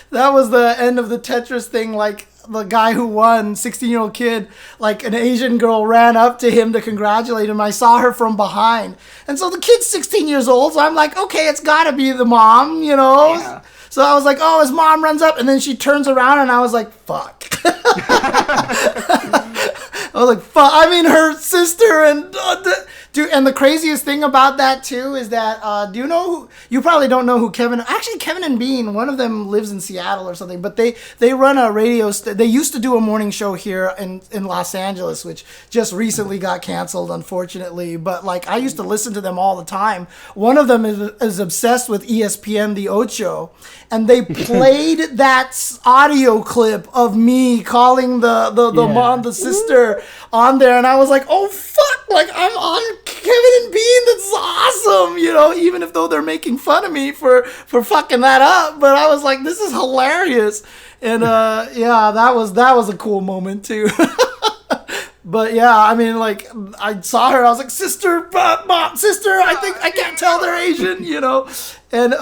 that was the end of the Tetris thing. Like the guy who won, 16-year-old kid, like an Asian girl ran up to him to congratulate him. I saw her from behind. And so the kid's 16 years old. So I'm like, okay, it's got to be the mom, you know. Yeah. So I was like, oh, his mom runs up, and then she turns around, and I was like, fuck. I was like, fuck. I mean, her sister, and dude. And the craziest thing about that too is that do you know who? You probably don't know who Kevin. Actually, Kevin and Bean. One of them lives in Seattle or something. But they run a radio. They used to do a morning show here in Los Angeles, which just recently got canceled, unfortunately. But like, I used to listen to them all the time. One of them is obsessed with ESPN The Ocho, and they played that audio clip of me calling the mom, the sister, on there, and I was like, oh fuck, like I'm on Kevin and Bean, that's awesome, you know, even if though they're making fun of me for fucking that up, but I was like, this is hilarious. And yeah, that was a cool moment too. But yeah, I mean, like, I saw her, I was like, sister, mom, sister, I think I can't tell they're Asian, you know. And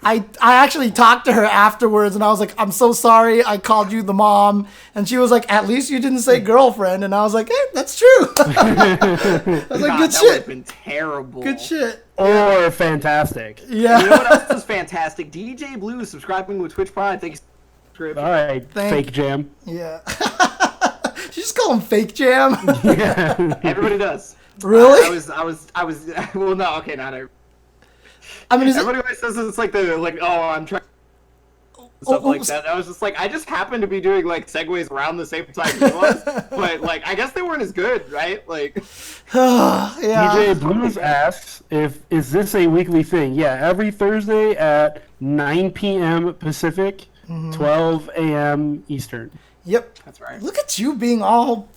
I actually talked to her afterwards, and I was like, I'm so sorry I called you the mom. And she was like, at least you didn't say girlfriend. And I was like, hey, that's true. I was like, good that shit. would have been terrible. Good shit. Or fantastic. Yeah. You know what else is fantastic? DJ Blue is subscribing with Twitch Prime. Thank you. All right, fake jam. Yeah. Did you just call him Fake Jam? Yeah. Everybody does. Really? I was. Well, no, okay, not everybody. I mean, Everybody always says it's like I'm trying stuff like that. I was just like, I just happened to be doing like segues around the same time he was, but like I guess they weren't as good, right? Like, yeah. DJ Blues asks is this a weekly thing? Yeah, every Thursday at 9 p.m. Pacific, 12 a.m. Eastern. Yep. that's right. Look at you being all,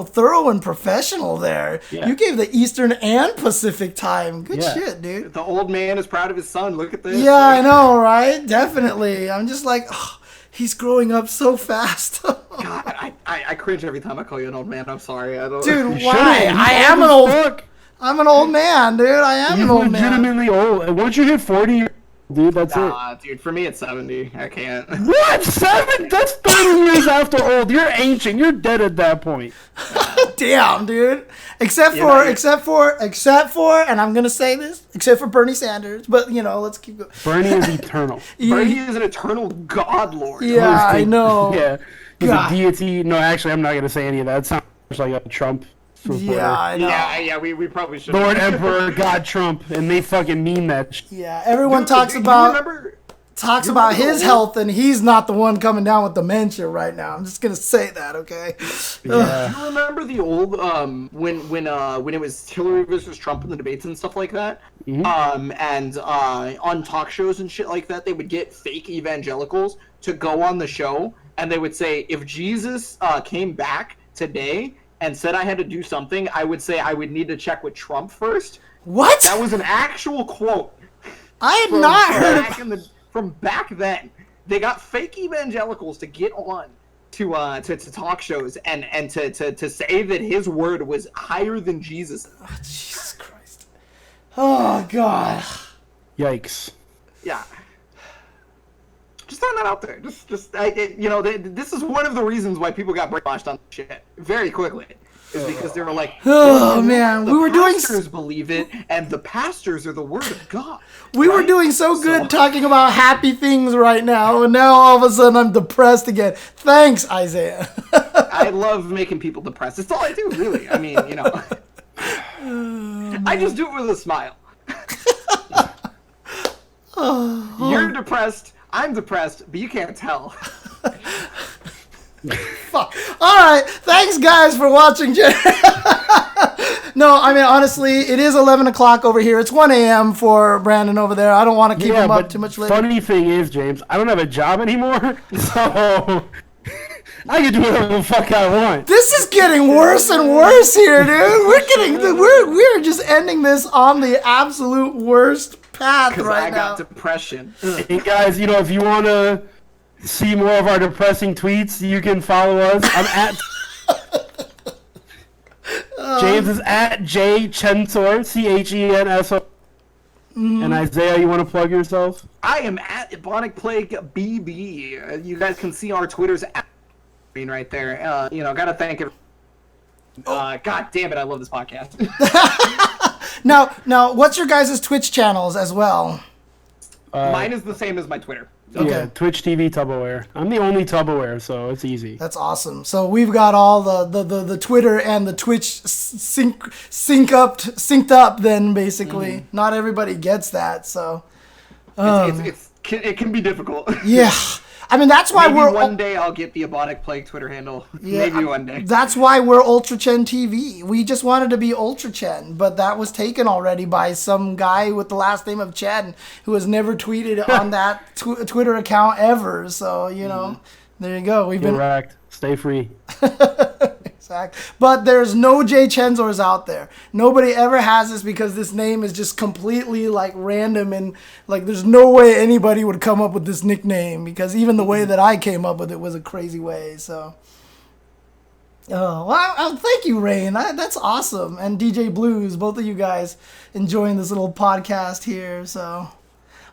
thorough and professional there. Yeah. You gave the Eastern and Pacific time. Good Yeah. shit, dude. The old man is proud of his son. Look at this. Yeah, I know, right? Definitely. I'm just like, oh, he's growing up so fast. God, I cringe every time I call you an old man. I'm sorry. I don't. Dude, You why? shouldn't. I He's am an old old. as fuck. I'm an old man, dude. I am He's an old man. legitimately old. And once you hit 40, dude, that's it. Nah, dude. For me, it's 70. I can't. What? 7? That's 30 years after old. You're ancient. You're dead at that point. Damn, dude. Except for, and I'm gonna say this, except for Bernie Sanders. But let's keep going. Bernie is eternal. Bernie is an eternal god lord. Yeah, I know. Yeah. He's God. a deity. No, actually, I'm not going to say any of that. It sounds like a Trump supporter. Yeah, I know. Yeah. We probably should. Lord Emperor God Trump, and they fucking mean that. Yeah, everyone Dude, talks you about remember- his health, and he's not the one coming down with dementia right now. I'm just gonna say that, okay? Yeah. Do you remember the old when it was Hillary versus Trump in the debates and stuff like that? And on talk shows and shit like that, they would get fake evangelicals to go on the show, and they would say, if Jesus came back today and said I had to do something, I would say I would need to check with Trump first. What? That was an actual quote. I had not heard. From back then. They got fake evangelicals to get on to talk shows and to say that his word was higher than Jesus. Oh, Jesus Christ! Oh God! Yikes. Yeah. Just throwing that out there. This is one of the reasons why people got brainwashed on this shit very quickly. Is because they were like, oh man, we were doing. Pastors believe it, and the pastors are the word of God. We were doing so good talking about happy things right now, and now all of a sudden I'm depressed again. Thanks, Isaiah. I love making people depressed. It's all I do, really. I mean, I just do it with a smile. You're depressed. I'm depressed, but you can't tell. Fuck. All right. Thanks, guys, for watching. No, I mean, honestly, it is 11 o'clock over here. It's 1 a.m. for Brandon over there. I don't want to keep him up too much later. Funny thing is, James, I don't have a job anymore, so I can do whatever the fuck I want. This is getting worse and worse here, dude. We're just ending this on the absolute worst path right now. I got depression. Hey, guys, if you want to see more of our depressing tweets, you can follow us. I'm at James is at jchensor, CHENSO. And Isaiah, you want to plug yourself? I am at EbonicPlague BB. You guys can see our Twitter's at screen right there. Gotta thank it. God damn it, I love this podcast. Now, what's your guys' Twitch channels as well? Mine is the same as my Twitter. Okay. Yeah, Twitch TV TuboWare. I'm the only TuboWare, so it's easy. That's awesome. So we've got all the Twitter and the Twitch synced up. Then basically, not everybody gets that. So It can be difficult. yeah, I mean that's why Maybe one day I'll get the EbonicPlague Twitter handle. Yeah, Maybe one day. That's why we're UltraChenTV. We just wanted to be UltraChen, but that was taken already by some guy with the last name of Chen who has never tweeted on that Twitter account ever. So, there you go. We've been Correct. Stay free. Exactly. But there's no jchensors out there. Nobody ever has this because this name is just completely random and there's no way anybody would come up with this nickname because even the way that I came up with it was a crazy way. So, thank you, Rain. That's awesome. And DJ Blues, both of you guys enjoying this little podcast here. So,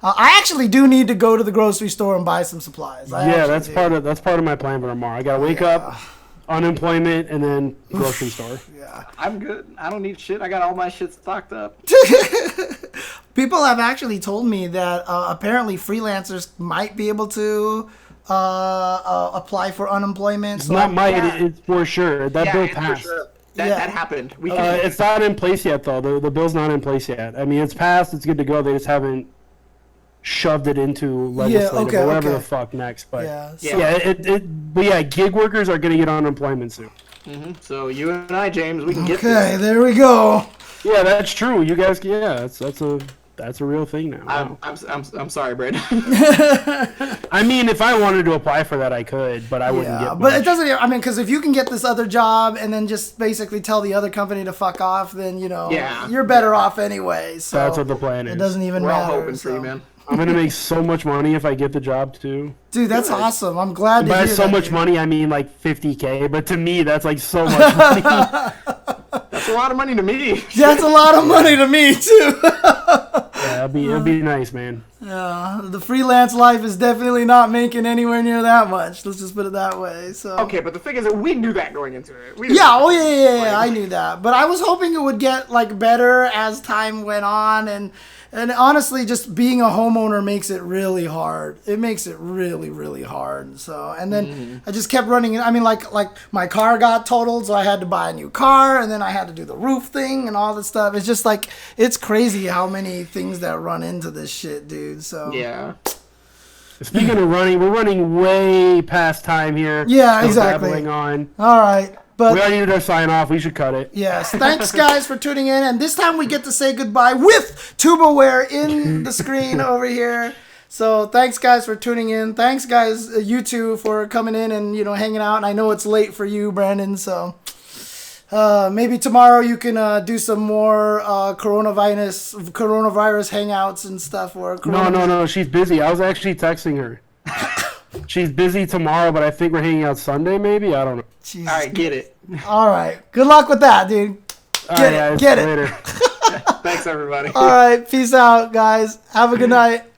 I actually do need to go to the grocery store and buy some supplies. That's part of my plan for tomorrow. I gotta wake up, unemployment, and then grocery store. Yeah. I'm good. I don't need shit. I got all my shit stocked up. People have actually told me that apparently freelancers might be able to apply for unemployment. It's not might, it's for sure. That bill passed. For sure. That happened. It's not in place yet, though. The bill's not in place yet. I mean, it's passed. It's good to go. They just haven't shoved it into legislative or whatever the fuck next. But gig workers are going to get unemployment soon. Mm-hmm. So you and I, James, we can get this. Okay, there we go. Yeah, that's true. You guys, that's a real thing now. I'm sorry, Brandon. I mean, if I wanted to apply for that, I could, but I wouldn't get much. But it doesn't. I mean, because if you can get this other job and then just basically tell the other company to fuck off, then you're better off anyway. So that's what the plan is. It doesn't even We're matter. all hoping for you, man. I'm gonna make so much money if I get the job too. Dude, that's awesome. I'm glad to hear by so that, much dude. money, I mean like $50K, but to me, that's like so much money. That's a lot of money to me. That's a lot of money to me too. Yeah, it'd be nice, man. Yeah, the freelance life is definitely not making anywhere near that much. Let's just put it that way. So Okay, but the thing is that we knew that going into it. Yeah, I knew that. But I was hoping it would get like better as time went on, and honestly, just being a homeowner makes it really hard. It makes it really, really hard. So, and then I just kept running. I mean, like my car got totaled, so I had to buy a new car, and then I had to do the roof thing and all this stuff. It's just like, it's crazy how many things that run into this shit, dude. So yeah. Speaking of running, we're running way past time here. Yeah, exactly. Babbling on. All right. But we already need to sign off. We should cut it. yes, thanks guys for tuning in, and this time we get to say goodbye with TuboWare in the screen over here. So thanks guys for tuning in. Thanks guys, you two, for coming in and hanging out. And I know it's late for you, Brandon. So maybe tomorrow you can do some more coronavirus hangouts and stuff. Or No. She's busy. I was actually texting her. She's busy tomorrow, but I think we're hanging out Sunday, maybe? I don't know. Jesus. All right, get it. All right. Good luck with that, dude. Get it. Later. Thanks, everybody. All right. Peace out, guys. Have a good night.